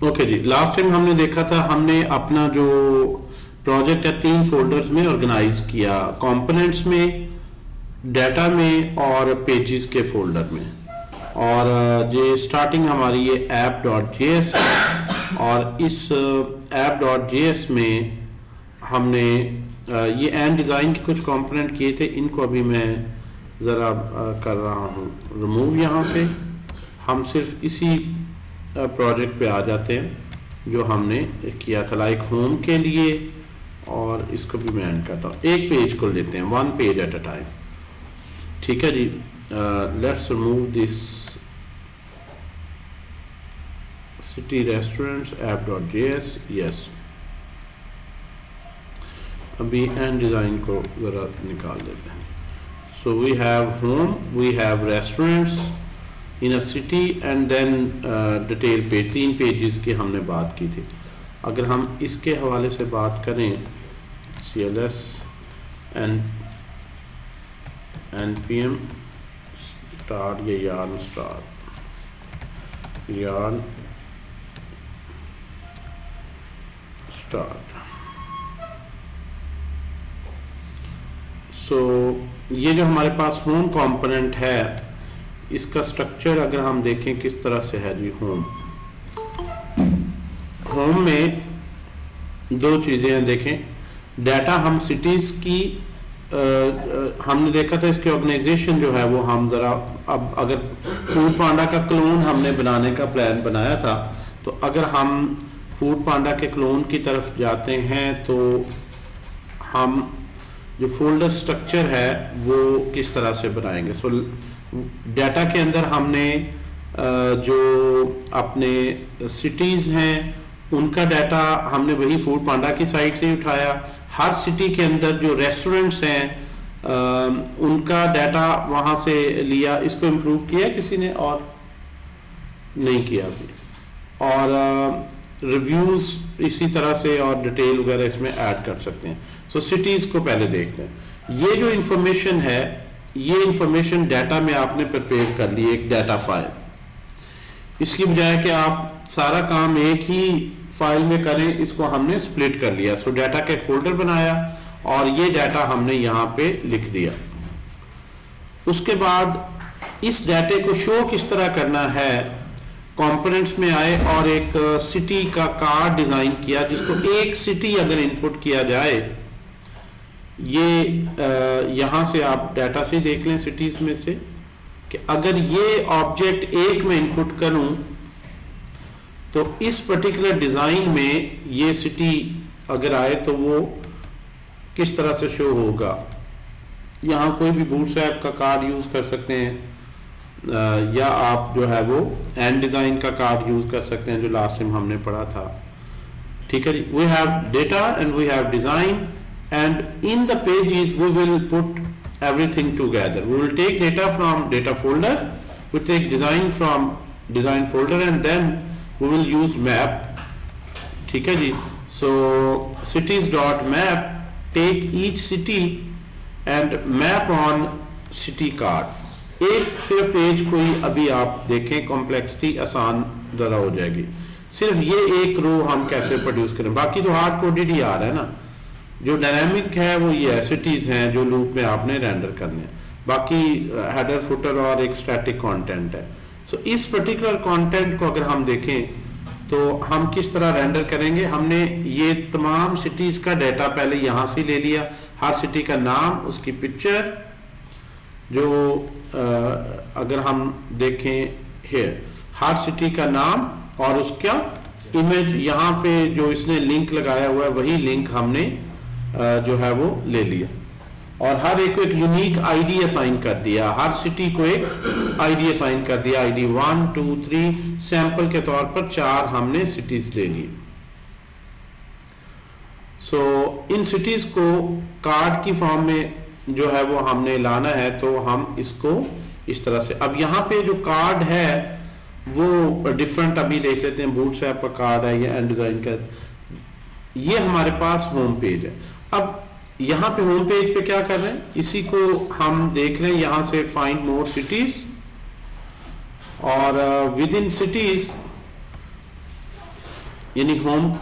Okay जी, last time हमने देखा था, हमने अपना जो प्रोजेक्ट है 3 फोल्डर्स में ऑर्गेनाइज किया, कंपोनेंट्स में, डाटा में और पेजेस के फोल्डर में। और ये स्टार्टिंग हमारी ये app.js है और इस app.js में हमने ये एंड डिज़ाइन के कुछ कंपोनेंट किए थे, इनको अभी मैं ज़रा कर रहा हूँ रिमूव यहाँ से। हम सिर्फ इसी प्रोजेक्ट पे आ जाते हैं जो हमने किया था, लाइक होम के लिए, और इसको भी मैं एंड करता हूँ। एक पेज को लेते हैं, 1 पेज एट अ टाइम। ठीक है जी, let's remove this city restaurants app.js। Yes, अभी एंड डिज़ाइन को ज़रा निकाल देते हैं। So we have home, we have restaurants in a city and then detail page, 3 pages की हमने बात की थी। अगर हम इसके हवाले से बात करें, CLS npm स्टार्ट, ये yarn स्टार्ट। सो ये जो हमारे पास होम कंपोनेंट है, इसका स्ट्रक्चर अगर हम देखें किस तरह से है जी। होम में 2 चीज़ें हैं, देखें, डाटा हम सिटीज़ की हमने देखा था, इसकी ऑर्गेनाइजेशन जो है वो हम ज़रा, अब अगर फूड पांडा का क्लोन हमने बनाने का प्लान बनाया था, तो अगर हम फूड पांडा के क्लोन की तरफ जाते हैं तो हम जो फोल्डर स्ट्रक्चर है वो किस तरह से बनाएंगे। सो डाटा के अंदर हमने जो अपने सिटीज़ हैं उनका डाटा हमने वही फूड पांडा की साइट से ही उठाया। हर सिटी के अंदर जो रेस्टोरेंट्स हैं उनका डाटा वहाँ से लिया। इसको इम्प्रूव किया किसी ने और नहीं किया अभी, और रिव्यूज़ इसी तरह से और डिटेल वगैरह इसमें ऐड कर सकते हैं। सो सिटीज़ को पहले देखते हैं। ये जो इंफॉर्मेशन है, ये इंफॉर्मेशन डाटा में आपने प्रिपेयर कर ली, एक डाटा फाइल। इसकी बजाय कि आप सारा काम एक ही फाइल में करें, इसको हमने स्प्लिट कर लिया। सो डाटा का एक फोल्डर बनाया और ये डाटा हमने यहाँ पे लिख दिया। उसके बाद इस डाटे को शो किस तरह करना है, कंपोनेंट्स में आए और एक सिटी का कार्ड डिज़ाइन किया, जिसको एक सिटी अगर इनपुट किया जाए, ये यहाँ से आप डाटा से देख लें सिटीज़ में से, कि अगर ये ऑब्जेक्ट एक में इनपुट करूं तो इस पर्टिकुलर डिज़ाइन में ये सिटी अगर आए तो वो किस तरह से शो होगा। यहाँ कोई भी बूटस्ट्रैप का कार्ड यूज़ कर सकते हैं, या आप जो है वो एंड डिज़ाइन का कार्ड यूज़ कर सकते हैं जो लास्ट टाइम हमने पढ़ा था। ठीक है जी, we have data and we have design, and in the pages we will put everything together. We will take data from data folder, we take design from design folder, and then we will use map. ठीक है जी, so cities dot map take each city and map on city card. एक सिर्फ page कोई अभी आप देखें, complexity आसान ज़रा हो जाएगी। सिर्फ ये एक रो हम कैसे प्रोड्यूस करें, बाकी तो हार्ड कोडेड ही आ रहा है ना। जो डायनामिक है वो ये सिटीज़ हैं जो लूप में आपने रेंडर करने हैं, बाकी हेडर फुटर और एक स्टैटिक कंटेंट है। सो इस पर्टिकुलर कंटेंट को अगर हम देखें तो हम किस तरह रेंडर करेंगे। हमने ये तमाम सिटीज़ का डाटा पहले यहाँ से ले लिया, हर सिटी का नाम, उसकी पिक्चर, जो अगर हम देखें हेयर, हर सिटी का नाम और उसका इमेज, यहाँ पे जो इसने लिंक लगाया हुआ है वही लिंक हमने जो है वो ले लिया, और हर एक को एक यूनिक आईडी असाइन कर दिया। हर सिटी को एक आईडी असाइन कर दिया, आईडी 1 2 3, सैंपल के तौर पर 4 हमने सिटीज ले ली। सो इन सिटीज को कार्ड की फॉर्म में जो है वो हमने लाना है, तो हम इसको इस तरह से, अब यहाँ पे जो कार्ड है वो डिफरेंट अभी देख लेते हैं। बूटस्ट्रैप का कार्ड है, ये एंड डिजाइन का, ये हमारे पास होम पेज है। अब यहाँ पे होम पेज पे क्या कर रहे हैं, इसी को हम देख रहे हैं यहाँ से फाइंड मोर सिटीज, और विद इन सिटीज यानी होम,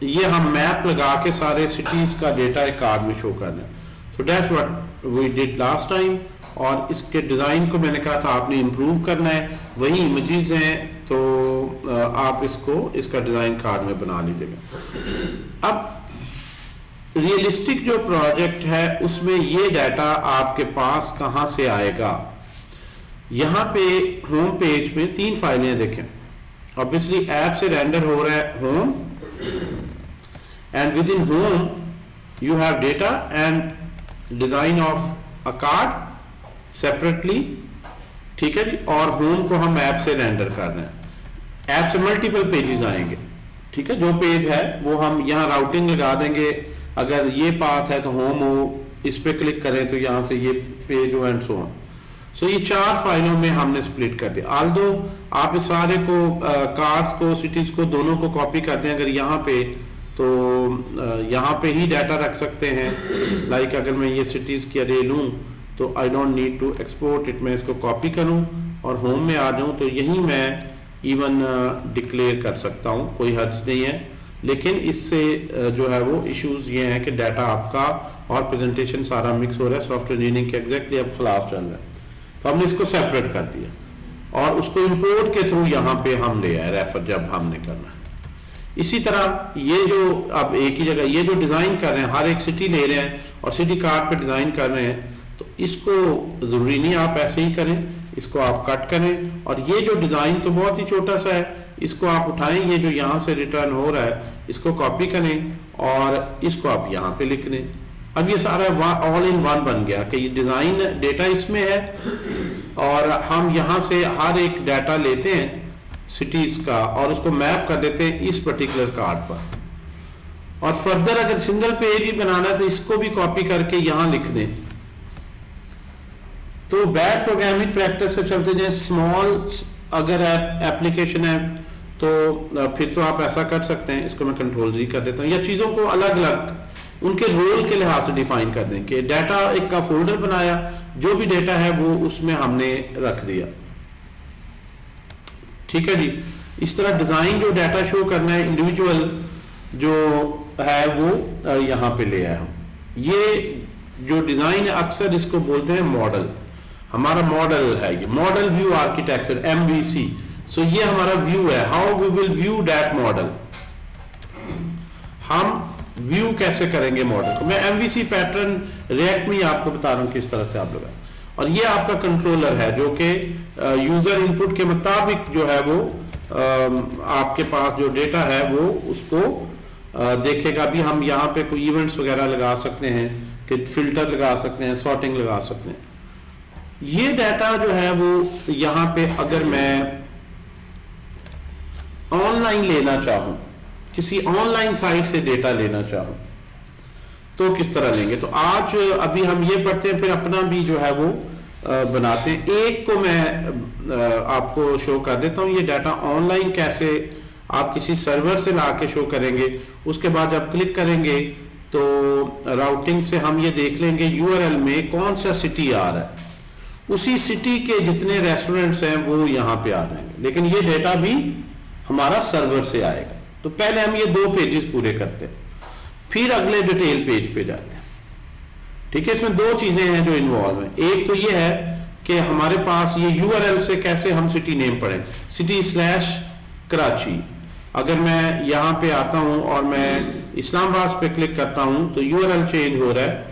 ये हम मैप लगा के सारे सिटीज का डेटा एक कार्ड में शो करना है। So that's what we did last time. और इसके डिज़ाइन को मैंने कहा था आपने इम्प्रूव करना है, वही इमेजेस हैं तो आप इसका डिज़ाइन कार्ड में बना लीजिएगा। अब रियलिस्टिक जो प्रोजेक्ट है उसमें ये डाटा आपके पास कहाँ से आएगा। यहाँ पे होम पेज में 3 फाइलें देखें। ऑब्वियसली ऐप से रेंडर हो रहा है home, and with in home you have data and design of a card separately, ठीक है जी। और होम को हम ऐप से रेंडर कर रहे हैं। ऐप से मल्टीपल पेजेस आएंगे, ठीक है। जो पेज है वो हम यहाँ राउटिंग लगा देंगे। अगर ये पाथ है तो होम हो, इस पे क्लिक करें तो यहाँ से ये पेज हो एंड सो ऑन। सो ये 4 फाइलों में हमने स्प्लिट कर दिया। आल्दो आप इस सारे को कार्ड्स को सिटीज को दोनों को कॉपी करते हैं अगर यहाँ पे, तो यहाँ पे ही डाटा रख सकते हैं। लाइक अगर मैं ये सिटीज की अरे लूँ तो I don't need to export it, मैं इसको कॉपी करूँ और होम में आ जाऊँ तो यही मैं इवन डिक्लेयर कर सकता हूँ, कोई हर्ज नहीं है। लेकिन इससे जो है वो इश्यूज ये हैं कि डाटा आपका और प्रेजेंटेशन सारा मिक्स हो रहा है। सॉफ्टवेयर इंजीनियरिंग के एग्जैक्टली अब खिलाफ चल रहा है, तो हमने इसको सेपरेट कर दिया और उसको इंपोर्ट के थ्रू यहाँ पे हम ले आए रेफर जब हमने करना है। इसी तरह ये जो अब एक ही जगह ये जो डिज़ाइन कर रहे हैं, हर एक सिटी ले रहे हैं और सिटी कार्ड पे डिज़ाइन कर रहे हैं, तो इसको ज़रूरी नहीं आप ऐसे ही करें, इसको आप कट करें और ये जो डिज़ाइन तो बहुत ही छोटा सा है, इसको आप उठाएं, ये जो यहाँ से रिटर्न हो रहा है इसको कॉपी करें और इसको आप यहाँ पे लिख दें। अब ये सारा ऑल इन वन बन गया कि ये डिज़ाइन डेटा इसमें है और हम यहाँ से हर एक डाटा लेते हैं सिटीज का और उसको मैप कर देते हैं इस पर्टिकुलर कार्ड पर। और फर्दर अगर सिंगल पेज ही बनाना है तो इसको भी कॉपी करके यहाँ लिख दें। तो बैड प्रोग्रामिंग प्रैक्टिस से चलते जाए, स्मॉल अगर एप्लीकेशन है तो फिर तो आप ऐसा कर सकते हैं, इसको मैं कंट्रोल जी कर देता हूँ, या चीज़ों को अलग अलग उनके रोल के लिहाज से डिफाइन कर दें कि डाटा एक का फोल्डर बनाया, जो भी डाटा है वो उसमें हमने रख दिया, ठीक है जी। इस तरह डिज़ाइन जो डाटा शो करना है इंडिविजुअल जो है वो यहाँ पे ले आए हम। ये जो डिज़ाइन है अक्सर इसको बोलते हैं मॉडल, हमारा मॉडल है ये model view architecture MVC। So ये हमारा व्यू है, how we will view that model, हम व्यू कैसे करेंगे मॉडल को। मैं MVC पैटर्न रिएक्ट में आपको बता रहा हूँ किस तरह से आप लगाएं। और ये आपका कंट्रोलर है जो कि यूजर इनपुट के मुताबिक जो है वो आपके पास जो डेटा है वो उसको देखेगा। भी हम यहाँ पे कोई इवेंट्स वगैरह लगा सकते हैं, कि फिल्टर लगा सकते हैं, सॉर्टिंग लगा सकते हैं। ये डाटा जो है वो यहाँ पे अगर मैं ऑनलाइन लेना चाहूँ, किसी ऑनलाइन साइट से डेटा लेना चाहूँ तो किस तरह लेंगे। तो आज अभी हम ये पढ़ते हैं, फिर अपना भी जो है वो बनाते हैं। एक को मैं आपको शो कर देता हूँ, ये डाटा ऑनलाइन कैसे आप किसी सर्वर से ला के शो करेंगे। उसके बाद जब क्लिक करेंगे तो राउटिंग से हम ये देख लेंगे URL में कौन सा सिटी आ रहा है, उसी सिटी के जितने रेस्टोरेंट्स हैं वो यहाँ पे आ जाएंगे, लेकिन ये डेटा भी हमारा सर्वर से आएगा। तो पहले हम ये 2 पेजेस पूरे करते हैं, फिर अगले डिटेल पेज पे जाते हैं, ठीक है। इसमें 2 चीजें हैं जो इन्वॉल्व हैं। एक तो ये है कि हमारे पास ये URL से कैसे हम सिटी नेम पढ़ें, city/कराची। अगर मैं यहाँ पे आता हूँ और मैं इस्लामाबाद पे क्लिक करता हूँ तो URL चेंज हो रहा है,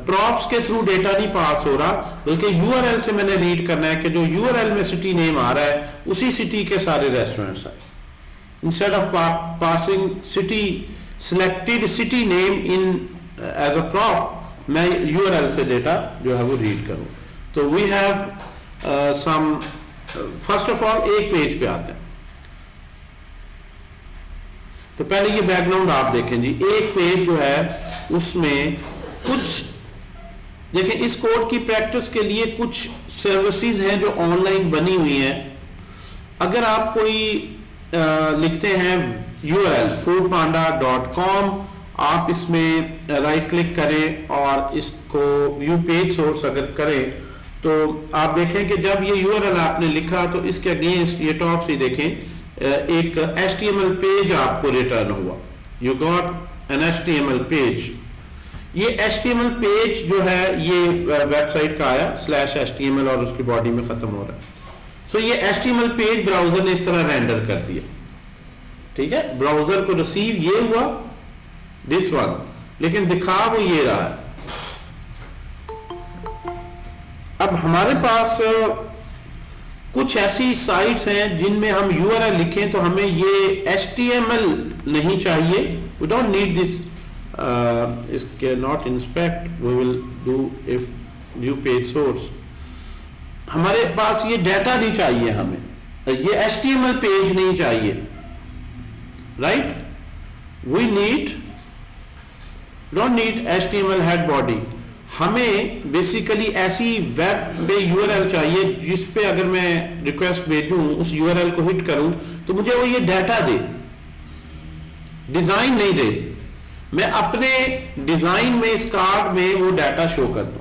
प्रॉप्स के थ्रू डेटा नहीं पास हो रहा, बल्कि URL से मैंने रीड करना है कि जो URL में सिटी नेम आ रहा है उसी सिटी के सारे रेस्टोरेंट्स हैं। Instead of passing city selected city name in as a prop, मैं URL से डेटा जो है वो रीड करूं। तो we have some, first of all एक पेज पे आते हैं। तो पहले ये बैकग्राउंड आप देखें जी, एक पेज जो है उसमें कुछ देखिए, इस कोड की प्रैक्टिस के लिए कुछ सर्विसेज हैं जो ऑनलाइन बनी हुई हैं। अगर आप कोई लिखते हैं URL foodpanda.com, आप इसमें राइट क्लिक करें और इसको व्यू पेज सोर्स अगर करें तो आप देखें कि जब ये URL आपने लिखा तो इसके अगेंस्ट ये टॉप से देखें एक HTML पेज आपको रिटर्न हुआ, you got an HTML page. ये HTML पेज जो है ये वेबसाइट का आया /HTML और उसकी बॉडी में खत्म हो रहा है। सो ये HTML पेज ब्राउजर ने इस तरह रेंडर कर दिया, ठीक है। ब्राउजर को रिसीव ये हुआ, दिस वन, लेकिन दिखा वो ये रहा है। अब हमारे पास कुछ ऐसी साइट्स हैं जिनमें हम URL लिखें तो हमें ये HTML नहीं चाहिए, वी डोंट नीड दिस, इसके not inspect, we will do if view page source. हमारे पास ये डाटा नहीं चाहिए, हमें ये HTML पेज नहीं चाहिए, right. We don't need HTML head body. हमें बेसिकली ऐसी वेब पे URL चाहिए जिस पे अगर मैं रिक्वेस्ट भेजूं, उस URL को हिट करूं तो मुझे वो ये डाटा दे, डिजाइन नहीं दे, मैं अपने डिजाइन में इस कार्ड में वो डाटा शो कर दूं।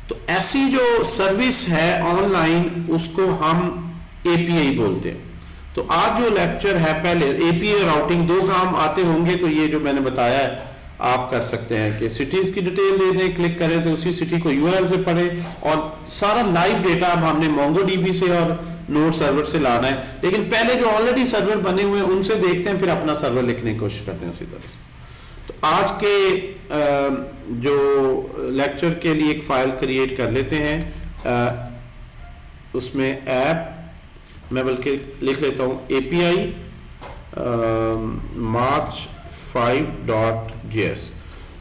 तो ऐसी जो सर्विस है ऑनलाइन उसको हम API बोलते हैं। तो आज जो लेक्चर है, पहले API राउटिंग, दो काम आते होंगे, तो ये जो मैंने बताया है आप कर सकते हैं कि सिटीज की डिटेल दे दें, क्लिक करें तो उसी सिटी को URL से पढ़ें, और सारा लाइव डेटा अब हमने MongoDB से और नोड सर्वर से लाना है। लेकिन पहले जो ऑलरेडी सर्वर बने हुए हैं उनसे देखते हैं, फिर अपना सर्वर लिखने की कोशिश करते हैं उसी तरह से। तो आज के जो लेक्चर के लिए एक फाइल क्रिएट कर लेते हैं, उसमें ऐप, मैं बल्कि लिख लेता हूँ API march5.js।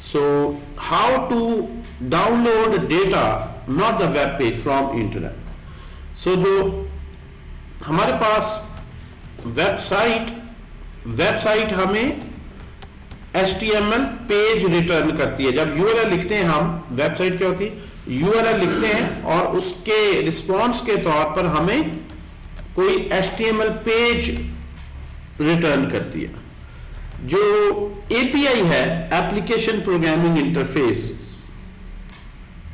so how to download data, not the web page, from internet। so जो हमारे पास वेबसाइट हमें HTML पेज रिटर्न करती है। जब URL लिखते हैं हम, वेबसाइट क्या होती है, URL लिखते हैं और उसके रिस्पॉन्स के तौर पर हमें कोई HTML पेज रिटर्न करती है। जो API है, एप्लीकेशन प्रोग्रामिंग इंटरफेस,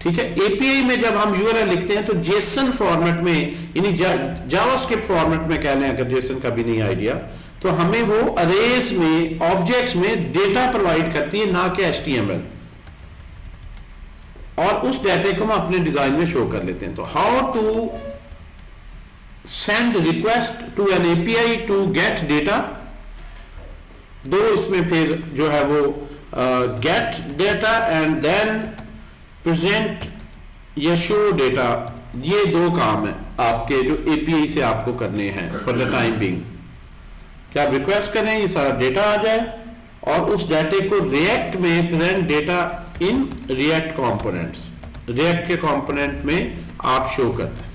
ठीक है। API में जब हम URL लिखते हैं तो JSON फॉर्मेट में, यानी जावास्क्रिप्ट फॉर्मेट में कह लें, अगर JSON का भी नहीं आइडिया, तो हमें वो अरेज में, ऑब्जेक्ट्स में डेटा प्रोवाइड करती है, ना कि HTML, और उस डाटा को हम अपने डिजाइन में शो कर लेते हैं। तो how to send request to an API to get data, दो इसमें फिर जो है वो get data and then present या शो डेटा, ये दो काम है आपके जो API से आपको करने हैं फॉर द टाइम बीइंग। क्या आप रिक्वेस्ट करें, ये सारा डेटा आ जाए, और उस डाटे को रिएक्ट में present data in React components, react के कंपोनेंट में आप शो करते हैं।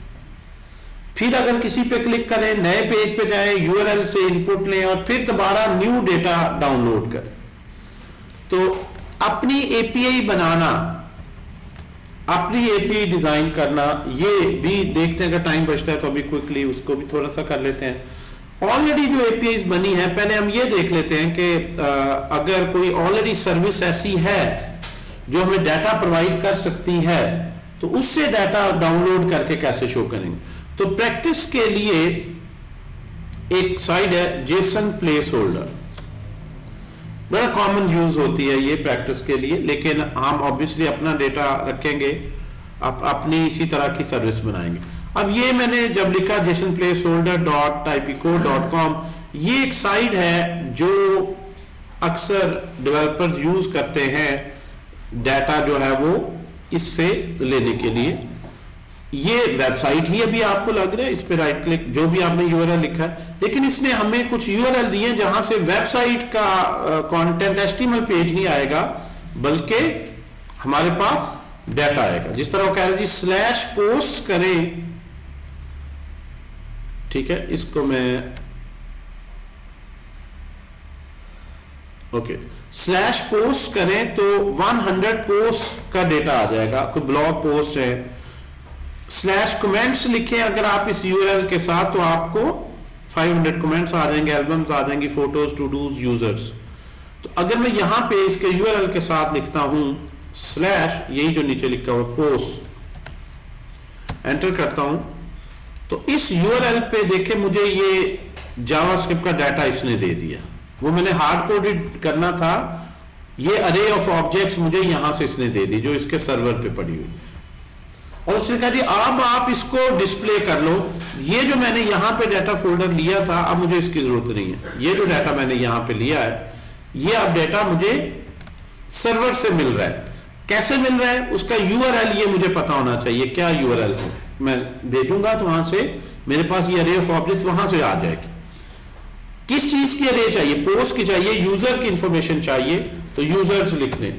फिर अगर किसी पे क्लिक करें, नए पेज पे जाएं, URL से इनपुट लें और फिर दोबारा न्यू डेटा डाउनलोड करें। तो अपनी API बनाना, अपनी API डिजाइन करना, ये भी देखते हैं, अगर टाइम बचता है तो अभी क्विकली उसको भी थोड़ा सा कर लेते हैं। ऑलरेडी जो APIs बनी है, पहले हम ये देख लेते हैं कि अगर कोई ऑलरेडी सर्विस ऐसी है जो हमें डाटा प्रोवाइड कर सकती है, तो उससे डाटा डाउनलोड करके कैसे शो करेंगे। तो प्रैक्टिस के लिए एक साइट है JSON प्लेस होल्डर, बड़ा कॉमन यूज होती है ये प्रैक्टिस के लिए, लेकिन हम ऑब्वियसली अपना डेटा रखेंगे, अपनी इसी तरह की सर्विस बनाएंगे। अब ये मैंने जब लिखा JSONplaceholder.typico.com, ये एक साइट है जो अक्सर डेवलपर्स यूज करते हैं डाटा जो है वो इससे लेने के लिए। ये वेबसाइट ही अभी आपको लग रहा है, इस पे राइट क्लिक, जो भी आपने URL लिखा है, लेकिन इसने हमें कुछ URL दिए जहां से वेबसाइट का कंटेंट HTML पेज नहीं आएगा, बल्कि हमारे पास डाटा आएगा। जिस तरह वो कह रहे जी /post करें, ठीक है, इसको मैं ओके /post करें तो 100 पोस्ट का डेटा आ जाएगा। कोई ब्लॉग पोस्ट है, /comments लिखें अगर आप इस URL के साथ, तो आपको 500 कमेंट्स आ जाएंगे, एल्बम्स आ जाएंगी, फोटोज, टू डूज, यूजर्स। तो अगर मैं यहां पे इसके URL के साथ लिखता हूं यही जो नीचे लिखा हुआ पोस्ट, एंटर करता हूं, तो इस URL पे देखें मुझे ये जावास्क्रिप्ट का डाटा इसने दे दिया, वो मैंने हार्ड कोडेड करना था, ये अरे ऑफ ऑब्जेक्ट्स मुझे यहां से इसने दे दी जो इसके सर्वर पे पड़ी हुई, और उसने कहा जी अब आप इसको डिस्प्ले कर लो, ये जो मैंने यहां पे डाटा फोल्डर लिया था अब मुझे इसकी जरूरत नहीं है, ये जो डाटा मैंने यहां पे लिया है ये अब डाटा मुझे सर्वर से मिल रहा है। कैसे मिल रहा है, उसका यूआरएल ये मुझे पता होना चाहिए, क्या यूआरएल है, मैं भेजूंगा तो वहां से मेरे पास ये अरे ऑफ ऑब्जेक्ट वहां से आ जाएगी। किस चीज की अरे चाहिए, पोस्ट की चाहिए, यूजर की इंफॉर्मेशन चाहिए, तो यूजर्स लिख दें,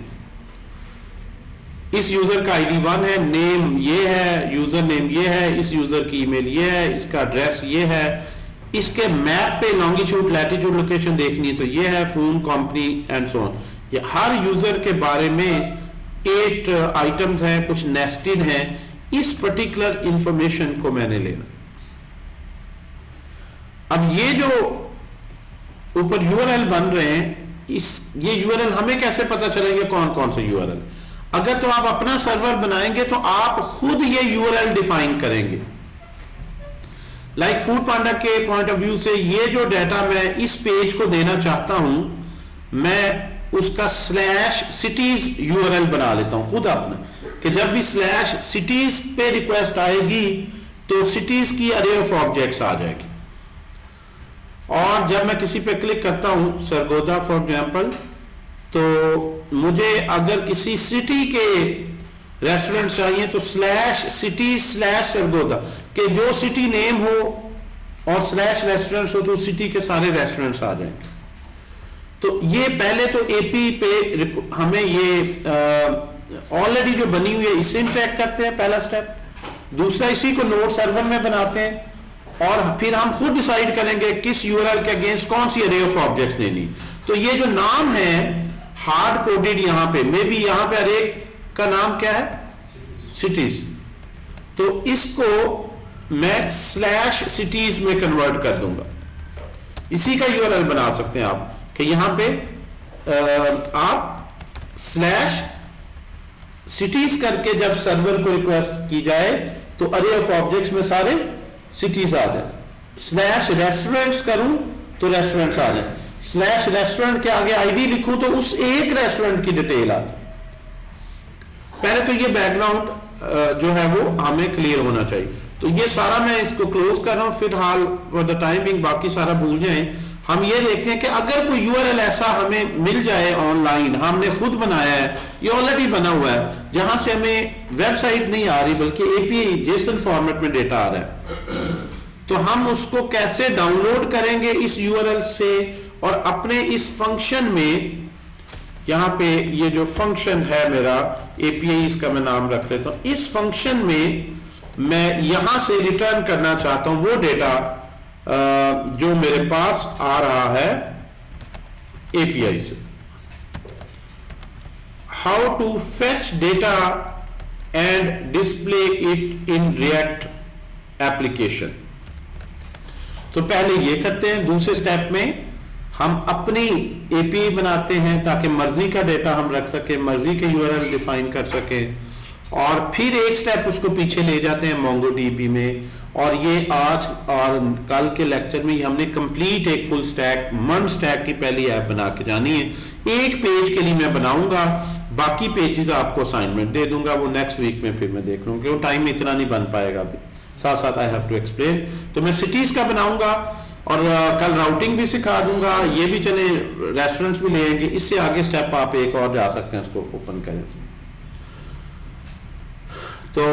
इस यूजर का आईडी 1 है, नेम ये है, यूजर नेम ये है, इस यूजर की ईमेल ये है, इसका एड्रेस ये है, इसके मैप पे लॉन्गिट्यूड लैटिट्यूड लोकेशन देखनी है तो ये है, phone company and so on. ये हर यूजर के बारे में 8 आइटम्स हैं, कुछ नेस्टेड हैं, इस पर्टिकुलर इंफॉर्मेशन को मैंने लेना। अब ये जो ऊपर यूआरएल बन रहे हैं, ये यूआरएल हमें कैसे पता चलेंगे कौन कौन से यूआरएल, अगर तो आप अपना सर्वर बनाएंगे तो आप खुद ये यूआरएल डिफाइन करेंगे। लाइक फूड पांडा के पॉइंट ऑफ व्यू से ये जो डाटा मैं इस पेज को देना चाहता हूं, मैं उसका /cities यूआरएल बना लेता हूं खुद अपना, कि जब भी /cities पे रिक्वेस्ट आएगी तो सिटीज की अरे ऑफ ऑब्जेक्ट्स आ जाएगी, और जब मैं किसी पे क्लिक करता हूं सरगोदा फॉर एग्जांपल, तो मुझे अगर किसी सिटी के रेस्टोरेंट चाहिए तो /cities/सरगोदा के जो सिटी नेम हो और /रेस्टोरेंट्स हो तो सिटी के सारे रेस्टोरेंट्स आ जाएंगे। तो ये पहले तो एपी पे हमें ये ऑलरेडी जो बनी हुई है इसे इंटरेक्ट करते हैं, पहला स्टेप। दूसरा इसी को नोड सर्वर में बनाते हैं, और फिर हम खुद डिसाइड करेंगे किस यूआरएल के अगेंस्ट कौन सी अरे ऑफ ऑब्जेक्ट्स देनी। तो ये जो नाम है हार्ड कोडेड यहां पे, मे बी यहां पे अरे का नाम क्या है, सिटीज, तो इसको मैं /cities में कन्वर्ट कर दूंगा। इसी का यूआरएल बना सकते हैं आप कि यहां पे आप /cities करके जब सर्वर को रिक्वेस्ट की जाए तो अरे ऑफ ऑब्जेक्ट्स में सारे सिटीज आ जाए, /restaurants करूं तो रेस्टोरेंट्स आ जाए, /restaurant के आगे आईडी लिखूं तो उस एक रेस्टोरेंट की डिटेल आ जाए। पहले तो ये बैकग्राउंड जो है वो हमें क्लियर होना चाहिए। तो ये सारा मैं इसको क्लोज कर रहा हूं, फिलहाल फॉर द टाइमिंग बाकी सारा भूल जाएं। हम ये देखते हैं कि अगर कोई यूआरएल ऐसा हमें मिल जाए ऑनलाइन, हमने खुद बनाया है, ये ऑलरेडी बना हुआ है, जहां से हमें वेबसाइट नहीं आ रही बल्कि एपीआई जेसन फॉर्मेट में डेटा आ रहा है, तो हम उसको कैसे डाउनलोड करेंगे इस यूआरएल से, और अपने इस फंक्शन में, यहां पे ये जो फंक्शन है मेरा एपीआई, इसका मैं नाम रख लेता हूं, इस फंक्शन में मैं यहां से रिटर्न करना चाहता हूं वो डेटा जो मेरे पास आ रहा है एपीआई से। How to fetch data and display it in React application. तो पहले ये करते हैं, दूसरे स्टेप में हम अपनी एपीआई बनाते हैं ताकि मर्जी का डेटा हम रख सकें, मर्जी के यूआरएल डिफाइन कर सकें, और फिर एक स्टेप उसको पीछे ले जाते हैं मोंगोडीबी में। और ये आज और कल के लेक्चर में हमने कंप्लीट एक फुल स्टैक मन स्टैक की पहली ऐप बना के जानी है। एक पेज के लिए मैं बनाऊंगा, बाकी पेजेस आपको असाइनमेंट दे दूंगा, वो नेक्स्ट वीक में फिर मैं देख लूंगा, वो टाइम इतना नहीं बन पाएगा अभी, साथ साथ आई हैव टू एक्सप्लेन। तो मैं सिटीज का बनाऊंगा और कल राउटिंग भी सिखा दूंगा, ये भी चले, रेस्टोरेंट्स भी ले आएंगे। इससे आगे स्टेप आप एक और जा सकते हैं, इसको ओपन करें। तो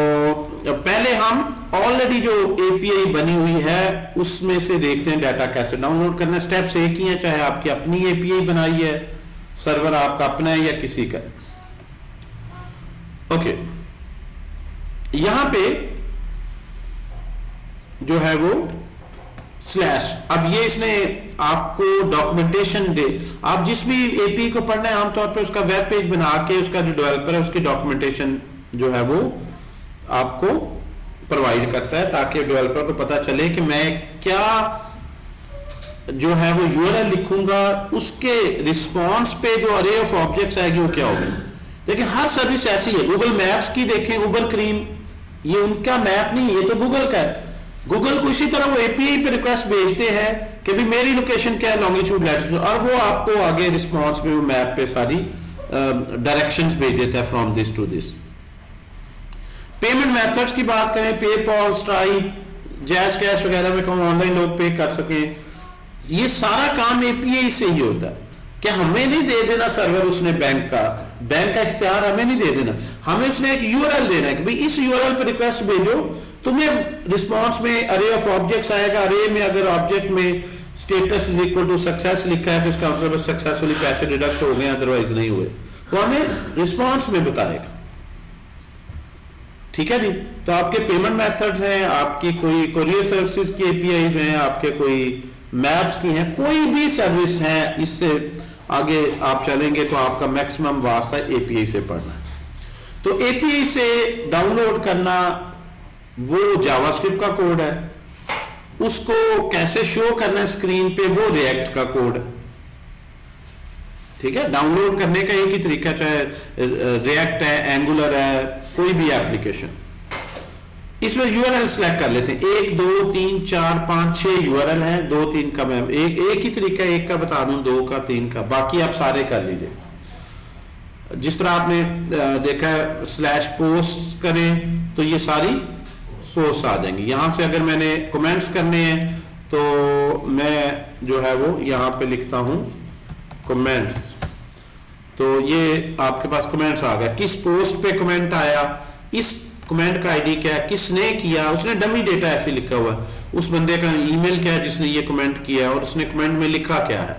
पहले हम ऑलरेडी जो एपीआई बनी हुई है उसमें से देखते हैं डाटा कैसे डाउनलोड करना। स्टेप्स एक ही है, चाहे आपकी अपनी एपीआई बनाई है, सर्वर आपका अपना है या किसी का। ओके, यहां पे जो है वो स्लैश, अब ये इसने आपको डॉक्यूमेंटेशन दे, आप जिस भी एपीआई को पढ़ना है आमतौर पे उसका वेब पेज बना के उसका जो डेवलपर है उसकी डॉक्यूमेंटेशन जो है वो आपको प्रोवाइड करता है, ताकि डेवलपर को पता चले कि मैं क्या जो है वो यूआरएल लिखूंगा, उसके रिस्पॉन्स पे जो अरे ऑफ ऑब्जेक्ट्स आएगी वो क्या होगी। देखिए हर सर्विस ऐसी है, गूगल मैप्स की देखें, गूगल क्रीम, ये उनका मैप नहीं, ये तो गूगल का है। गूगल को इसी तरह वो एपीआई पे रिक्वेस्ट भेजते हैं कि भी मेरी लोकेशन क्या है, लॉन्गिट्यूड लैटिट्यूड, और वो आपको आगे रिस्पॉन्स में वो मैप पे सारी डायरेक्शंस भेज देता है from this to this. Payment methods की बात करें, पेपॉल, स्ट्राइप, जैज कैश वगैरह में कौन ऑनलाइन लोग पे कर सकें, ये सारा काम एपीआई से ही होता है कि हमें नहीं दे देना सर्वर उसने बैंक का इख्तियार हमें नहीं दे देना, हमें उसने एक यूआरएल देना है कि भाई इस यूआरएल पर रिक्वेस्ट भेजो, तुम्हें रिस्पांस में अरे ऑफ ऑब्जेक्ट्स आएगा, अरे में अगर ऑब्जेक्ट में status is equal to success लिखा है तो इसका मतलब सक्सेसफुली पैसे डिडक्ट हो गए, अदरवाइज नहीं हुए, तो हमें रिस्पांस में बताएगा। ठीक है जी। तो आपके पेमेंट मेथड्स हैं, आपकी कोई कोरियर सर्विसेज की एपीआईज हैं, आपके कोई मैप्स की हैं, कोई भी सर्विस है, इससे आगे आप चलेंगे तो आपका मैक्सिमम वास्ता एपीआई से पढ़ना है। तो एपीआई से डाउनलोड करना वो जावास्क्रिप्ट का कोड है, उसको कैसे शो करना है स्क्रीन पे वो रिएक्ट का कोड है। ठीक है, डाउनलोड करने का एक ही तरीका, चाहे रिएक्ट है, एंगुलर है, कोई भी एप्लीकेशन। इसमें यूआरएल सिलेक्ट कर लेते हैं, 1 2 3 4 5 6 यूआरएल है, 2 3 का मैं एक ही तरीका, एक का बता दूं, 2 का 3 का, बाकी आप सारे कर लीजिए। जिस तरह आपने देखा है स्लैश पोस्ट करें तो ये सारी पोस्ट आ जाएंगी। यहां से अगर मैंने कमेंट्स करने हैं तो मैं जो है वो यहां पे लिखता हूं कमेंट्स, तो ये आपके पास कमेंट्स आ गया, किस पोस्ट पे कमेंट आया, इस कमेंट का आईडी क्या है, किसने किया, उसने डमी डेटा ऐसे लिखा हुआ है, उस बंदे का ईमेल क्या है जिसने ये कमेंट किया और उसने कमेंट में लिखा क्या है।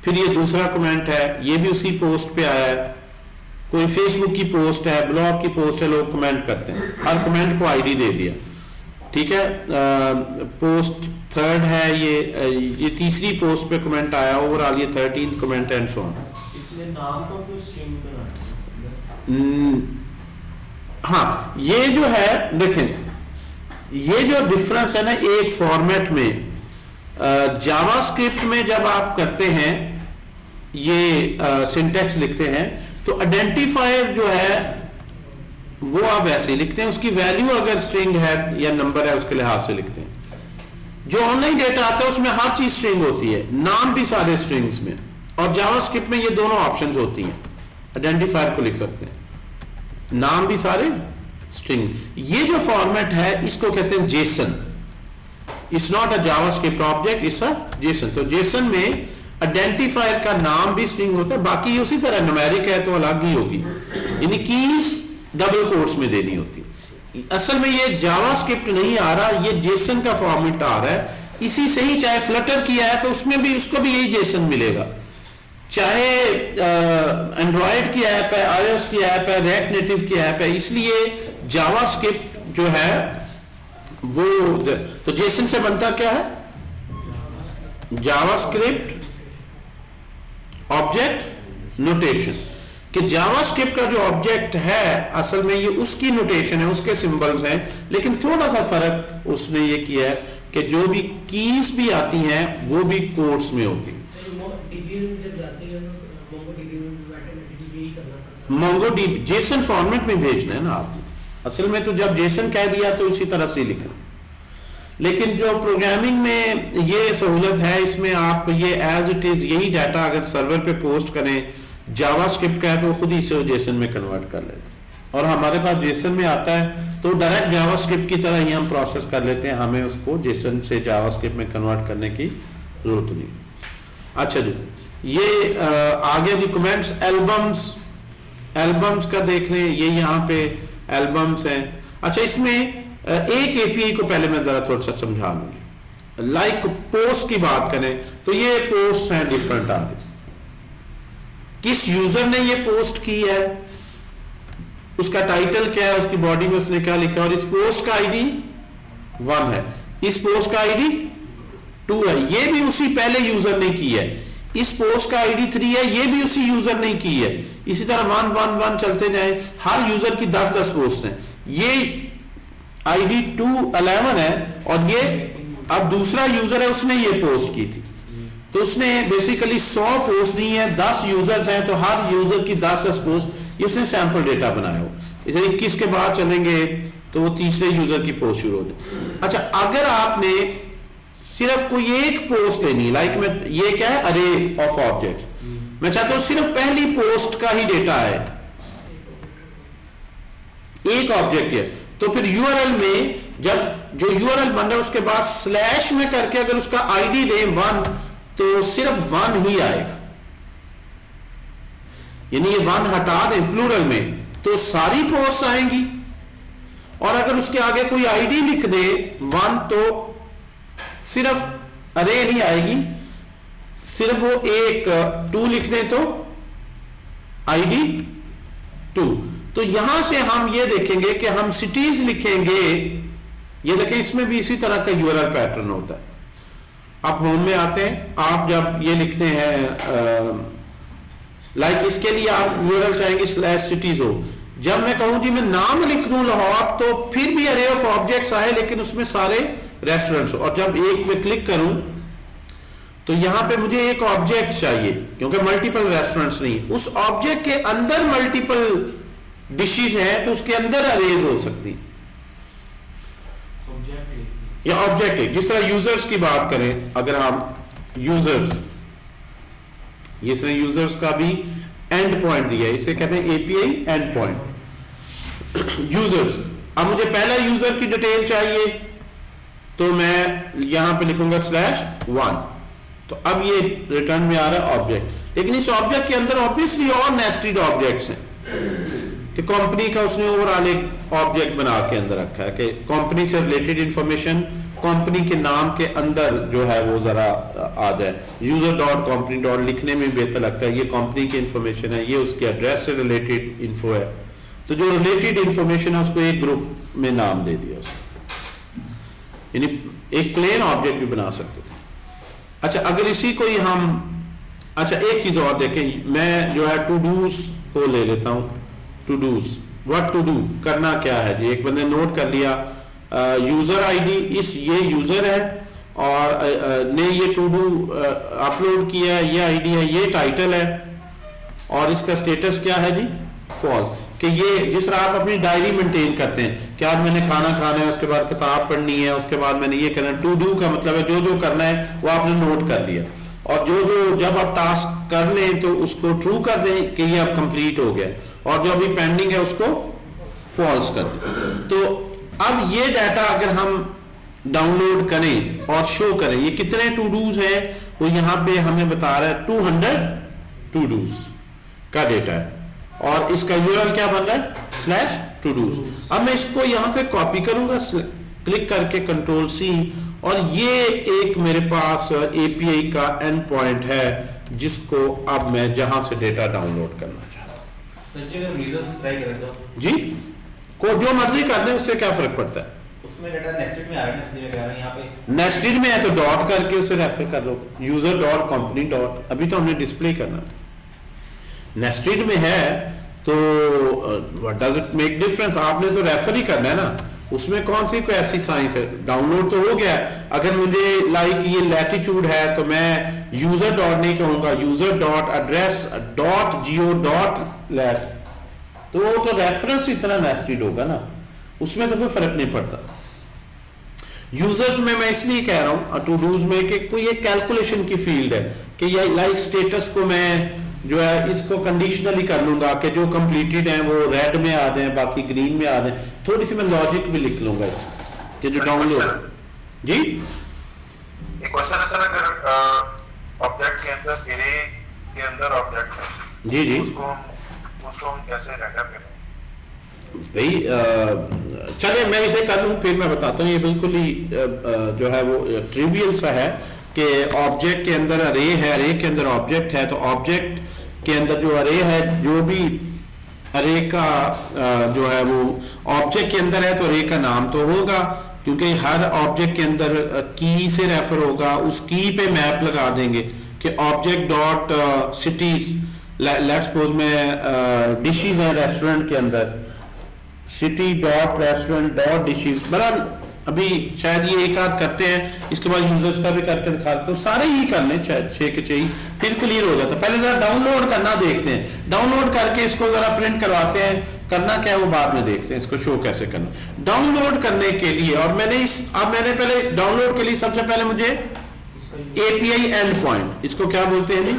फिर ये दूसरा कमेंट है, ये भी उसी पोस्ट पे आया है, कोई फेसबुक की पोस्ट है, ब्लॉग की पोस्ट है, लोग कमेंट करते हैं, हर कमेंट को आईडी दे दिया। ठीक है, पोस्ट थर्ड है, ये तीसरी पोस्ट पे कमेंट आया, ओवरऑल ये 13 कमेंट एंड सो ऑन। इसमें नाम को क्यों स्ट्रिंग बनाना? हाँ, ये जो है देखें, ये जो डिफरेंस है ना एक फॉर्मेट में, जावास्क्रिप्ट में जब आप करते हैं ये सिंटैक्स लिखते हैं तो आइडेंटिफायर जो है वो आप वैसे लिखते हैं, उसकी वैल्यू अगर स्ट्रिंग है या नंबर है उसके लिहाज से लिखते हैं। जो ऑनलाइन डेटा आता है उसमें हर चीज स्ट्रिंग होती है, नाम भी सारे स्ट्रिंग्स में, और जावास्क्रिप्ट में ये दोनों ऑप्शंस होती हैं, आइडेंटिफायर को लिख सकते हैं, नाम भी सारे स्ट्रिंग। ये जो फॉर्मेट है इसको कहते हैं Jason, it's not a JavaScript object, it's a Jason. तो जेसन में आइडेंटिफायर का नाम भी स्ट्रिंग होता है, बाकी उसी तरह न्यूमेरिक है तो अलग ही होगी, यानी कीज डबल कोट्स में देनी होती। असल में ये जावास्क्रिप्ट नहीं आ रहा, ये जेसन का फॉर्मेट आ रहा है, इसी से ही चाहे फ्लटर किया है तो उसमें भी उसको भी यही जेसन मिलेगा, चाहे एंड्रॉयड की ऐप है, आईओएस की ऐप है, रिएक्ट नेटिव की ऐप है, इसलिए जावास्क्रिप्ट जो है वो तो जेसन से बनता क्या है, जावास्क्रिप्ट ऑब्जेक्ट नोटेशन, कि जावास्क्रिप्ट का जो ऑब्जेक्ट है असल में ये उसकी नोटेशन है, उसके सिंबल्स हैं, लेकिन थोड़ा सा फर्क उसने ये किया है कि जो भी कीज भी आती हैं वो भी कोड्स में होती हैं। मोंगोडीबी जेसन फॉर्मेट में भेजना है ना आपने, असल में तो जब जेसन कह दिया तो इसी तरह से लिखना, लेकिन जो प्रोग्रामिंग में ये सहूलत है इसमें आप ये एज इट इज यही डाटा अगर सर्वर पे पोस्ट करें, जावास्क्रिप्ट का है तो खुद ही से जेसन में कन्वर्ट कर लेते हैं, और हमारे पास जेसन में आता है तो डायरेक्ट जावास्क्रिप्ट की तरह ही हम प्रोसेस कर लेते हैं, हमें उसको जेसन से जावास्क्रिप्ट में कन्वर्ट करने की जरूरत नहीं। अच्छा जी, ये आगे दी कमेंट्स, एल्बम्स का देख लें, ये यहाँ पे एल्बम्स हैं। अच्छा, इसमें एक एपीआई को पहले मैं जरा थोड़ा सा समझा लूंगी। लाइक पोस्ट की बात करें तो ये पोस्ट हैं डिफरेंट आ रही, किस यूजर ने ये पोस्ट की है, उसका टाइटल क्या है, उसकी बॉडी में उसने क्या लिखा, और इस पोस्ट का आईडी 1 है, इस पोस्ट का आईडी 2 है, ये भी उसी पहले यूजर ने की है, इस पोस्ट का आईडी 3 है, ये भी उसी यूजर ने की है, इसी तरह 1 1 1 चलते जाए, हर यूजर की 10-10 पोस्ट हैं, ये आईडी 211 है, और ये अब दूसरा यूजर है उसने ये पोस्ट की थी, तो उसने बेसिकली 100 पोस्ट दी है, 10 यूजर्स हैं तो हर यूजर की 10-10 पोस्ट, ये उसने सैंपल डेटा बनाया हो। इसे 21 के बाद चलेंगे तो वो तीसरे यूजर की पोस्ट शुरू हो जाए। अच्छा, अगर आपने सिर्फ कोई एक पोस्ट लेनी है, लाइक मैं ये क्या है अरे ऑफ ऑब्जेक्ट्स, मैं चाहता हूं सिर्फ पहली पोस्ट का ही डेटा है, एक ऑब्जेक्ट है, तो फिर यूआरएल में जब जो यूआरएल बन रहा है उसके बाद स्लैश में करके अगर उसका आईडी दे 1 तो सिर्फ 1 ही आएगा, यानी ये 1 हटा दें प्लूरल में तो सारी पोस्ट आएंगी, और अगर उसके आगे कोई आईडी लिख दे 1 तो सिर्फ अरे नहीं आएगी, सिर्फ वो एक 2 लिख दें तो आईडी 2। तो यहां से हम ये देखेंगे कि हम सिटीज लिखेंगे, ये देखें इसमें भी इसी तरह का यूआरएल पैटर्न होता है। आप होम में आते हैं, आप जब ये लिखते हैं लाइक इसके लिए आप यूआरएल चाहेंगे /cities हो, जब मैं कहूं जी मैं नाम लिख दूं लाहौर तो फिर भी अरे ऑफ ऑब्जेक्ट्स आए लेकिन उसमें सारे रेस्टोरेंट्स, और जब एक पे क्लिक करूं तो यहां पे मुझे एक ऑब्जेक्ट चाहिए क्योंकि मल्टीपल रेस्टोरेंट्स नहीं, उस ऑब्जेक्ट के अंदर मल्टीपल डिशेज हैं तो उसके अंदर अरेज हो सकती या ऑब्जेक्ट है। जिस तरह यूजर्स की बात करें, अगर हम यूजर्स, इसने यूजर्स का भी एंड पॉइंट दिया है, इसे कहते हैं एपीआई एंड पॉइंट यूजर्स। अब मुझे पहला यूजर की डिटेल चाहिए तो मैं यहां पे लिखूंगा /1, तो अब ये रिटर्न में आ रहा है ऑब्जेक्ट, लेकिन इस ऑब्जेक्ट के अंदर ऑब्वियसली और नेस्टेड ऑब्जेक्ट्स हैं कि कंपनी का उसने ओवरऑल एक ऑब्जेक्ट बना के अंदर रखा है कि कंपनी से रिलेटेड इंफॉर्मेशन कंपनी के नाम के अंदर जो है वो जरा आ जाए। user.company. लिखने में बेहतर लगता है, ये कंपनी की इंफॉर्मेशन है, ये उसके एड्रेस से रिलेटेड इंफो है, तो जो रिलेटेड इंफॉर्मेशन है उसको एक ग्रुप में नाम दे दिया उसने, यानी एक प्लेन ऑब्जेक्ट भी बना सकते थे। अच्छा, अगर इसी को ही हम, अच्छा एक चीज और देखें, मैं जो है टू डूज को ले लेता हूं, to dos, what to do, करना क्या है जी। एक बंदे नोट कर लिया यूजर आईडी, इस ये यूजर है और ने ये टू डू अपलोड किया है, ये आईडी है, ये टाइटल है और इसका स्टेटस क्या है जी, फॉल्स। कि ये जिस तरह आप अपनी डायरी मेंटेन करते हैं कि आज मैंने खाना खाना है, उसके बाद किताब पढ़नी है, उसके बाद मैंने ये करना है, टू डू का मतलब है जो जो करना है वो आपने नोट कर लिया, और जो जो जब आप टास्क कर लें तो उसको ट्रू कर दें कि ये अब कंप्लीट हो गया, और जो अभी पेंडिंग है उसको फॉल्स कर दें। तो अब ये डाटा अगर हम डाउनलोड करें और शो करें, ये कितने टू डूज हैं वो यहाँ पे हमें बता रहा है 200 टू डूज का डेटा है, और इसका यूआरएल क्या बन रहा है /todos। अब मैं इसको यहां से कॉपी करूंगा क्लिक करके कंट्रोल-C, और ये एक मेरे पास एपीआई का एंड पॉइंट है जिसको अब मैं जहां से डेटा डाउनलोड करना चाहता हूं। सर जी अगर यूजर्स ट्राई करें तो जी को जो मर्जी कर दें, उससे क्या फर्क पड़ता है, उसमें डेटा नेस्टेड में आ रहा है, इसलिए कह रहा हूं यहाँ पे नेस्टेड में है तो डॉट करके उसे रेफर कर लो, user.company. अभी तो हमने डिस्प्ले करना, नेस्टेड में है तो what does it make difference, आपने तो रेफर ही करना है ना, उसमें कौन सी कोई ऐसी साइंस है। डाउनलोड तो हो गया, अगर मुझे लाइक ये लैटिट्यूड है तो मैं यूजर डॉट नहीं कहूंगा, user.address.go.lat, तो वो तो रेफरेंस इतना नेस्टेड होगा ना, उसमें तो कोई फर्क नहीं पड़ता। यूजर्स में मैं इसलिए कह रहा हूं टू डूज में कि कोई एक कैलकुलेशन की फील्ड है कि ये लाइक स्टेटस को मैं जो है इसको कंडीशनली कर लूंगा कि जो कंप्लीटेड है वो रेड में आ जाए, बाकी ग्रीन में आ जाए, थोड़ी सी मैं लॉजिक भी लिख लूंगा इसमें कि जो डाउनलोड। जी एक क्वेश्चन है सर, अगर ऑब्जेक्ट के अंदर एरे के अंदर ऑब्जेक्ट है, जी जी, उसको हम कैसे रेंडर करें भाई? चलिए मैं इसे कर लूँ फिर मैं बताता हूँ। ये बिल्कुल ही जो है वो ट्रिवियल सा है कि ऑब्जेक्ट के अंदर अरे है, अरे के अंदर ऑब्जेक्ट है, तो ऑब्जेक्ट के अंदर जो अरे है, जो भी अरे का जो है वो ऑब्जेक्ट के अंदर है तो अरे का नाम तो होगा, क्योंकि हर ऑब्जेक्ट के अंदर की से रेफर होगा, उस की पे मैप लगा देंगे कि object dot cities, let's suppose में डिशेज है रेस्टोरेंट के अंदर, city dot restaurant dot dishes. बड़ा अभी शायद ये एक आध करते हैं, इसके बाद यूजर्स का भी करके दिखा देते हैं, सारे ही कर लें 6 के 6 फिर क्लियर हो जाता है। पहले जरा डाउनलोड करना देखते हैं, डाउनलोड करके इसको जरा प्रिंट करवाते हैं करना क्या है वो बाद में देखते हैं, इसको शो कैसे करना। डाउनलोड करने के लिए, और मैंने पहले डाउनलोड के लिए सबसे पहले मुझे एपीआई एंड पॉइंट, इसको क्या बोलते हैं जी,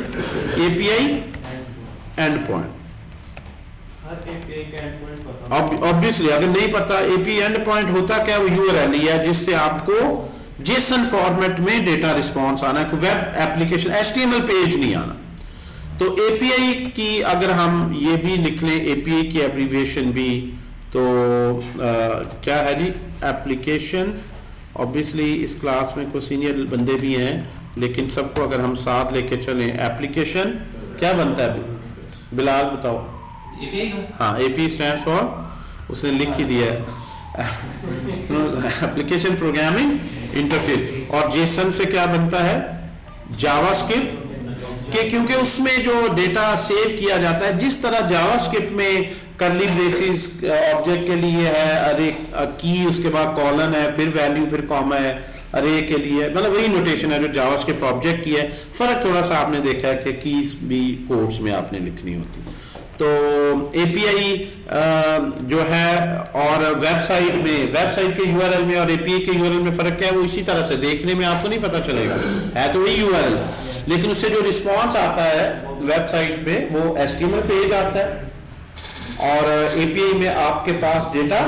एपीआई एंड पॉइंट। हर एपीआई का एंड पॉइंट पता ऑब्वियसली अगर नहीं पता एपीआई एंड पॉइंट होता क्या, वो यूआरएल है जिससे आपको जेसन फॉर्मेट में डेटा रिस्पॉन्स आना है, वेब एप्लीकेशन एचटीएमएल पेज नहीं आना। तो एपीआई की अगर हम ये भी लिख लें, एपीआई की एब्रीविएशन भी, तो क्या है जी, एप्लीकेशन। ऑब्वियसली इस क्लास में कुछ सीनियर बंदे भी हैं, लेकिन सबको अगर हम साथ लेके चलें, एप्लीकेशन क्या बनता है बिलाल बताओ। हाँ, एपी स्टैंड फॉर, उसने लिख ही दिया है एप्लीकेशन प्रोग्रामिंग इंटरफेस। और जेसन से क्या बनता है, जावास्क्रिप्ट के, क्योंकि उसमें जो डेटा सेव किया जाता है, जिस तरह जावास्क्रिप्ट में कर्ली ब्रेसेस ऑब्जेक्ट के लिए है, अरे की उसके बाद कॉलन है, फिर वैल्यू, फिर कॉमा है, अरे के लिए, मतलब वही नोटेशन है जो जावास्क्रिप्ट ऑब्जेक्ट की है। फर्क थोड़ा सा आपने देखा है कि कीज भी कोड्स में आपने लिखनी होती है। तो एपीआई जो है, और वेबसाइट के यूआरएल में और एपीआई के यूआरएल में फर्क क्या है, वो इसी तरह से देखने में आपको नहीं पता चलेगा, है तो वही यूआरएल, लेकिन उससे जो रिस्पॉन्स आता है वेबसाइट में वो एचटीएमएल पेज आता है, और एपीआई में आपके पास डेटा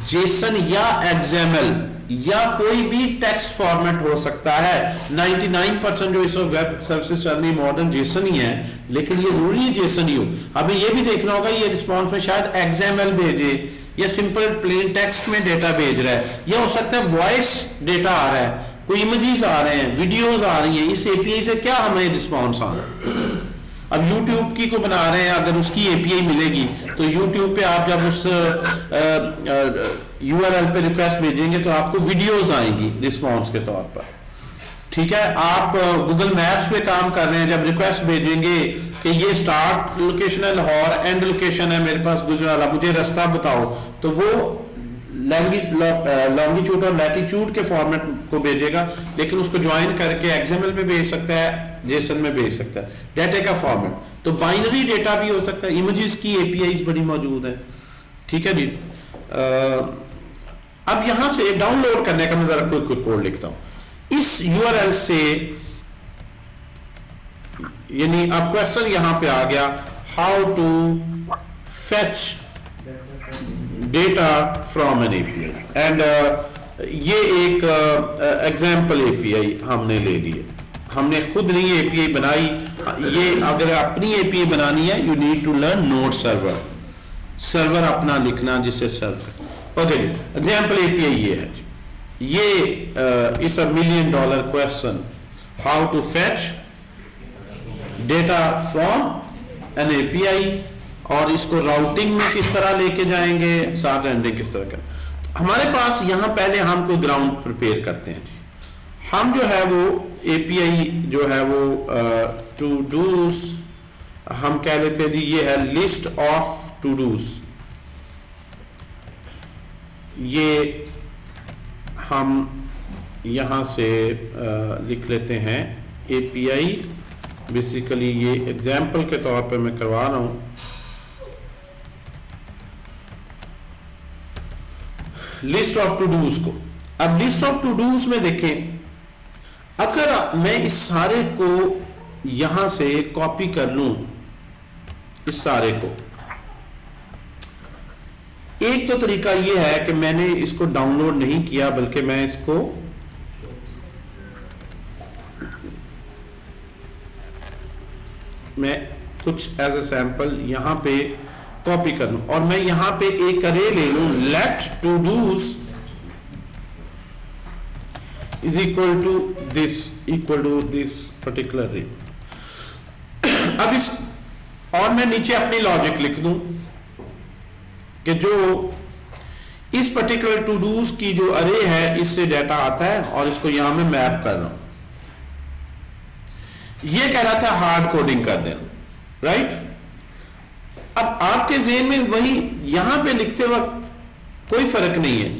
जेसन या एक्सएमएल या कोई भी टेक्स्ट फॉर्मेट हो सकता है। 99% जो इस वेब सर्विसेज चल रही मॉडर्न जेसन ही है, लेकिन ये जरूरी है जेसन ही हो। हमें ये भी देखना होगा ये रिस्पॉन्स में शायद एक्सएमएल भेजे या सिंपल प्लेन टेक्स्ट में डेटा भेज रहा है, या हो सकता है वॉइस डेटा आ रहा है, कोई इमेजेस आ रहे हैं, वीडियोस आ रही हैं, इस एपीआई से क्या हमें रिस्पॉन्स आ रहा है। अब YouTube की को बना रहे हैं, अगर उसकी एपीआई मिलेगी तो YouTube पे आप जब उस यूआरएल पे रिक्वेस्ट भेजेंगे तो आपको वीडियोस आएंगी रिस्पॉन्स के तौर पर, ठीक है। आप गूगल मैप्स पे काम कर रहे हैं, जब रिक्वेस्ट भेजेंगे कि ये स्टार्ट लोकेशन है लाहौर, एंड लोकेशन है मेरे पास गुजरात, मुझे रास्ता बताओ, तो वो लॉन्गिट्यूड और लैटिट्यूड के फॉर्मेट को भेजेगा, लेकिन उसको ज्वाइन करके एक्सएमएल में भेज सकता है, जेसन में भेज सकता है, डेटा का फॉर्मेट। तो बाइनरी डेटा भी हो सकता है, इमेजेस की एपीआईज बड़ी मौजूद है, ठीक है जी। अब यहां से डाउनलोड करने का मैं जरा कोई कोड लिखता हूं इस यूआरएल से, यानी अब क्वेश्चन यहां पे आ गया, how to fetch data from an API, and ये एक एग्जाम्पल एपीआई हमने ले ली है, हमने खुद नहीं एपीआई बनाई। ये अगर अपनी एपीआई बनानी है, you need to learn node server, server अपना लिखना जिससे सर्वर। ओके, एग्जाम्पल एपीआई ये है, ये इस $1 million question, how to fetch data from an API, और इसको राउटिंग में किस तरह लेके जाएंगे, साथ रेंडरिंग किस तरह करें। हमारे पास यहाँ पहले हम कोई ग्राउंड प्रिपेयर करते हैं जी, हम जो है वो एपीआई जो है वो टू डूज हम कह लेते हैं जी, ये है लिस्ट ऑफ टू डूज, ये हम यहाँ से लिख लेते हैं एपीआई। बेसिकली ये एग्जाम्पल के तौर पे मैं करवा रहा हूँ, लिस्ट ऑफ टू डूज को। अब लिस्ट ऑफ टू डूज में देखें, अगर मैं इस सारे को यहां से कॉपी कर लूं, इस सारे को, एक तो तरीका यह है कि मैंने इसको डाउनलोड नहीं किया, बल्कि मैं इसको मैं कुछ एज ए सैंपल यहां पे कॉपी कर लूं, और मैं यहां पे एक अरे ले लूं, let todos is equal to this particular ray। अब इस, और मैं नीचे अपनी लॉजिक लिख दूं कि जो इस पर्टिकुलर टू डूज की जो अरे है, इससे डाटा आता है, और इसको यहां में मैप कर रहा हूं। ये कह रहा था हार्ड कोडिंग कर देना, राइट। अब आपके ज़हन में वही यहां पे लिखते वक्त कोई फर्क नहीं है,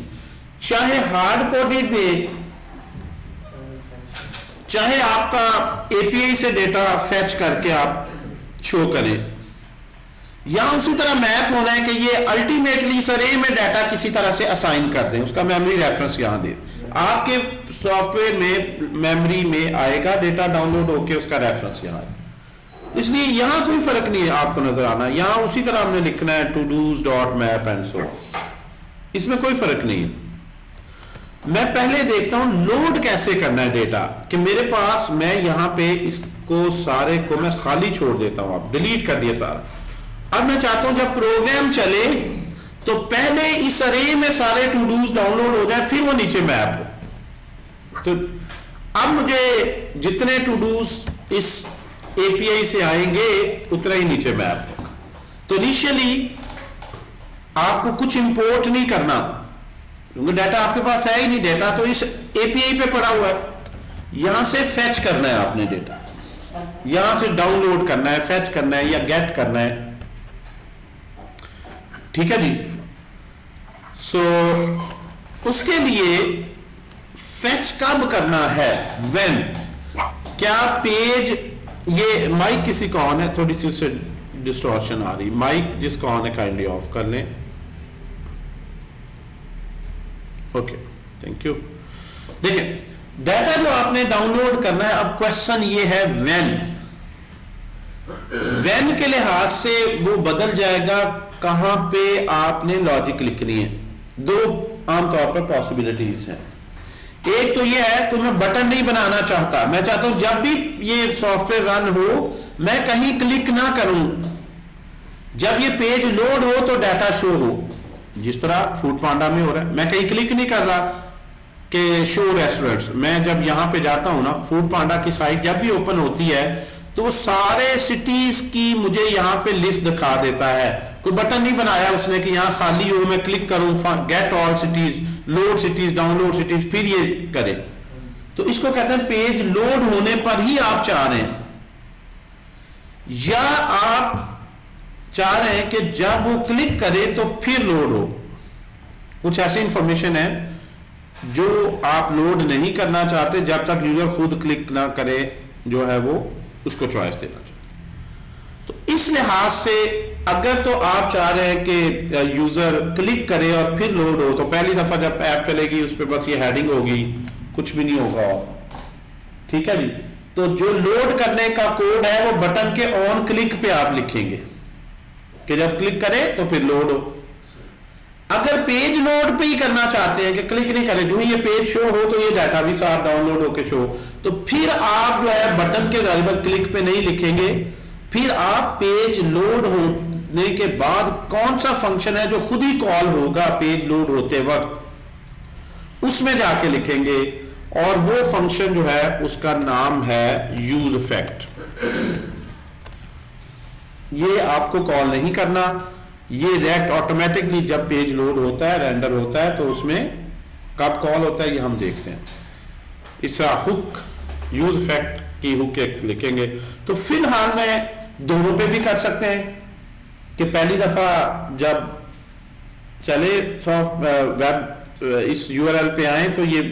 चाहे हार्ड कोडेड दे, चाहे आपका एपीआई से डेटा फेच करके आप शो करें, यहां उसी तरह मैप होना है कि ये अल्टीमेटली इस अरे में डाटा किसी तरह से असाइन कर दें, उसका मेमोरी रेफरेंस यहां दे। आपके सॉफ्टवेयर में मेमोरी में आएगा डाटा डाउनलोड होके उसका रेफरेंस यहां है, इसलिए यहां कोई फर्क नहीं है आपको नजर आना। यहां उसी तरह हमने लिखना है todos dot map and so, इसमें कोई फर्क नहीं है। मैं पहले देखता हूं लोड कैसे करना है डेटा, कि मेरे पास मैं यहां पे इसको सारे को मैं खाली छोड़ देता हूं, आप डिलीट कर दिया सारा। अब मैं चाहता हूं जब प्रोग्राम चले तो पहले इस अरे में सारे टू डूज डाउनलोड हो जाए, फिर वो नीचे मैप हो। तो अब मुझे जितने टू डूज इस एपीआई से आएंगे उतना ही नीचे मैप होगा। तो इनिशियली आपको कुछ इंपोर्ट नहीं करना, क्योंकि डाटा आपके पास है ही नहीं, डाटा तो इस एपीआई पे पड़ा हुआ है। यहां से फेच करना है आपने डेटा, यहां से डाउनलोड करना है, फेच करना है या गेट करना है, ठीक है जी। सो उसके लिए फेच कब करना है, व्हेन, क्या पेज, ये माइक किसी का ऑन है, थोड़ी सी उससे डिस्टॉर्शन आ रही, माइक जिसका ऑन है काइंडली ऑफ कर लें। Okay, thank you. देखिए डाटा जो आपने डाउनलोड करना है, अब क्वेश्चन ये है व्हेन। व्हेन के लिहाज से वो बदल जाएगा, कहां पे आपने लॉजिक लिखनी है। दो आमतौर पर पॉसिबिलिटीज हैं। एक तो ये है कि मैं बटन नहीं बनाना चाहता, मैं चाहता हूं जब भी ये सॉफ्टवेयर रन हो मैं कहीं क्लिक ना करूं, जब ये पेज लोड हो तो डाटा शो हो, जिस तरह फूड पांडा में हो रहा है। मैं कहीं क्लिक नहीं कर रहा कि शो रेस्टोरेंट्स, मैं जब यहां पे जाता हूं ना, फूड पांडा की साइट जब भी ओपन होती है तो वो सारे सिटीज की मुझे यहां पे लिस्ट दिखा देता है। कोई बटन नहीं बनाया उसने कि यहां खाली हो, मैं क्लिक करूं get all cities, load cities, download cities, फिर ये करे। तो इसको कहते हैं पेज लोड होने पर ही आप चाह रहे हैं, या आप चाह रहे हैं कि जब वो क्लिक करे तो फिर लोड हो। कुछ ऐसी इंफॉर्मेशन है जो आप लोड नहीं करना चाहते जब तक यूजर खुद क्लिक ना करे, जो है वो उसको चॉइस देना चाहिए। तो इस लिहाज से अगर तो आप चाह रहे हैं कि यूजर क्लिक करे और फिर लोड हो, तो पहली दफा जब ऐप चलेगी उस पर बस ये हेडिंग होगी, कुछ भी नहीं होगा, ठीक है जी। तो जो लोड करने का कोड है वो बटन के ऑन क्लिक पे आप लिखेंगे कि जब क्लिक करे तो फिर लोड हो। अगर पेज लोड पे ही करना चाहते हैं कि क्लिक नहीं करें, जो ही ये पेज शो हो तो ये डाटा भी साथ डाउनलोड होके शो, तो फिर आप जो है बटन के जरिए पर क्लिक पे नहीं लिखेंगे, फिर आप पेज लोड होने के बाद कौन सा फंक्शन है जो खुद ही कॉल होगा पेज लोड होते वक्त, उसमें जाके लिखेंगे, और वो फंक्शन जो है उसका नाम है यूज इफेक्ट। ये आपको कॉल नहीं करना, ये रेक्ट ऑटोमेटिकली जब पेज लोड होता है, रेंडर होता है, तो उसमें कब कॉल होता है ये हम देखते हैं। इस हुक यूज इफेक्ट की हुक लिखेंगे। तो फिलहाल में दोनों पे भी कर सकते हैं कि पहली दफा जब चले सॉफ्ट वेब इस यूआरएल पे आए तो ये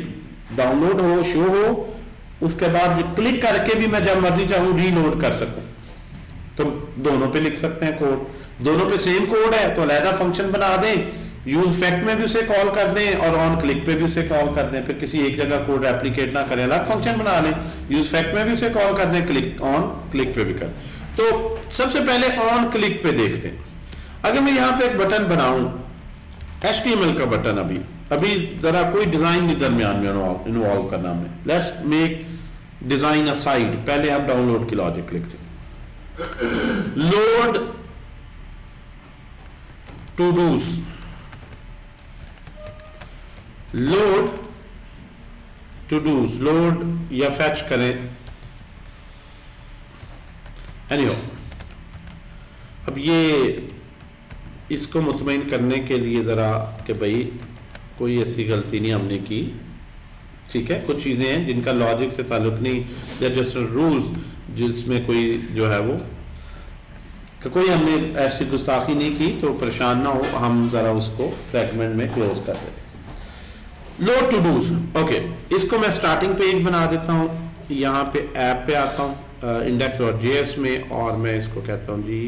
डाउनलोड हो, शो हो, उसके बाद क्लिक करके भी मैं जब मर्जी चाहूं रीलोड कर सकूं, तो दोनों पे लिख सकते हैं कोड। दोनों पे सेम कोड है तो अलग फंक्शन बना दें, यूज इफेक्ट में भी उसे कॉल कर दें और ऑन क्लिक पे भी उसे कॉल कर दें, फिर किसी एक जगह कोड रेप्लिकेट ना करें, अलग फंक्शन बना लें, यूज इफेक्ट में भी उसे कॉल कर दें, क्लिक ऑन क्लिक पे भी कर। तो सबसे पहले ऑन क्लिक पे देखते हैं। अगर मैं यहाँ पे एक बटन बनाऊं, HTML का बटन, अभी जरा कोई डिजाइन नहीं दरमियान में इन्वॉल्व करना, में लेट्स मेक डिजाइन असाइड, पहले हम डाउनलोड की लॉजिक लिखते हैं। Load todos, load todos, load या फैच करें, एनीहो। अब ये इसको मुतमईन करने के लिए ज़रा कि भाई कोई ऐसी गलती नहीं हमने की, ठीक है। कुछ चीज़ें हैं जिनका लॉजिक से ताल्लुक नहीं, जस्ट रूल्स जिसमें कोई जो है वो कि कोई हमने ऐसी गुस्ताखी नहीं की, तो परेशान ना हो, हम ज़रा उसको फ्रैगमेंट में क्लोज कर देते हैं। लोड टू डूज, ओके, इसको मैं स्टार्टिंग पेज बना देता हूँ, यहाँ पे ऐप पे आता हूँ index.js में, और मैं इसको कहता हूँ जी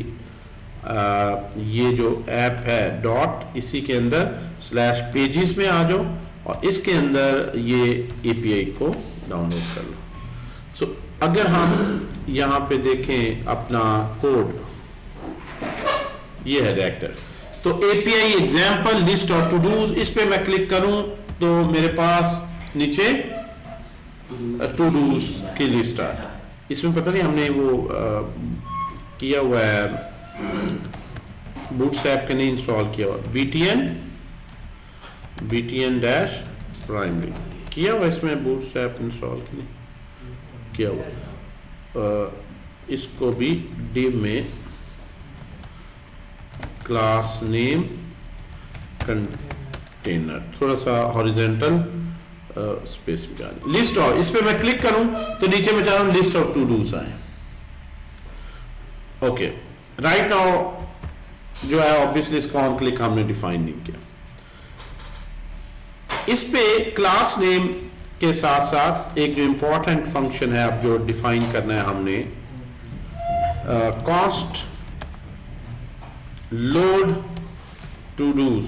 ये जो ऐप है डॉट, इसी के अंदर स्लैश पेजेस में आ जाओ और इसके अंदर ये एपीआई को डाउनलोड कर लो। सो अगर हम यहाँ पे देखें अपना कोड, ये है रिएक्टर, तो एपीआई एग्जाम्पल लिस्ट और टू डूज, इस पे मैं क्लिक करूं तो मेरे पास नीचे टू डूज की लिस्ट आ रहा है। इसमें पता नहीं हमने वो किया हुआ है बूटस्ट्रैप के नहीं इंस्टॉल किया हुआ, बीटीएन डैश प्राइमरी किया हुआ, इसमें बूटस्ट्रैप इंस्टॉल की नहीं किया हुआ। इसको भी डिव में क्लास नेम कंटेनर, थोड़ा सा हॉरिजॉन्टल स्पेस भी डालें, लिस्ट और, इस पे मैं क्लिक करूं तो नीचे में चाह रहा हूं लिस्ट ऑफ टू डूज आए। ओके, राइट नाउ जो है ऑब्वियसली इसका ऑन क्लिक हमने डिफाइन नहीं किया। इस पे क्लास नेम के साथ साथ एक जो इंपॉर्टेंट फंक्शन है अब जो डिफाइन करना है हमने, कॉस्ट लोड टू डूज,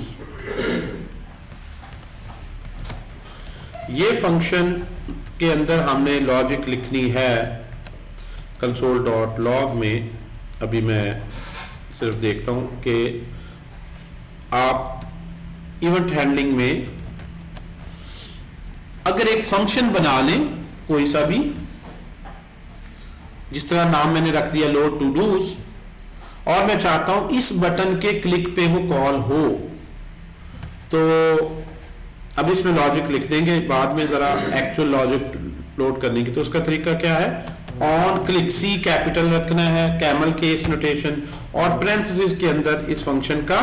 ये फंक्शन के अंदर हमने लॉजिक लिखनी है कंसोल डॉट लॉग में। अभी मैं सिर्फ देखता हूं कि आप इवेंट हैंडलिंग में अगर एक फंक्शन बना लें कोई सा भी, जिस तरह नाम मैंने रख दिया लोड टू डूज, और मैं चाहता हूं इस बटन के क्लिक पे वो कॉल हो, तो अब इसमें लॉजिक लिख देंगे बाद में जरा एक्चुअल लॉजिक लोड करने की। तो उसका तरीका क्या है, ऑन क्लिक सी कैपिटल रखना है, कैमल केस नोटेशन, और पैरेंथेसिस के अंदर इस फंक्शन का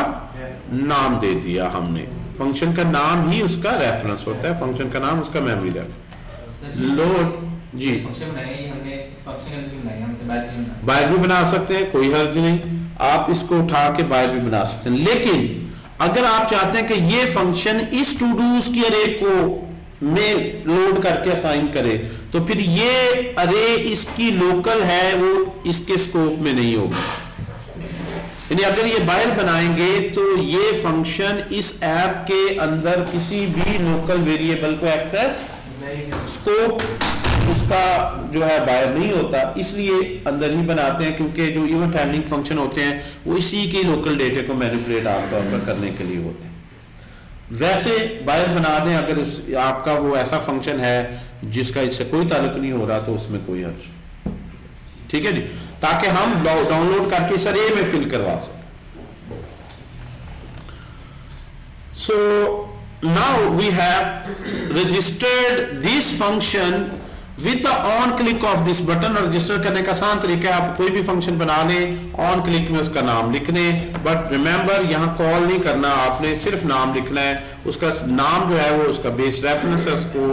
नाम दे दिया हमने। फंक्शन का नाम ही उसका रेफरेंस होता है, फंक्शन का नाम उसका मेमोरी रेफरेंस। लोड जी बाहर भी बना सकते हैं, कोई हर्ज नहीं, आप इसको उठा के बाहर भी बना सकते हैं। लेकिन अगर आप चाहते हैं कि ये फंक्शन इस टू डूज की अरे को में लोड करके असाइन करे, तो फिर ये अरे इसकी लोकल है, वो इसके स्कोप में नहीं होगी। यानी अगर ये बाहर बनाएंगे तो ये फंक्शन इस ऐप के अंदर किसी भी लोकल वेरिएबल को एक्सेस, स्कोप उसका जो है बाहर नहीं होता, इसलिए अंदर ही बनाते हैं, क्योंकि जो इवेंट हैंडलिंग फंक्शन होते हैं वो इसी के लोकल डेटा को मैनिपुलेट आमतौर पर करने के लिए होते हैं। वैसे बाहर बना दें अगर आपका वो ऐसा फंक्शन है जिसका इससे कोई ताल्लुक नहीं हो रहा, तो उसमें कोई हर्ज, ठीक है जी, ताकि हम डाउनलोड करके इस अरे में फिल करवा सकें। So now we have registered this function with the on click of this button. और रजिस्टर करने का आसान तरीका है, आप कोई भी फंक्शन बना लें, ऑन क्लिक में उसका नाम लिख लें, बट रिमेंबर यहाँ कॉल नहीं करना, आपने सिर्फ नाम लिखना है। उसका नाम जो है वो उसका बेस रेफरेंस है, उसको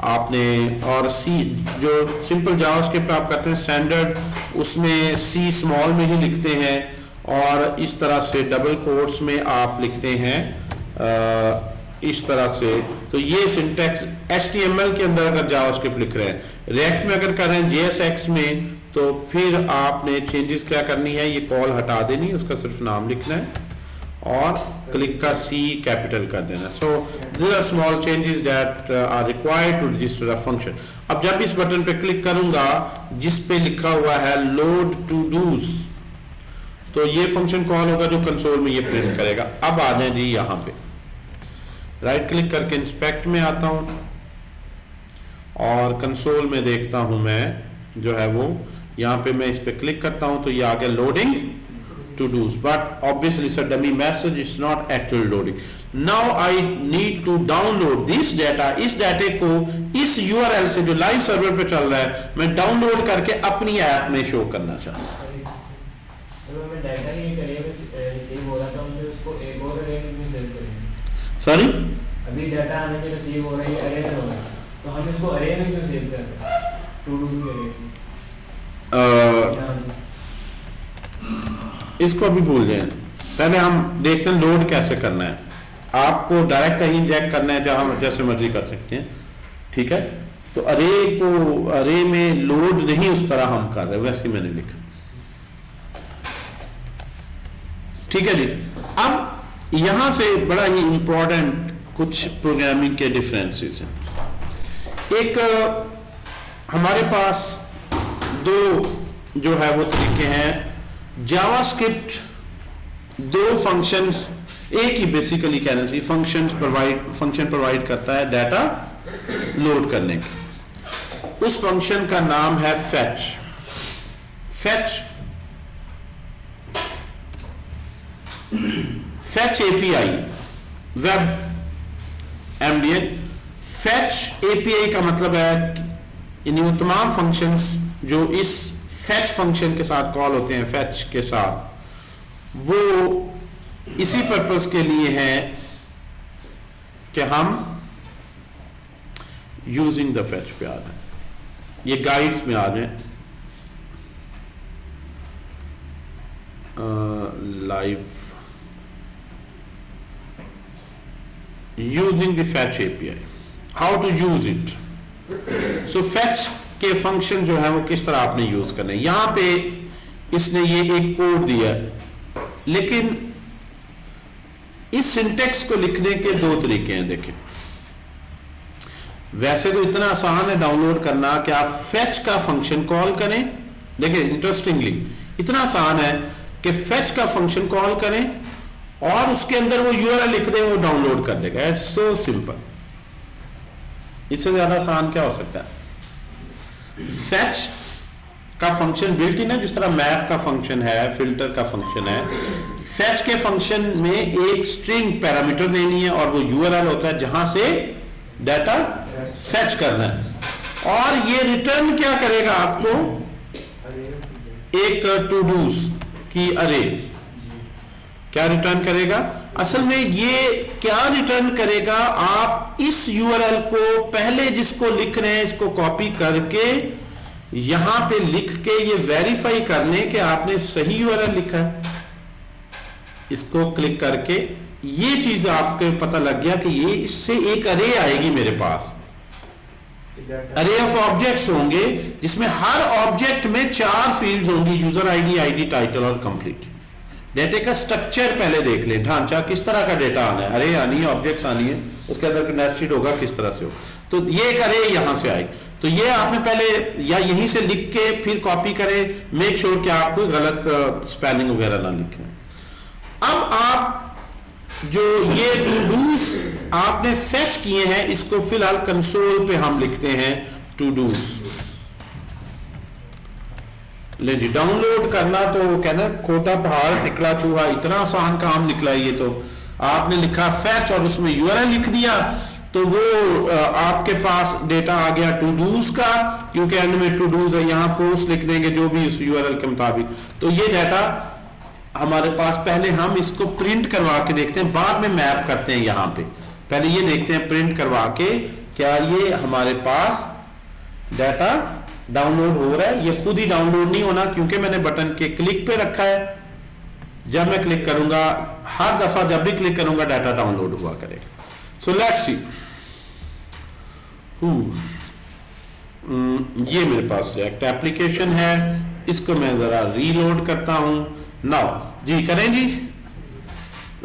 आपने, और सी जो सिंपल जावास्क्रिप्ट आप करते हैं स्टैंडर्ड, उसमें सी स्मॉल में ही लिखते हैं, और इस तरह से डबल कोट्स में आप लिखते हैं इस तरह से। तो ये सिंटैक्स HTML के अंदर अगर जावास्क्रिप्ट लिख रहे हैं, रिएक्ट में अगर कर रहे हैं JSX में, तो फिर आपने चेंजेस क्या करनी है, ये कॉल हटा देनी है, उसका सिर्फ नाम लिखना है और क्लिक का C कैपिटल कर देना। So this are small changes that are required to register a function. अब जब इस बटन पे क्लिक करूंगा जिस पे लिखा हुआ है लोड टू डूज, तो ये फंक्शन कॉल होगा जो कंसोल में ये प्रिंट करेगा। अब आ जाए जी यहाँ पे, राइट क्लिक करके इंस्पेक्ट में आता हूं और कंसोल में देखता हूं मैं जो है वो, यहां पे मैं इस पे क्लिक करता हूं तो ये आ गया loading todos, but obviously it's a dummy message, it's not actual loading. Now I need to download this data, इस डाटे को इस URL से जो लाइव सर्वर पे चल रहा है मैं डाउनलोड करके अपनी ऐप में शो करना चाहता हूं। सॉरी, अभी डाटा हमें जो रिसीव हो रही है अरे में हो रहा है, तो हम इसको अरे में क्यों सेव कर रहे हैं, टू डू के अरे में? इसको अभी भूल जाए, पहले हम देखते हैं लोड कैसे करना है। आपको डायरेक्ट कहीं इंजेक्ट करना है जहां जैसे मर्जी कर सकते हैं, ठीक है। तो अरे को अरे में लोड नहीं उस तरह हम कर रहे, वैसे मैंने लिखा। ठीक है जी। अब यहां से बड़ा ही इंपॉर्टेंट कुछ प्रोग्रामिंग के डिफरेंसेस हैं। एक हमारे पास दो जो है वो तरीके हैं। जावास्क्रिप्ट दो फंक्शंस, एक ही बेसिकली कहना चाहिए, फंक्शन प्रोवाइड करता है डाटा लोड करने के। उस फंक्शन का नाम है fetch API, web एमडीएन। Fetch API का मतलब है इन वो तमाम फंक्शंस जो इस फैच फंक्शन के साथ कॉल होते हैं, फैच के साथ, वो इसी पर्पस के लिए है कि हम यूजिंग द फैच पे आ जाए। ये गाइड्स में आ जाए, live using the fetch API, how to use it. So fetch के फंक्शन जो है वो किस तरह आपने यूज करने। यहां पे इसने ये एक कोड दिया है, लेकिन इस सिंटेक्स को लिखने के दो तरीके हैं। देखें, वैसे तो इतना आसान है डाउनलोड करना कि आप फैच का फंक्शन कॉल करें। देखिए इंटरेस्टिंगली इतना आसान है कि फैच का फंक्शन कॉल करें और उसके अंदर वो यूआरएल लिख दें, वो डाउनलोड कर देगा। It's so simple. इससे ज्यादा आसान क्या हो सकता है। फैच का फंक्शन बिल्ट इन है, जिस तरह मैप का फंक्शन है, फिल्टर का फंक्शन है। फैच के फंक्शन में एक स्ट्रिंग पैरामीटर देनी है और वो यूआरएल होता है जहां से डाटा फैच करना है। और ये रिटर्न क्या करेगा आपको, एक टू डूज की अरे क्या रिटर्न करेगा। असल में ये क्या रिटर्न करेगा, आप इस यूआरएल को पहले जिसको लिख रहे हैं इसको कॉपी करके यहां पे लिख के ये वेरीफाई कर लें कि आपने सही यूआरएल लिखा है। इसको क्लिक करके ये चीज आपको पता लग गया कि ये इससे एक अरे आएगी मेरे पास। अरे ऑफ ऑब्जेक्ट्स होंगे जिसमें हर ऑब्जेक्ट में 4 फील्ड्स होंगी, यूजर आईडी, आईडी, टाइटल और कंप्लीट। डेटा का स्ट्रक्चर पहले देख ले, ढांचा किस तरह का डेटा आना है, अरे आनी है, ऑब्जेक्ट्स आनी है, उसके अंदर नेस्टेड होगा किस तरह से हो। तो ये एक अरे यहां से आएगी, तो ये आपने पहले या यहीं से लिख के फिर कॉपी करें, मेक श्योर कि आप कोई गलत स्पेलिंग वगैरह ना लिखें। अब आप जो ये टू डूज आपने फैच किए हैं इसको फिलहाल कंसोल पे हम लिखते हैं टू डूज। ले जी, डाउनलोड करना तो कहना खोता पहाड़ निकला चूहा, इतना आसान काम निकला। ये तो आपने लिखा फैच और उसमें यूआरएल लिख दिया, तो वो आपके पास डेटा आ गया टू डूज का, क्योंकि एंड में टू डूज है, यहां पोस्ट लिख देंगे जो भी उस यूआरएल के मुताबिक। तो ये डाटा हमारे पास, पहले हम इसको प्रिंट करवा के देखते हैं, बाद में मैप करते हैं। यहां पे पहले ये देखते हैं प्रिंट करवा के क्या ये हमारे पास डाटा डाउनलोड हो रहा है। ये खुद ही डाउनलोड नहीं होना क्योंकि मैंने बटन के क्लिक पे रखा है। जब मैं क्लिक करूंगा, हर दफा जब भी क्लिक करूंगा डाटा डाउनलोड हुआ करेगा। सो लेट्स सी, ये मेरे पास रिएक्ट एप्लीकेशन है, इसको मैं जरा रीलोड करता हूं। नाउ जी करें जी,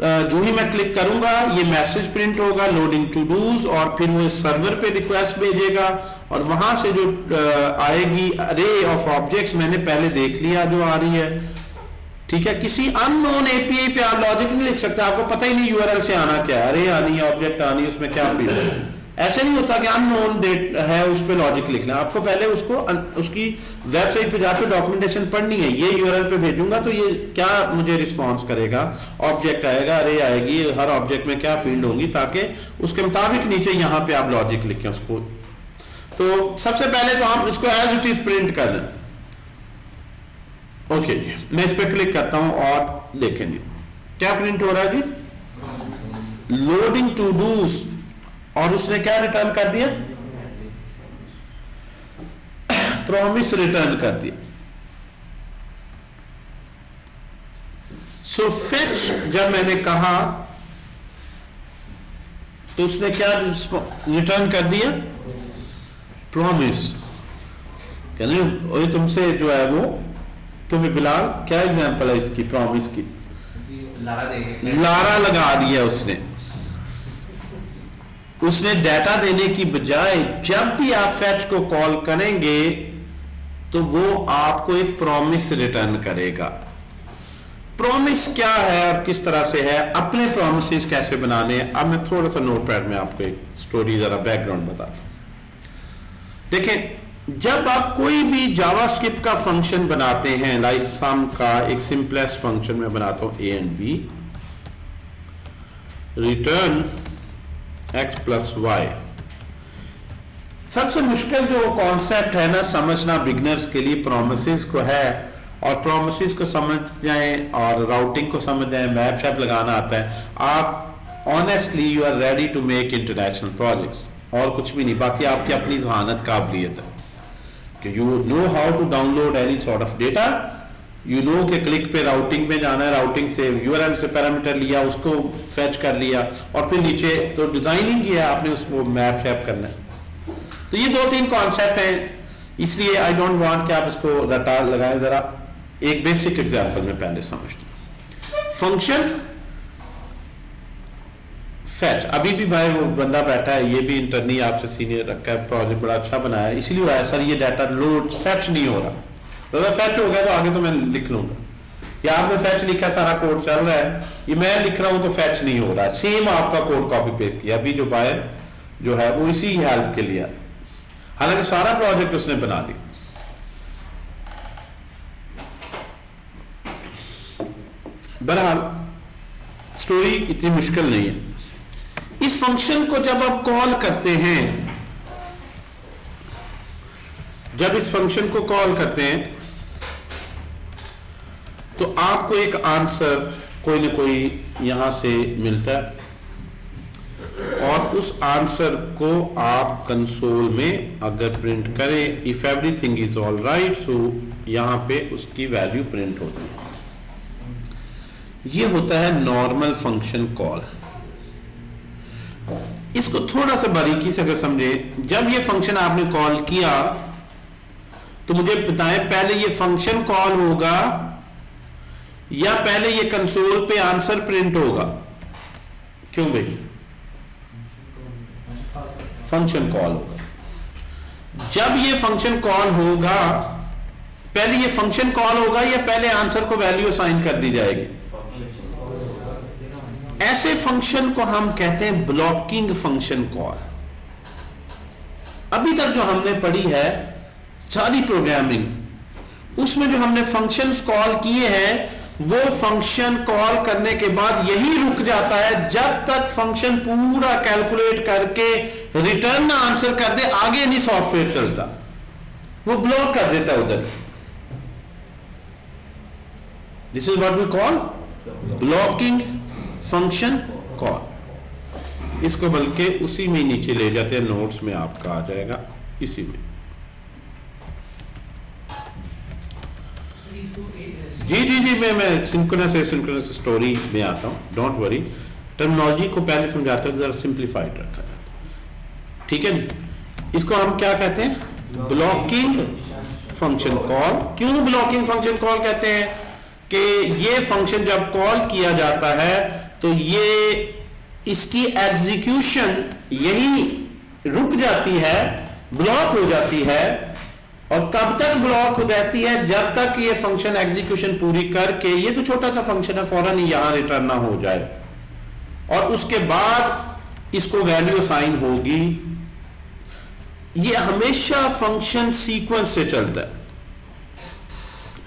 जो ही मैं क्लिक करूंगा ये मैसेज प्रिंट होगा, लोडिंग टू डूज, और फिर वो सर्वर पे रिक्वेस्ट भेजेगा और वहां से जो आएगी अरे ऑफ ऑब्जेक्ट्स, मैंने पहले देख लिया जो आ रही है, ठीक है। किसी अननोन एपीआई पे आप लॉजिक नहीं लिख सकते, आपको पता ही नहीं यूआरएल से आना क्या है, अरे आनी है, ऑब्जेक्ट आनी है, उसमें क्या फील्ड है। ऐसे नहीं होता कि अननोन डेट है उस पर लॉजिक लिखना, आपको पहले उसको उसकी वेबसाइट पे जाकर डॉक्यूमेंटेशन पढ़नी है। ये यूआरएल पे भेजूंगा तो ये क्या मुझे रिस्पांस करेगा, ऑब्जेक्ट आएगा, अरे आएगी, हर ऑब्जेक्ट में क्या फील्ड होंगी, ताकि उसके मुताबिक नीचे यहाँ पे आप लॉजिक लिखें उसको। तो सबसे पहले तो आप इसको एज इट इज प्रिंट कर लें। ओके जी, मैं इस पर क्लिक करता हूं और देखेंगे क्या प्रिंट हो रहा है जी, लोडिंग टू डूज, और उसने क्या रिटर्न कर दिया, प्रॉमिस रिटर्न कर दिया। सो फैच जब मैंने कहा तो उसने क्या रिटर्न कर दिया, प्रॉमिस। कहने तुमसे जो है वो, तुम्हें बिलाल क्या एग्जांपल है इसकी प्रॉमिस की, लारा लगा दिया उसने डाटा देने की बजाय जब भी आप फैच को कॉल करेंगे तो वो आपको एक प्रॉमिस रिटर्न करेगा। प्रॉमिस क्या है और किस तरह से है, अपने प्रॉमिसेस कैसे बनाने हैं, अब मैं थोड़ा सा नोटपैड में आपको एक स्टोरी जरा बैकग्राउंड बताता हूं। देखें, जब आप कोई भी जावास्क्रिप्ट का फंक्शन बनाते हैं, लाइक सम का एक सिंपलेस्ट फंक्शन में बनाता हूं a and b, return x plus y. सबसे मुश्किल जो कॉन्सेप्ट है ना समझना बिगिनर्स के लिए प्रोमिसेस को है, और प्रोमिसेस को समझ जाएं और राउटिंग को समझ जाएं, मैप शैप लगाना आता है, आप honestly you are ready to make international projects. और कुछ भी नहीं, बाकी आपकी अपनी जहानत काबिलियत है कि you know how to download any sort of data, you know के क्लिक पे राउटिंग पे जाना है, राउटिंग से यूआरएल से पैरामीटर लिया, उसको फेच कर लिया, और फिर नीचे तो डिजाइनिंग किया आपने, उसको मैप शैप करना है। तो ये 2-3 कॉन्सेप्ट हैं, इसलिए आई डोंट वांट कि आप इसको रटा लगाएं। जरा एक बेसिक एग्जांपल में पहले समझते हैं। फंक्शन फेच, अभी भी भाई वो बंदा बैठा है, ये भी इंटरनी आपसे सीनियर रखा है, प्रोजेक्ट बड़ा अच्छा बनाया है, इसलिए हुआ है सर ये डाटा लोड फेच नहीं हो रहा। तो अगर फेच हो गया तो आगे तो मैं लिख लूंगा, या आपने फेच लिखा, सारा कोड चल रहा है, ये मैं लिख रहा हूं तो फेच नहीं हो रहा है, सेम आपका कोड कॉपी पेस्ट किया। अभी जो बायर जो है वो इसी हेल्प के लिए, हालांकि सारा प्रोजेक्ट उसने बना दिया। बहरहाल स्टोरी इतनी मुश्किल नहीं है। इस फंक्शन को जब आप कॉल करते हैं, जब इस फंक्शन को कॉल करते हैं तो आपको एक आंसर कोई ना कोई यहां से मिलता है, और उस आंसर को आप कंसोल में अगर प्रिंट करें, if everything is all right, so यहां पे उसकी वैल्यू प्रिंट होती है। ये होता है नॉर्मल फंक्शन कॉल। इसको थोड़ा सा बारीकी से अगर समझे, जब ये फंक्शन आपने कॉल किया तो मुझे बताएं पहले ये फंक्शन कॉल होगा या पहले ये कंसोल पे आंसर प्रिंट होगा? क्यों भाई? फंक्शन कॉल होगा। जब ये फंक्शन कॉल होगा, पहले ये फंक्शन कॉल होगा या पहले आंसर को वैल्यू असाइन कर दी जाएगी? ऐसे फंक्शन को हम कहते हैं ब्लॉकिंग फंक्शन कॉल। अभी तक जो हमने पढ़ी है सारी प्रोग्रामिंग, उसमें जो हमने फंक्शंस कॉल किए हैं वो फंक्शन कॉल करने के बाद यही रुक जाता है जब तक फंक्शन पूरा कैलकुलेट करके रिटर्न आंसर कर दे, आगे नहीं सॉफ्टवेयर चलता, वो ब्लॉक कर देता है उधर। This is what we call blocking function call. इसको बल्कि उसी में नीचे ले जाते हैं, नोट्स में आपका आ जाएगा इसी में। जी मैं सिंक्रोनस स्टोरी में आता हूं, डोंट वरी। टर्मिनोलॉजी को पहले समझाता हूं, जरा सिंप्लीफाइड रखा जाता है, ठीक है। इसको हम क्या कहते हैं? Blocking function call. क्यों ब्लॉकिंग फंक्शन कॉल कहते हैं? कि ये फंक्शन जब कॉल किया जाता है तो ये इसकी एग्जीक्यूशन यही रुक जाती है, ब्लॉक हो जाती है। और कब तक ब्लॉक हो जाती है? जब तक ये फंक्शन एग्जीक्यूशन पूरी करके, ये तो छोटा सा फंक्शन है, फौरन ही यहां रिटर्न ना हो जाए, और उसके बाद इसको वैल्यू असाइन होगी। ये हमेशा फंक्शन सीक्वेंस से चलता है,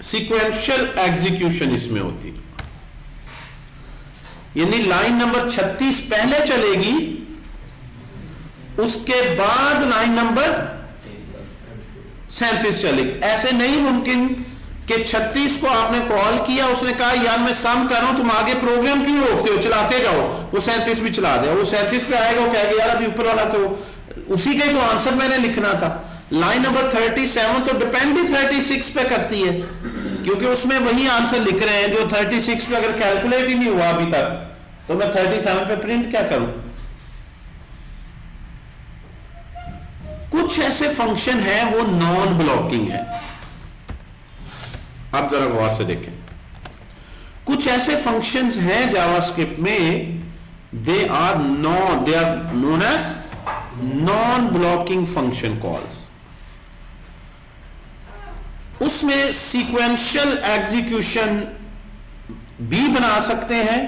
सीक्वेंशियल एग्जीक्यूशन इसमें होती है। यानी लाइन नंबर 36 पहले चलेगी, उसके बाद लाइन नंबर 37 चलेगी। ऐसे नहीं मुमकिन कि 36 को आपने कॉल किया, उसने कहा यार मैं सम कर रहा हूं, तुम आगे प्रोग्राम क्यों रोकते हो, चलाते जाओ, वो 37 भी चला दे। वो 37 पे आएगा, वो कहेगा यार अभी ऊपर वाला तो उसी का ही तो आंसर मैंने लिखना था। लाइन नंबर 37 तो डिपेंड ही 36 पे करती है, क्योंकि उसमें वही आंसर लिख रहे हैं जो 36 पे अगर कैलकुलेट ही नहीं हुआ अभी तक, तो मैं 37 पे प्रिंट क्या करूं? कुछ ऐसे फंक्शन है वो नॉन ब्लॉकिंग है। आप जरा गौर से देखें, कुछ ऐसे फंक्शंस हैं जावास्क्रिप्ट में, they are known as non blocking function calls. उसमें सीक्वेंशियल एग्जीक्यूशन भी बना सकते हैं,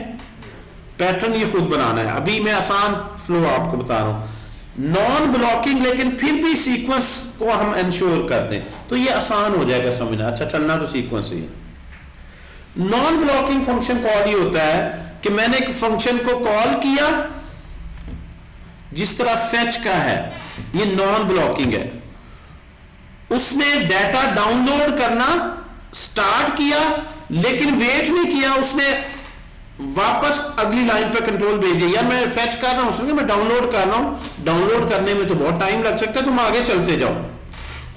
पैटर्न ये खुद बनाना है। अभी मैं आसान फ्लो आपको बता रहा हूं, नॉन ब्लॉकिंग लेकिन फिर भी सीक्वेंस को हम इंश्योर करते हैं, तो ये आसान हो जाएगा समझना। अच्छा, चलना तो सीक्वेंस ही है। नॉन ब्लॉकिंग फंक्शन कॉल ये होता है कि मैंने एक फंक्शन को कॉल किया, जिस तरह फेच का है, ये नॉन ब्लॉकिंग है। उसने डाटा डाउनलोड करना स्टार्ट किया, लेकिन वेट नहीं किया, उसने वापस अगली लाइन पे कंट्रोल भेज दिया। यार मैं फेच कर रहा हूं, मैं डाउनलोड कर रहा हूं, डाउनलोड करने में तो बहुत टाइम लग सकता है, तुम आगे चलते जाओ।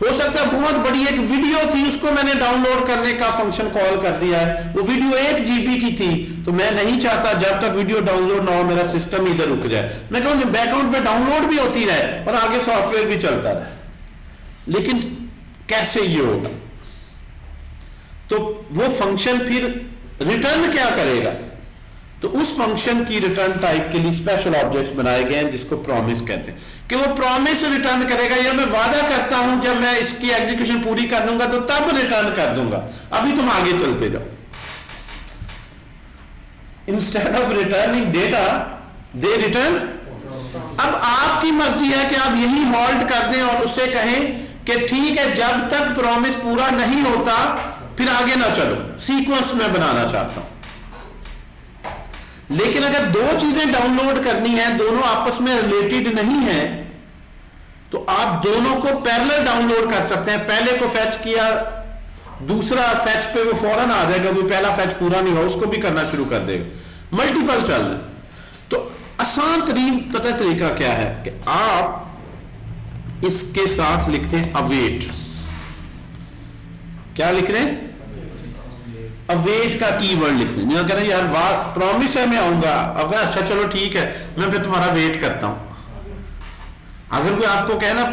हो सकता है बहुत बड़ी एक वीडियो थी, उसको मैंने डाउनलोड करने का फंक्शन कॉल कर दिया है, वो वीडियो 1 GB की थी, तो मैं नहीं चाहता जब तक वीडियो डाउनलोड ना हो मेरा सिस्टम इधर रुक जाए। मैं कहूँ बैकग्राउंड पे डाउनलोड भी होती रहे और आगे सॉफ्टवेयर भी चलता रहे, लेकिन कैसे ये होगा? तो वो फंक्शन फिर रिटर्न क्या करेगा? तो उस फंक्शन की रिटर्न टाइप के लिए स्पेशल ऑब्जेक्ट्स बनाए गए हैं, जिसको प्रॉमिस कहते हैं, कि वो प्रॉमिस रिटर्न करेगा। या मैं वादा करता हूं जब मैं इसकी एग्जीक्यूशन पूरी कर दूंगा तो तब रिटर्न कर दूंगा, अभी तुम आगे चलते जाओ। Instead of returning data they return. अब आपकी मर्जी है कि आप यही होल्ड कर दें और उससे कहें कि ठीक है, जब तक प्रॉमिस पूरा नहीं होता फिर आगे ना चलो, सीक्वेंस में बनाना चाहता हूं। लेकिन अगर दो चीजें डाउनलोड करनी है, दोनों आपस में रिलेटेड नहीं है, तो आप दोनों को पैरेलल डाउनलोड कर सकते हैं। पहले को फेच किया, दूसरा फेच पे वो फौरन आ जाएगा, कोई पहला फेच पूरा नहीं हुआ उसको भी करना शुरू कर देगा, मल्टीपल चल रहे। तो आसान तरीन पता तरीका क्या है कि आप इसके साथ लिखते हैं अवेट। क्या लिख रहे हैं? अवेट का कीवर्ड लिखते हैं। कह रहे हैं यार वाह प्रॉमिस है मैं आऊंगा, अगर अच्छा चलो ठीक है मैं फिर तुम्हारा वेट करता हूं। अगर कोई आपको कहना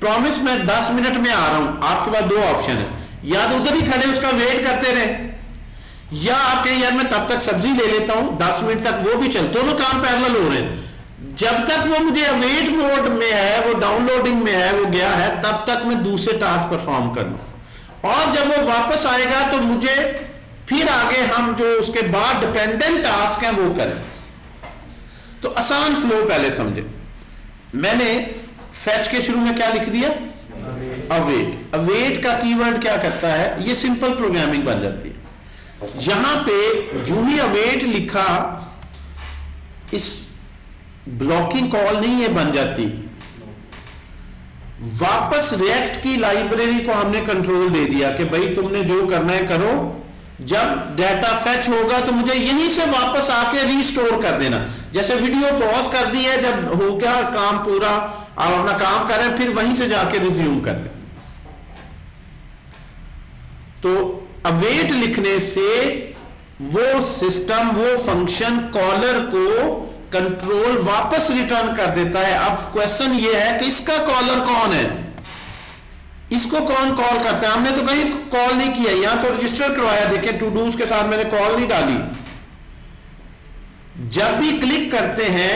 प्रॉमिस मैं 10 मिनट में आ रहा हूं, आपके पास दो ऑप्शन है, या तो उधर ही खड़े उसका वेट करते रहे, या आप कहें यार मैं तब तक सब्जी ले लेता हूं 10 मिनट तक, वो भी चल, दोनों काम पैरेलल हो रहे हैं। जब तक वो मुझे अवेट मोड में है, वो डाउनलोडिंग में है, वो गया है, तब तक मैं दूसरे टास्क परफॉर्म कर लूं, और जब वो वापस आएगा तो मुझे फिर आगे हम जो उसके बाद डिपेंडेंट टास्क हैं वो करें। तो आसान फ्लो पहले समझे। मैंने फेच के शुरू में क्या लिख दिया? अवेट। अवेट का कीवर्ड क्या करता है? ये सिंपल प्रोग्रामिंग बन जाती है। यहां पे जो ही अवेट लिखा, इस ब्लॉकिंग कॉल नहीं ये बन जाती, वापस रिएक्ट की लाइब्रेरी को हमने कंट्रोल दे दिया कि भाई तुमने जो करना है करो, जब डाटा फेच होगा तो मुझे यहीं से वापस आके रीस्टोर कर देना। जैसे वीडियो पॉज कर दी है, जब हो गया काम पूरा, आप अपना काम कर रहे हैं, फिर वहीं से जाके रिज्यूम कर दें। तो अवेट लिखने से वो सिस्टम, वो फंक्शन कॉलर को कंट्रोल वापस रिटर्न कर देता है। अब क्वेश्चन ये है कि इसका कॉलर कौन है, इसको कौन कॉल करता है? हमने तो कहीं कॉल नहीं किया, यहां तो रजिस्टर करवाया, देखें टू डूज के साथ मैंने कॉल नहीं डाली। जब भी क्लिक करते हैं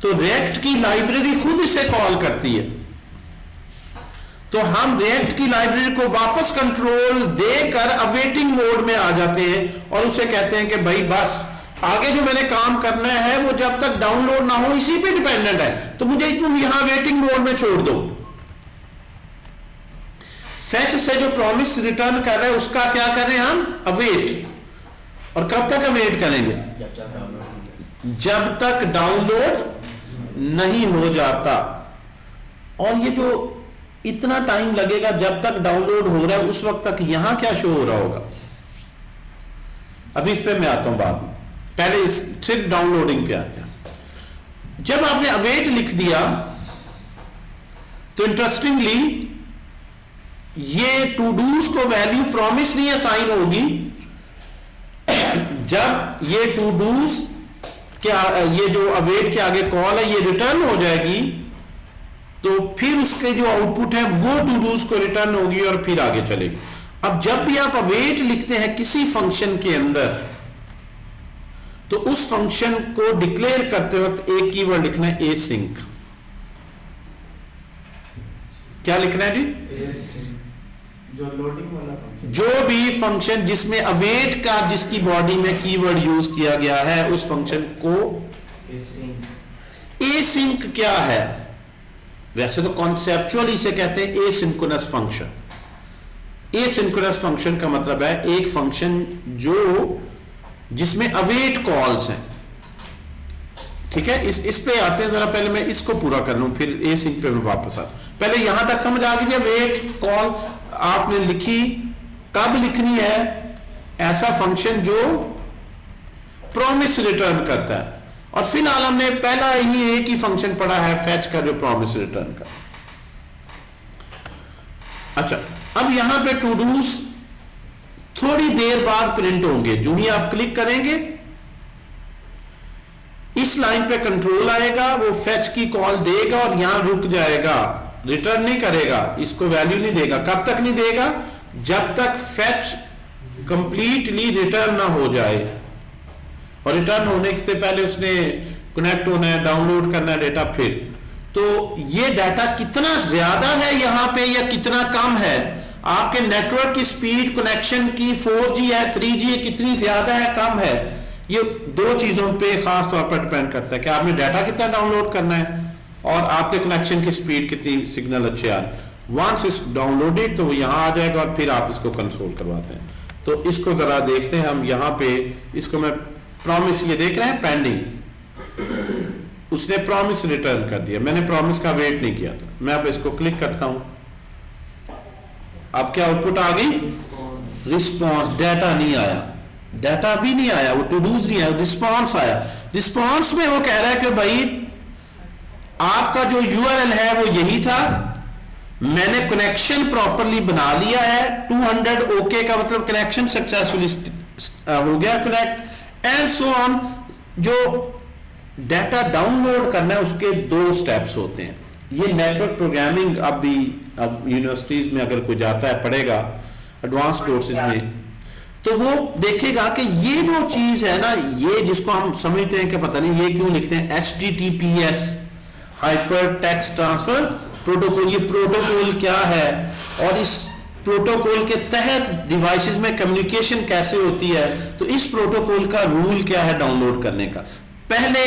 तो रिएक्ट की लाइब्रेरी खुद इसे कॉल करती है, तो हम रिएक्ट की लाइब्रेरी को वापस कंट्रोल देकर अवेटिंग मोड में आ जाते हैं और उसे कहते हैं कि भाई बस आगे जो मैंने काम करना है वो जब तक डाउनलोड ना हो इसी पे डिपेंडेंट है, तो मुझे तुम यहां वेटिंग मोड में छोड़ दो। फेच से जो प्रॉमिस रिटर्न कर रहे हैं उसका क्या कर रहे हैं हम? अवेट। और कब तक अवेट करेंगे? जब तक डाउनलोड नहीं हो जाता। और ये जो इतना टाइम लगेगा जब तक डाउनलोड हो रहा है, उस वक्त तक यहां क्या शो हो रहा होगा? अभी इस पे मैं आता हूं बाद में, पहले सिर्फ डाउनलोडिंग पे आते हैं। जब आपने अवेट लिख दिया तो इंटरेस्टिंगली ये टू डूज को वैल्यू प्रॉमिस नहीं असाइन होगी। जब ये टू डूज क्या, ये जो अवेट के आगे कॉल है ये रिटर्न हो जाएगी, तो फिर उसके जो आउटपुट है वो टू डूज को रिटर्न होगी और फिर आगे चलेगी। अब जब भी आप अवेट लिखते हैं किसी फंक्शन के अंदर, तो उस फंक्शन को डिक्लेयर करते वक्त एक कीवर्ड लिखना है एसिंक। क्या लिखना है जी? जो लोडिंग वाला फंक्शन, जो भी फंक्शन जिसमें अवेट का जिसकी बॉडी में कीवर्ड यूज किया गया है उस फंक्शन को एसिंक। क्या है? वैसे तो कॉन्सेप्चुअली इसे कहते हैं एसिंक्रोनस फंक्शन। एसिंक्रोनस फंक्शन का मतलब है एक फंक्शन जो जिसमें अवेट कॉल्स हैं। ठीक है, इस पे आते हैं, जरा पहले मैं इसको पूरा कर लूं फिर एसिंक पे मैं वापस आ। पहले यहां तक समझ आ गई? अवेट कॉल आपने लिखी, कब लिखनी है? ऐसा फंक्शन जो प्रॉमिस रिटर्न करता है, और फिलहाल हमने पहला ही एक ही फंक्शन पढ़ा है फेच का, जो प्रॉमिस रिटर्न का। अच्छा, अब यहां पे टू डूज थोड़ी देर बाद प्रिंट होंगे। जो ही आप क्लिक करेंगे इस लाइन पे कंट्रोल आएगा, वो फेच की कॉल देगा और यहां रुक जाएगा, रिटर्न नहीं करेगा, इसको वैल्यू नहीं देगा। कब तक नहीं देगा? जब तक फेच कंप्लीटली रिटर्न ना हो जाए, और रिटर्न होने से पहले उसने कनेक्ट होना है, डाउनलोड करना है डेटा। फिर तो ये डाटा कितना ज्यादा है यहां पे या कितना कम है, आपके नेटवर्क की स्पीड कनेक्शन की 4G है 3G है, कितनी ज्यादा है कम है, ये दो चीजों पे खास तौर पर डिपेंड करता है कि आपने डाटा कितना डाउनलोड करना है और आपके कनेक्शन की स्पीड कितनी, सिग्नल अच्छे आ रहे। वंस इस डाउनलोडेड तो वो यहां आ जाएगा और फिर आप इसको कंसोल करवाते हैं। तो इसको जरा देखते हैं हम। यहां पे इसको मैं प्रॉमिस, ये देख रहे हैं पेंडिंग, उसने प्रॉमिस रिटर्न कर दिया, मैंने प्रॉमिस का वेट नहीं किया था। मैं अब इसको क्लिक करता हूं, अब क्या आउटपुट आ गई? रिस्पॉन्स। डाटा नहीं आया, डाटा भी नहीं आया, वो टू डूज नहीं आया, रिस्पॉन्स आया। रिस्पॉन्स में वो कह रहा है कि भाई आपका जो URL है वो यही था, मैंने कनेक्शन प्रॉपरली बना लिया है, 200 ओके का मतलब कनेक्शन सक्सेसफुली हो गया कनेक्ट, एंड सो ऑन। जो डाटा डाउनलोड करना है उसके 2 स्टेप्स होते हैं। ये नेटवर्क प्रोग्रामिंग अब यूनिवर्सिटीज में अगर कोई जाता है पढ़ेगा एडवांस कोर्सेज में, तो वो देखेगा कि ये जो चीज है ना, ये जिसको हम समझते हैं कि पता नहीं ये क्यों लिखते हैं HTTPS, hyper text transfer protocol. ये प्रोटोकॉल क्या है और इस प्रोटोकॉल के तहत डिवाइसेस में कम्युनिकेशन कैसे होती है, तो इस प्रोटोकॉल का रूल क्या है डाउनलोड करने का। पहले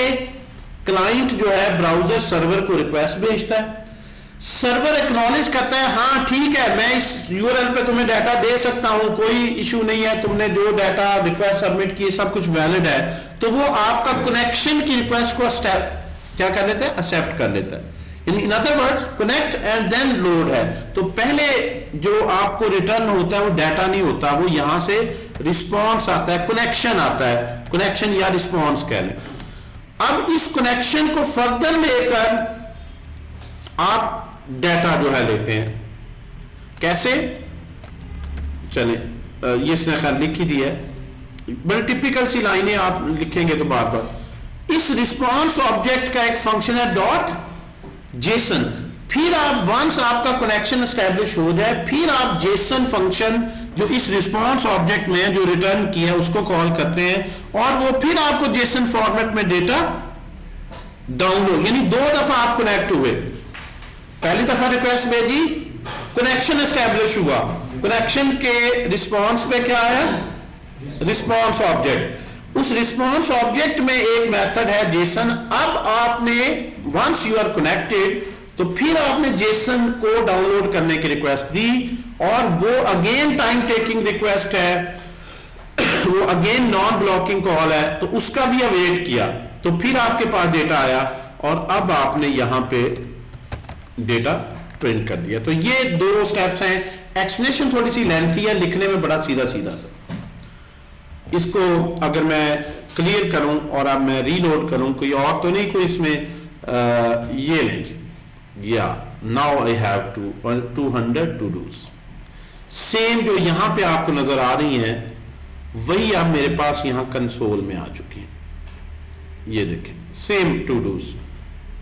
क्लाइंट जो है ब्राउजर सर्वर को रिक्वेस्ट भेजता है, सर्वर एक्नॉलेज करता है हाँ ठीक है मैं इस URL पे तुम्हें डाटा दे सकता हूं, कोई इशू नहीं है, तुमने जो डाटा रिक्वेस्ट सबमिट की सब कुछ वैलिड है, तो वो आपका कनेक्शन की रिक्वेस्ट को क्या कर लेते हैं? एक्सेप्ट कर लेता है। In other words connect and then load है। तो पहले जो आपको रिटर्न होता है वो डाटा नहीं होता, वो यहां से रिस्पॉन्स आता है, कनेक्शन आता है, कनेक्शन या रिस्पॉन्स कह लें। अब इस कनेक्शन को फर्दर लेकर आप डाटा जो है लेते हैं, कैसे? चले ये इसने खैर लिख ही दी है, बड़ी टिपिकल सी लाइनें आप लिखेंगे तो बार बार। इस रिस्पॉन्स ऑब्जेक्ट का एक फंक्शन है .json। फिर आप वंस आपका कनेक्शन एस्टैब्लिश हो जाए, फिर आप जेसन फंक्शन जो इस रिस्पॉन्स ऑब्जेक्ट में जो रिटर्न किया उसको कॉल करते हैं, और वो फिर आपको जेसन फॉर्मेट में डेटा डाउनलोड, यानी 2 दफा आप कनेक्ट हुए। पहली दफा रिक्वेस्ट भेजी, कनेक्शन एस्टैब्लिश हुआ, कनेक्शन के रिस्पॉन्स पे क्या आया? Response object. उस रिस्पॉन्स ऑब्जेक्ट में एक मेथड है जेसन। अब आपने वंस यू आर कनेक्टेड तो फिर आपने जेसन को डाउनलोड करने की रिक्वेस्ट दी, और वो अगेन टाइम टेकिंग रिक्वेस्ट है, वो अगेन नॉन ब्लॉकिंग कॉल है, तो उसका भी अवेट किया, तो फिर आपके पास डेटा आया और अब आपने यहां पे डेटा प्रिंट कर दिया। तो ये 2 स्टेप्स हैं। एक्सप्लेनेशन थोड़ी सी लेंथी है, लिखने में बड़ा सीधा सीधा सा। इसको अगर मैं क्लियर करूं और अब मैं रीलोड करूं, कोई और तो नहीं कोई इसमें ये लें या now I have 200 todos. Same जो यहां पे आपको नजर आ रही है वही अब मेरे पास यहां कंसोल में आ चुकी है। ये देखें सेम टू डूज,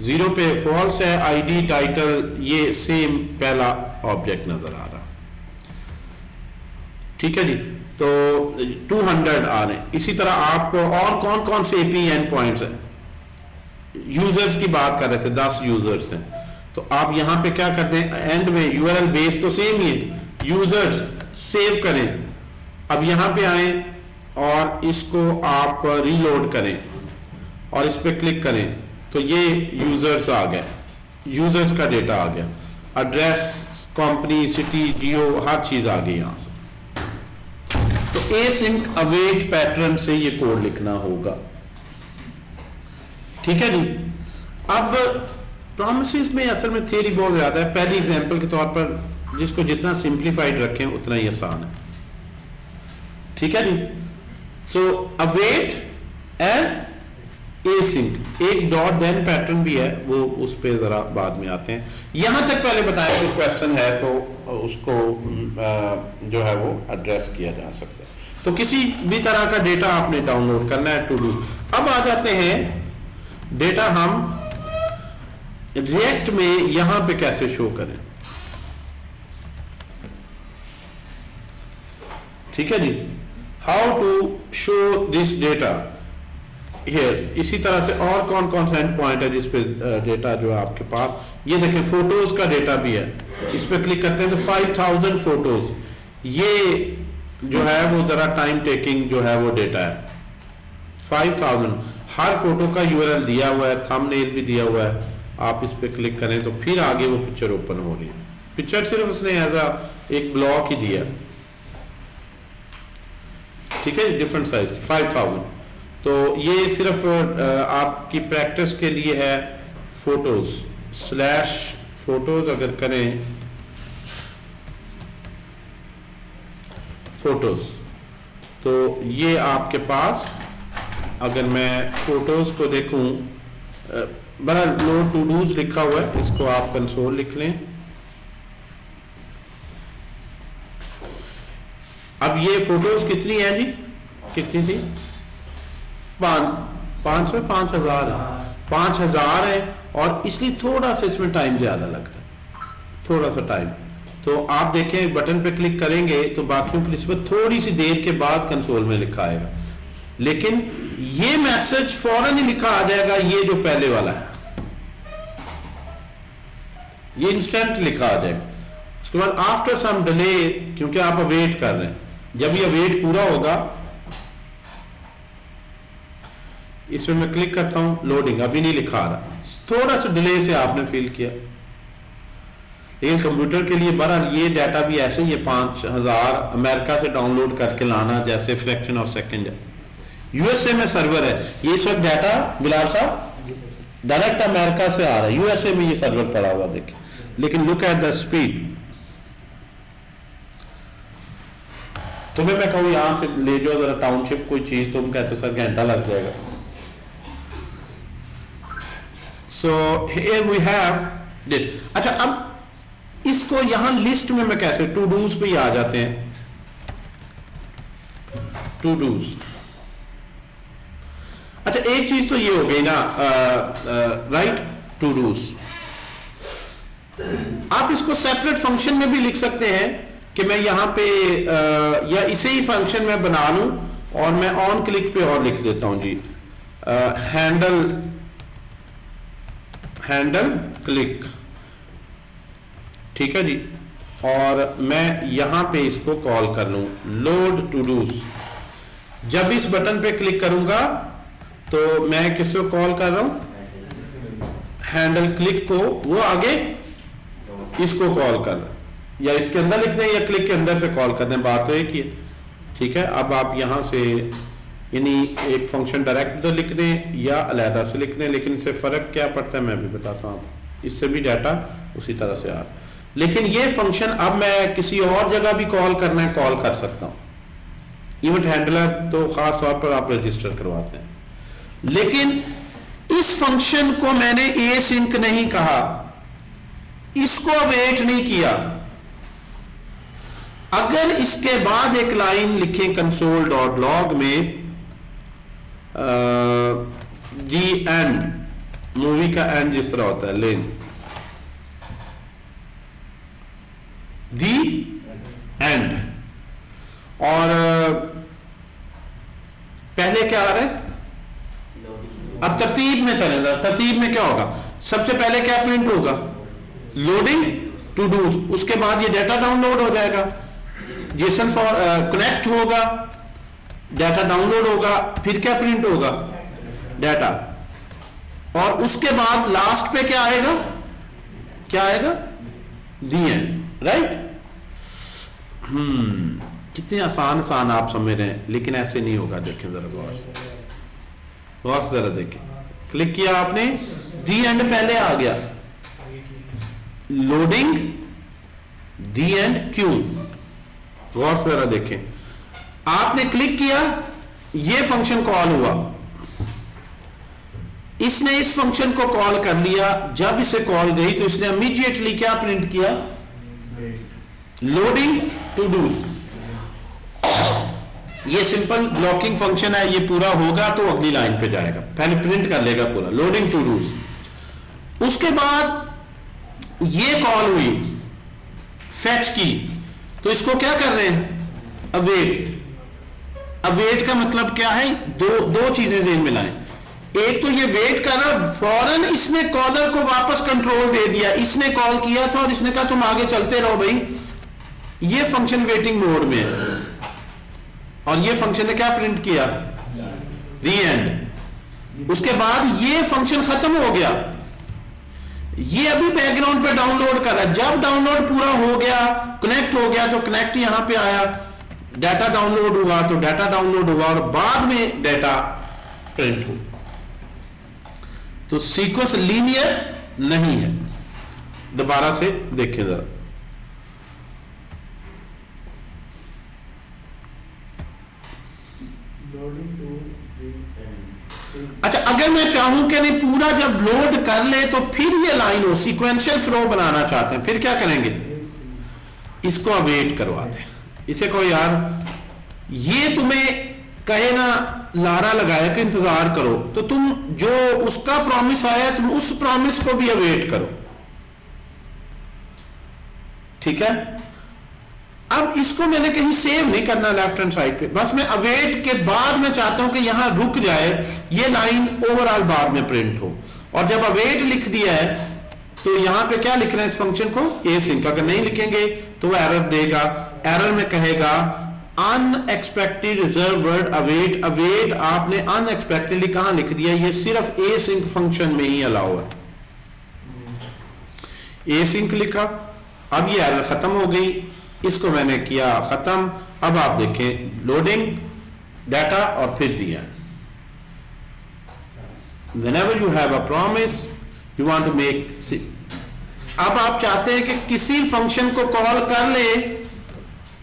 0 पे फॉल्स है, आईडी टाइटल ये सेम पहला ऑब्जेक्ट नजर आ रहा। ठीक है जी, तो 200 आ रहे हैं। इसी तरह आप और कौन कौन से एपी एंड पॉइंट्स हैं, यूजर्स की बात कर रहे थे, 10 यूजर्स हैं, तो आप यहां पे क्या करते हैं, एंड में यूआरएल बेस तो सेम ही है, यूजर्स सेव करें। अब यहां पे आए और इसको आप रीलोड करें और इस पे क्लिक करें तो ये यूजर्स आ गए, यूजर्स का डेटा आ गया, एड्रेस, कंपनी, सिटी, जियो, हर चीज आ गई यहां से। तो एसिंक अवेट पैटर्न से ये कोड लिखना होगा, ठीक है जी। अब प्रॉमिसेस में असल में थियरी बहुत ज्यादा है, पहली एग्जांपल के तौर पर जिसको जितना सिंप्लीफाइड रखें उतना ही आसान है, ठीक है जी। सो अवेट एंड एसिंक, एक डॉट देन पैटर्न भी है, वो उस पे जरा बाद में आते हैं। यहां तक पहले बताएं कि क्वेश्चन है तो उसको जो है वो एड्रेस किया जा सकता है। तो किसी भी तरह का डेटा आपने डाउनलोड करना है, टू डू। अब आ जाते हैं डेटा हम रिएक्ट में यहां पे कैसे शो करें, ठीक है जी। How to show this data here. इसी तरह से और कौन कौन सा एंड पॉइंट है जिसपे डेटा जो है आपके पास, ये देखें फोटोज का डेटा भी है, इस पे क्लिक करते हैं तो 5000 फोटोज, ये जो है वो जरा टाइम टेकिंग जो है वो डेटा है। 5000, हर फोटो का यूआरएल दिया हुआ है, थंबनेल भी दिया हुआ है, आप इस पे क्लिक करें तो फिर आगे वो पिक्चर ओपन हो रही है। पिक्चर सिर्फ उसने एज एक ब्लॉक ही दिया, ठीक है, डिफरेंट साइज की 5000। तो ये सिर्फ आपकी प्रैक्टिस के लिए है। फोटोज स्लैश फोटोज अगर करें, फोटोज, तो ये आपके पास अगर मैं फोटोज को देखूं, बड़ा लो टू डूज लिखा हुआ है, इसको आप कंसोल लिख लें। अब ये फोटोज कितनी है जी, कितनी थी, 500 5000 है, 5000 है, और इसलिए थोड़ा सा इसमें टाइम ज्यादा लगता है, थोड़ा सा टाइम। तो आप देखें बटन पे क्लिक करेंगे तो बाकियों की निस्बत थोड़ी सी देर के बाद कंसोल में लिखा आएगा, लेकिन ये मैसेज फौरन ही लिखा आ जाएगा, ये जो पहले वाला है ये इंस्टेंट लिखा आ जाएगा। उसके बाद आफ्टर सम डिले, क्योंकि आप अवेट कर रहे हैं, जब ये अवेट पूरा होगा, इसमें मैं क्लिक करता हूं, लोडिंग, अभी नहीं लिखा आ रहा, थोड़ा सा डिले से आपने फील किया। लेकिन कंप्यूटर के लिए बहरहाल ये डाटा भी ऐसे ही है, 5000 अमेरिका से डाउनलोड करके लाना जैसे फ्रैक्शन ऑफ सेकंड है। यूएसए में सर्वर है, ये इस वक्त डाटा बिलाल साहब डायरेक्ट अमेरिका से आ रहा है, यूएसए में ये सर्वर पड़ा हुआ देखें, लेकिन लुक एट द स्पीड। तुम्हें मैं कहूँ यहां से ले जाओ जरा टाउनशिप कोई चीज, तुम कहते सर घंटा लग जाएगा। So here we have this. अच्छा, अब इसको यहां लिस्ट में मैं कैसे, टू डूज पे ही आ जाते हैं, टू डूज। अच्छा, एक चीज तो ये हो गई ना, राइट, टू डूज। आप इसको सेपरेट फंक्शन में भी लिख सकते हैं कि मैं यहां पे या इसे ही फंक्शन में बना लूं और मैं ऑन क्लिक पे और लिख देता हूं जी, हैंडल क्लिक, ठीक है जी, और मैं यहां पे इसको कॉल कर लूं, लोड टू डूज। जब इस बटन पे क्लिक करूंगा तो मैं किसको कॉल कर रहा हूं, हैंडल क्लिक को, वो आगे इसको कॉल कर रहा, या इसके अंदर लिख दें या क्लिक के अंदर से कॉल कर दें, बात तो एक ही है, ठीक है। अब आप यहां से यानी एक फंक्शन डायरेक्ट उधर लिख दें या अलहदा से लिख दें, लेकिन इससे फर्क क्या पड़ता है मैं भी बताता हूं आपको, इससे भी डाटा उसी तरह से आ रहा है। लेकिन ये फंक्शन अब मैं किसी और जगह भी कॉल करना है, कॉल कर सकता हूं। इवेंट हैंडलर तो खास तौर पर आप रजिस्टर करवाते हैं, लेकिन इस फंक्शन को मैंने एसिंक नहीं कहा, इसको वेट नहीं किया। अगर इसके बाद एक लाइन लिखें console.log में दी एंड, मूवी का एंड जिस तरह होता है, लेन दी एंड, और पहले क्या आ रहा है, अब तरतीब में चलेगा। तरतीब में क्या होगा, सबसे पहले क्या प्रिंट होगा, लोडिंग टू डू, उसके बाद ये डाटा डाउनलोड हो जाएगा, जेसन फॉर कनेक्ट होगा, डाटा डाउनलोड होगा, फिर क्या प्रिंट होगा, डाटा, और उसके बाद लास्ट पे क्या आएगा, क्या आएगा, दी एंड, राइट। कितने आसान आसान आप समझ रहे हैं, लेकिन ऐसे नहीं होगा। देखें जरा गौर से जरा देखें, क्लिक किया आपने, दी एंड पहले आ गया, लोडिंग दी एंड क्यू, गौर से जरा देखें, आपने क्लिक किया, ये फंक्शन कॉल हुआ, इसने इस फंक्शन को कॉल कर लिया, जब इसे कॉल गई तो इसने इमीडिएटली क्या प्रिंट किया, लोडिंग टू डू। ये सिंपल ब्लॉकिंग फंक्शन है, ये पूरा होगा तो अगली लाइन पे जाएगा, पहले प्रिंट कर लेगा पूरा, लोडिंग टू डू। उसके बाद ये कॉल हुई फेच की, तो इसको क्या कर रहे हैं, अवेट। अवेट का मतलब क्या है, दो चीजें ज़हन में लाएं। एक तो ये वेट कर रहा, फौरन इसने कॉलर को वापस कंट्रोल दे दिया, इसने कॉल किया था और इसने कहा तुम आगे चलते रहो भाई, ये फंक्शन वेटिंग मोड में है, और ये फंक्शन ने क्या प्रिंट किया, दी एंड। उसके बाद ये फंक्शन खत्म हो गया, ये अभी बैकग्राउंड पे डाउनलोड कर रहा है, जब डाउनलोड पूरा हो गया, कनेक्ट हो गया, तो कनेक्ट यहां पे आया, डाटा डाउनलोड हुआ तो डाटा डाउनलोड हुआ, और बाद में डाटा प्रिंट हुआ। तो सीक्वेंस लीनियर नहीं है। दोबारा से देखें जरा, अच्छा, अगर मैं चाहूं कि नहीं पूरा जब लोड कर ले तो फिर ये लाइन हो, सीक्वेंशियल फ्लो बनाना चाहते हैं, फिर क्या करेंगे, इसको अवेट करवा दें। इसे को यार ये तुम्हें कहे ना लारा लगाया कि इंतजार करो, तो तुम जो उसका प्रॉमिस आया तुम उस प्रॉमिस को भी अवेट करो, ठीक है। अब इसको मैंने कहीं सेव नहीं करना लेफ्ट हैंड साइड पे, बस मैं अवेट के बाद मैं चाहता हूं कि यहां रुक जाए, ये लाइन ओवरऑल बाद में प्रिंट हो। और जब अवेट लिख दिया है तो यहां पे क्या लिखना है इस फंक्शन को, एसिंक। अगर नहीं लिखेंगे तो वो एरर देगा, एरर में कहेगा unexpected reserve word await. Await आपने अनएक्सपेक्टेडली कहां लिख दिया, ये सिर्फ एसिंक फंक्शन में ही अलाउ है, एसिंक लिखा, अब ये एरर खत्म हो गई, इसको मैंने किया खत्म। अब आप देखें लोडिंग डाटा और फिर दिया। Whenever you have a promise, you want to make, अब आप चाहते हैं कि किसी फंक्शन को कॉल कर ले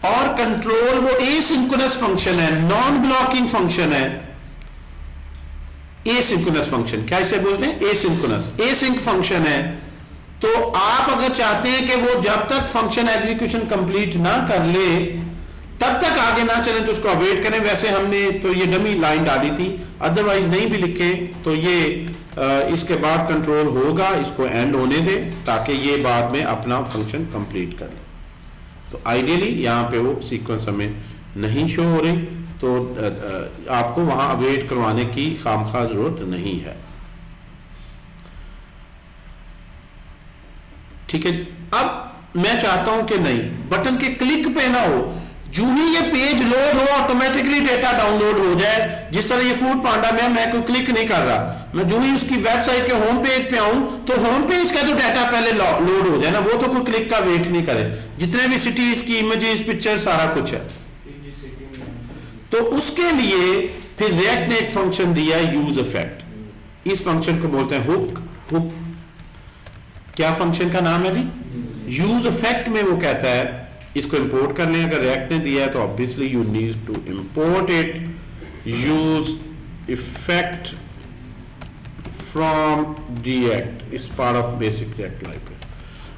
और कंट्रोल, वो एसिंक्रोनस फंक्शन है, नॉन ब्लॉकिंग फंक्शन है, एसिंक्रोनस फंक्शन, क्या इसे बोलते हैं, एसिंक्रोनस, एसिंक फंक्शन है। तो आप अगर चाहते हैं कि वो जब तक फंक्शन एग्जीक्यूशन कंप्लीट ना कर ले तब तक आगे ना चले तो उसको अवेट करें। वैसे हमने तो ये डमी लाइन डाली थी, अदरवाइज नहीं भी लिखे तो ये इसके बाद कंट्रोल होगा, इसको एंड होने दे ताकि ये बाद में अपना फंक्शन कंप्लीट कर ले। तो आइडियली यहाँ पे वो सीक्वेंस हमें नहीं शो हो रही, तो आपको वहाँ अवेट करवाने की खामखा जरूरत नहीं है, ठीक है। अब मैं चाहता हूं कि नहीं, बटन के क्लिक पे ना हो, जो ही ये पेज लोड हो ऑटोमेटिकली डेटा डाउनलोड हो जाए। जिस तरह ये फूड पांडा में मैं कोई क्लिक नहीं कर रहा, मैं जो ही उसकी वेबसाइट के होम पेज पे आऊं तो होम पेज का जो डाटा पहले लोड हो जाए ना, वो तो कोई क्लिक का वेट नहीं करे, जितने भी सिटीज की इमेजेस पिक्चर सारा कुछ है। तो उसके लिए फिर रिएक्ट ने एक फंक्शन दिया यूज इफेक्ट, इस फंक्शन को बोलते हैं हुक। हुक क्या फंक्शन का नाम है जी, यूज इफेक्ट में वो कहता है इसको इंपोर्ट करने, अगर रिएक्ट ने दिया है तो obviously you need to import it, use effect from React, is part of basic React library.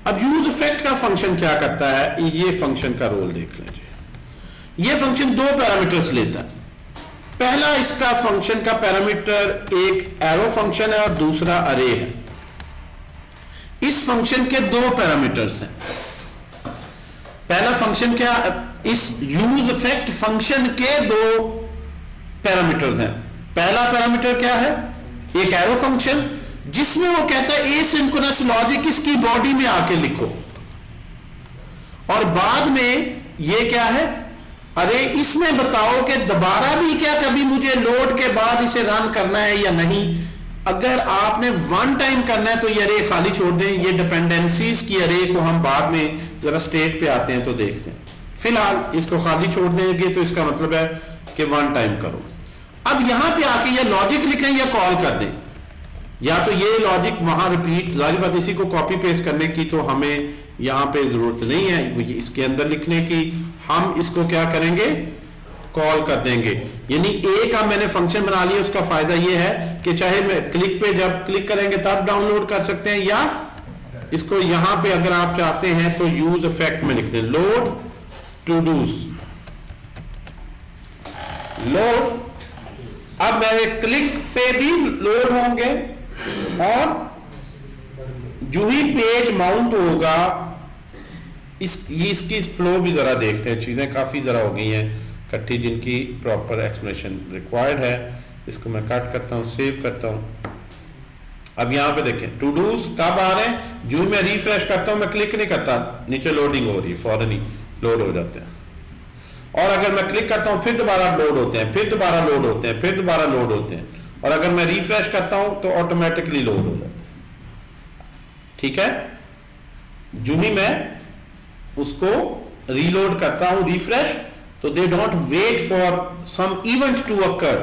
अब यूज इफेक्ट का फंक्शन क्या करता है, ये फंक्शन का रोल देख लीजिए। ये फंक्शन दो पैरामीटर्स लेता है। पहला इसका फंक्शन का पैरामीटर एक एरो फंक्शन है और दूसरा अरे है। इस फंक्शन के दो पैरामीटर्स हैं। पहला फंक्शन क्या, इस यूज इफेक्ट फंक्शन के दो पैरामीटर्स हैं। पहला पैरामीटर क्या है, एक एरो फंक्शन जिसमें वो कहता है एसिंक्रोनस लॉजिक इसकी बॉडी में आके लिखो, और बाद में ये क्या है, अरे इसमें बताओ कि दोबारा भी क्या कभी मुझे लोड के बाद इसे रन करना है या नहीं। अगर आपने वन टाइम करना है तो ये अरे खाली छोड़ दें, ये डिपेंडेंसीज की अरे को हम बाद में जरा स्टेट पे आते हैं तो देखते हैं। फिलहाल इसको खाली छोड़ देंगे तो इसका मतलब है कि वन टाइम करो। अब यहां पे आके या लॉजिक लिखें या कॉल कर दें, या तो ये लॉजिक वहां रिपीट, जाहिर बात इसी को कॉपी पेस्ट करने की तो हमें यहां पे जरूरत नहीं है इसके अंदर लिखने की, हम इसको क्या करेंगे, कॉल कर देंगे। यानी एक अब मैंने फंक्शन बना लिया, उसका फायदा ये है कि चाहे मैं क्लिक पे जब क्लिक करेंगे तब डाउनलोड कर सकते हैं, या इसको यहां पे अगर आप चाहते हैं तो यूज इफेक्ट में लिख दें लोड टू डूज, लोड। अब मेरे क्लिक पे भी लोड होंगे, और जो ही पेज माउंट होगा इसकी फ्लो भी जरा देखते हैं। चीजें काफी जरा हो गई हैं इकट्ठी जिनकी प्रॉपर एक्सप्लेनेशन रिक्वायर्ड है। इसको मैं कट करता हूं, सेव करता हूं। अब यहां पे देखें टू डूज कब आ रहे हैं, जो मैं रिफ्रेश करता हूं, मैं क्लिक नहीं करता, नीचे लोडिंग हो रही है, फौरन ही लोड हो जाते हैं। और अगर मैं क्लिक करता हूं फिर दोबारा लोड होते हैं, फिर दोबारा लोड होते हैं, फिर दोबारा लोड होते हैं, और अगर मैं रिफ्रेश करता हूं तो ऑटोमेटिकली लोड हो जाते हैं। ठीक है, जो ही मैं उसको रीलोड करता हूं, रिफ्रेश, तो they don't wait for some event to occur,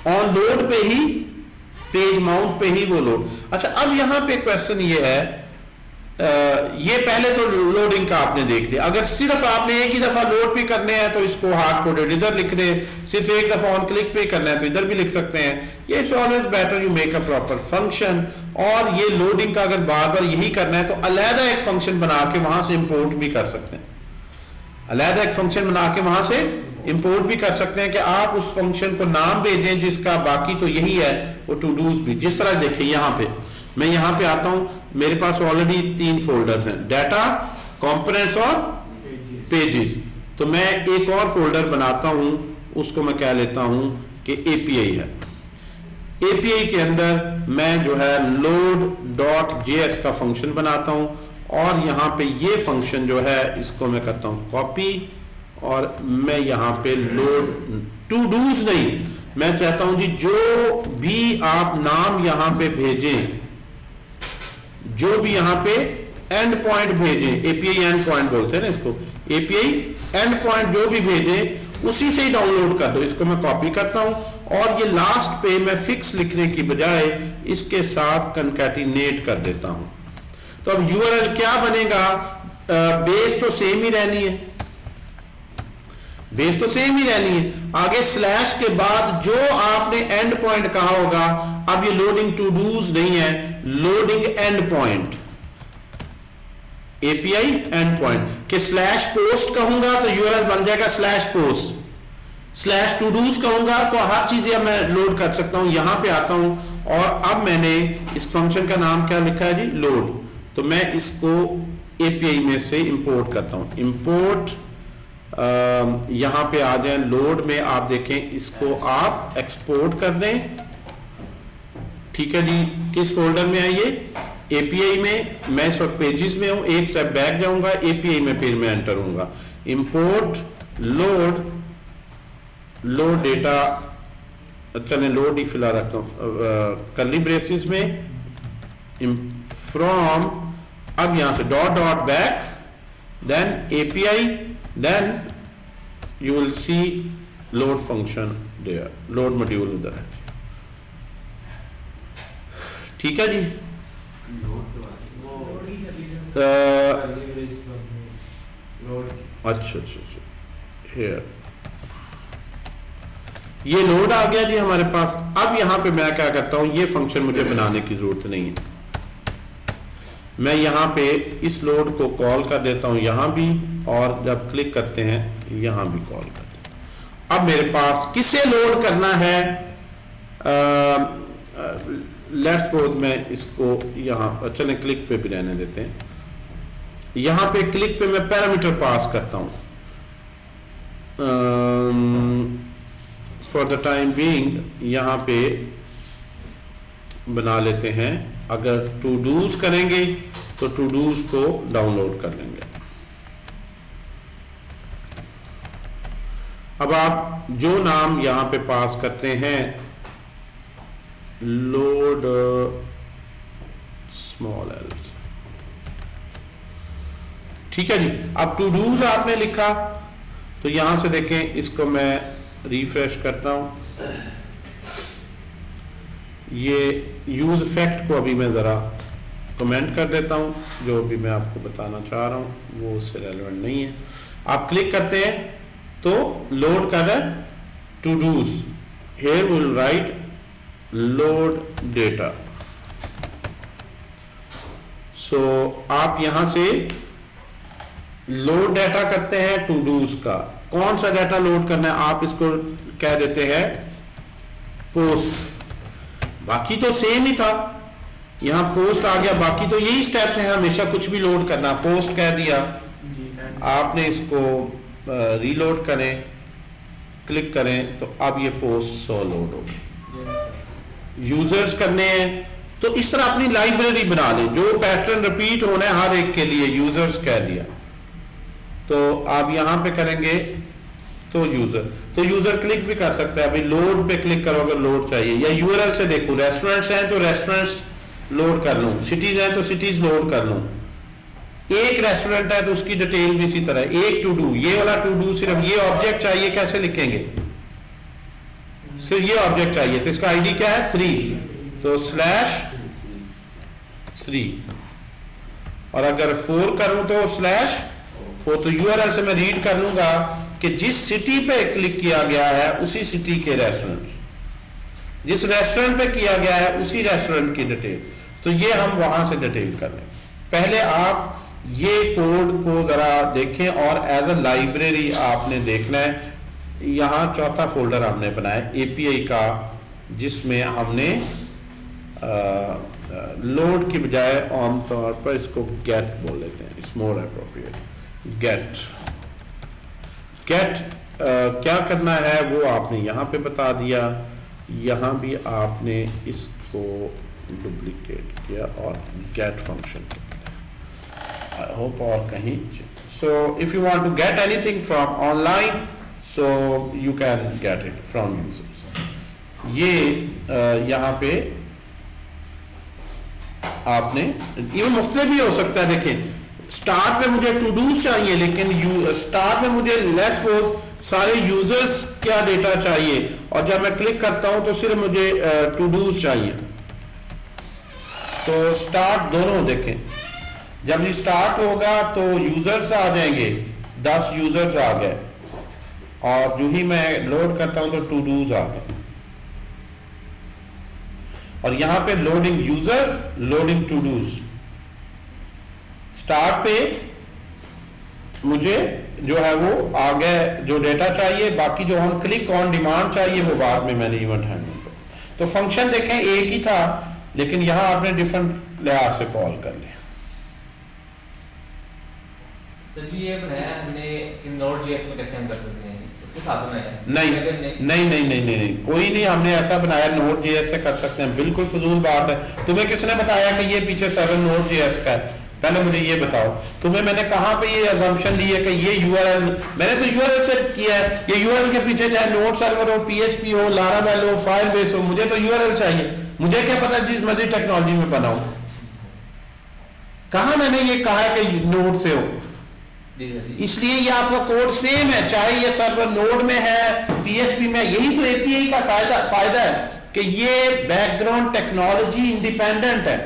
on load पे ही, पेज माउंट पे ही वो लोड। अच्छा, अब यहां पे क्वेश्चन ये है, ये पहले तो लोडिंग का आपने देख लिया। अगर सिर्फ आपने एक ही दफा लोड भी करने हैं तो इसको हार्ड कोडेड इधर लिख दे, सिर्फ एक दफा ऑन क्लिक पे करना है तो इधर भी लिख सकते हैं। ये it's always better you make a proper function. और ये लोडिंग का अगर बार बार यही करना है तो अलहदा एक फंक्शन बना के वहां से इंपोर्ट भी कर सकते हैं, अलहदा एक फंक्शन बना के वहां से इंपोर्ट भी कर सकते हैं कि आप उस फंक्शन को नाम भेजें जिसका बाकी तो यही है, वो टू डूज भी। जिस तरह देखिए यहां पे मैं यहां पे आता हूं, मेरे पास ऑलरेडी 3 फोल्डर्स हैं, डाटा, कंपोनेंट्स और पेजेस। तो मैं एक और फोल्डर बनाता हूं, उसको मैं क्या लेता हूं कि एपीआई है। एपीआई के अंदर मैं जो है load.js का फंक्शन बनाता हूं, और यहां पे ये फंक्शन जो है इसको मैं करता हूं कॉपी, और मैं यहां पे लोड टू डूज नहीं, मैं चाहता हूं जी जो भी आप नाम यहां पे भेजें, जो भी यहां पे एंड पॉइंट भेजें, एपीआई एंड पॉइंट बोलते हैं ना इसको, एपीआई एंड पॉइंट जो भी भेजें उसी से ही डाउनलोड कर दो। इसको मैं कॉपी करता हूं, और ये लास्ट पे मैं फिक्स लिखने की बजाय इसके साथ कंकैटिनेट कर देता हूं। तो अब यूआरएल क्या बनेगा, बेस तो सेम ही रहनी है, बेस तो सेम ही रहनी है। आगे स्लैश के बाद जो आपने एंड पॉइंट कहा होगा, अब ये लोडिंग टू डूज नहीं है, loading endpoint, API and point के स्लैश पोस्ट कहूंगा तो यूआरएल बन जाएगा slash post, slash todos कहूंगा तो हर चीजें मैं लोड कर सकता हूं। यहां पे आता हूं, और अब मैंने इस फंक्शन का नाम क्या लिखा है जी, लोड। तो मैं इसको एपीआई में से इंपोर्ट करता हूं, इंपोर्ट, यहां पे आ जाए लोड में, आप देखें इसको आप एक्सपोर्ट कर दें। ठीक है जी, किस फोल्डर में है ये, एपीआई में। मैं इस वक्त पेजेस में हूं, एक स्टेप बैक जाऊंगा, एपीआई में फिर मैं एंटर हूंगा, इंपोर्ट लोड, लोड डेटा, चले लोड ही फिलहाल रखता हूं कर्ली ब्रेसिस में, फ्रॉम, अब यहां से dot dot back, then API, then you will see load function there, load module उधर है। ठीक है जी, अच्छा, हियर ये लोड आ गया जी हमारे पास। अब यहां पे मैं क्या करता हूं, ये फंक्शन मुझे बनाने की जरूरत नहीं है, मैं यहां पे इस लोड को कॉल कर देता हूं यहां भी, और जब क्लिक करते हैं यहां भी कॉल कर देता हूं। अब मेरे पास किसे लोड करना है, लेट्स सपोज मैं इसको यहां, चलें क्लिक पे भी रहने देते हैं, यहां पे क्लिक पे मैं पैरामीटर पास करता हूं, फॉर द टाइम बीइंग यहाँ पे बना लेते हैं। अगर टू डूज करेंगे तो टू डूज को डाउनलोड कर लेंगे। अब आप जो नाम यहां पे पास करते हैं, लोड स्मॉल एल, ठीक है जी। अब टू डूज आपने लिखा तो यहां से देखें, इसको मैं रिफ्रेश करता हूं। ये यूज फैक्ट को अभी मैं ज़रा कमेंट कर देता हूं, जो भी मैं आपको बताना चाह रहा हूं वो उससे रेलेवेंट नहीं है। आप क्लिक करते हैं तो लोड कर रहा है todos. Here will write load data. So आप यहां से लोड डाटा करते हैं टू डूज का। कौन सा डाटा लोड करना है, आप इसको कह देते हैं पोस्ट। बाकी तो सेम ही था, यहां पोस्ट आ गया, बाकी तो यही स्टेप्स हैं हमेशा कुछ भी लोड करना। पोस्ट कह दिया आपने, इसको रीलोड करें, क्लिक करें तो अब ये पोस्ट 100 लोड हो। यूजर्स करने हैं तो इस तरह अपनी लाइब्रेरी बना लें, जो पैटर्न रिपीट होना है हर एक के लिए। यूजर्स कह दिया तो आप यहां पे करेंगे तो यूजर क्लिक भी कर सकता है। अभी लोड पे क्लिक करो अगर लोड चाहिए, या यूआरएल से देखो, रेस्टोरेंट्स हैं तो रेस्टोरेंट्स लोड कर लूं, सिटीज हैं तो सिटीज लोड कर लूं। एक रेस्टोरेंट है तो उसकी डिटेल भी इसी तरह। एक टू डू, ये वाला टू डू सिर्फ ये ऑब्जेक्ट चाहिए, कैसे लिखेंगे, सिर्फ ये ऑब्जेक्ट चाहिए तो इसका आईडी क्या है 3, तो /3। और अगर 4 करूं तो /4। तो यूआरएल से मैं रीड कर लूंगा कि जिस सिटी पे क्लिक किया गया है उसी सिटी के रेस्टोरेंट, जिस रेस्टोरेंट पे किया गया है उसी रेस्टोरेंट की डिटेल। तो ये हम वहां से डिटेल कर लें। पहले आप ये कोड को जरा देखें और एज अ लाइब्रेरी आपने देखना है। यहाँ चौथा फोल्डर हमने बनाया एपीआई का, जिसमें हमने लोड की बजाय आमतौर पर इसको गेट बोल लेते हैं, इट्स मोर एप्रोप्रिएट। गेट क्या करना है वो आपने यहाँ पे बता दिया। यहाँ भी आपने इसको डुप्लीकेट किया और गेट फंक्शन, आई होप और कहीं। So if you want to get anything from online so you can get it from users. ये यहाँ पे आपने इवन मुख्तलिफ भी हो सकता है। देखें, स्टार्ट में मुझे टू डूज चाहिए, लेकिन स्टार्ट में मुझे लेफ्ट पोज सारे यूजर्स क्या डेटा चाहिए, और जब मैं क्लिक करता हूं तो सिर्फ मुझे टू डूज चाहिए। तो स्टार्ट दोनों देखें, जब ये स्टार्ट होगा तो यूजर्स आ जाएंगे, 10 यूजर्स आ गए, और जो ही मैं लोड करता हूं तो टू डूज आ गए। और यहां पे loading users, loading todos. Start पे मुझे जो है वो आ गए जो डेटा चाहिए, बाकी जो हम क्लिक ऑन डिमांड चाहिए वो बाद में मैंने इवेंट हैंडल कर। तो फंक्शन देखें एक ही था, लेकिन यहां आपने डिफरेंट लिहाज से कॉल कर लिया। सर जी ये बनाया हमने इन Node.js में, कैसे हम कर सकते हैं उसके साथ बनाया? नहीं, कोई नहीं हमने ऐसा बनाया। Node.js से कर सकते हैं, बिल्कुल फजूल बात है। तुम्हें किसने बताया कि ये पीछे सर्वर Node.js का है? पहले मुझे ये बताओ, तुम्हें मैंने कहां पे ये अजम्पशन ली है कि ये यूआरएल, मैंने तो यूआरएल सेट किया है। ये यूआरएल के पीछे चाहे नोड सर्वर हो, पीएचपी हो, लारावेल हो, फायरबेस हो, मुझे तो यूआरएल चाहिए। मुझे क्या पता जिस मर्जी टेक्नोलॉजी में बनाऊं। कहां मैंने ये कहा है कि नोड से हो? इसलिए ये आपका कोड सेम है, चाहे ये सर्वर नोड में है, पीएचपी में। यही तो एपीआई का फायदा है कि ये बैकग्राउंड टेक्नोलॉजी इंडिपेंडेंट है।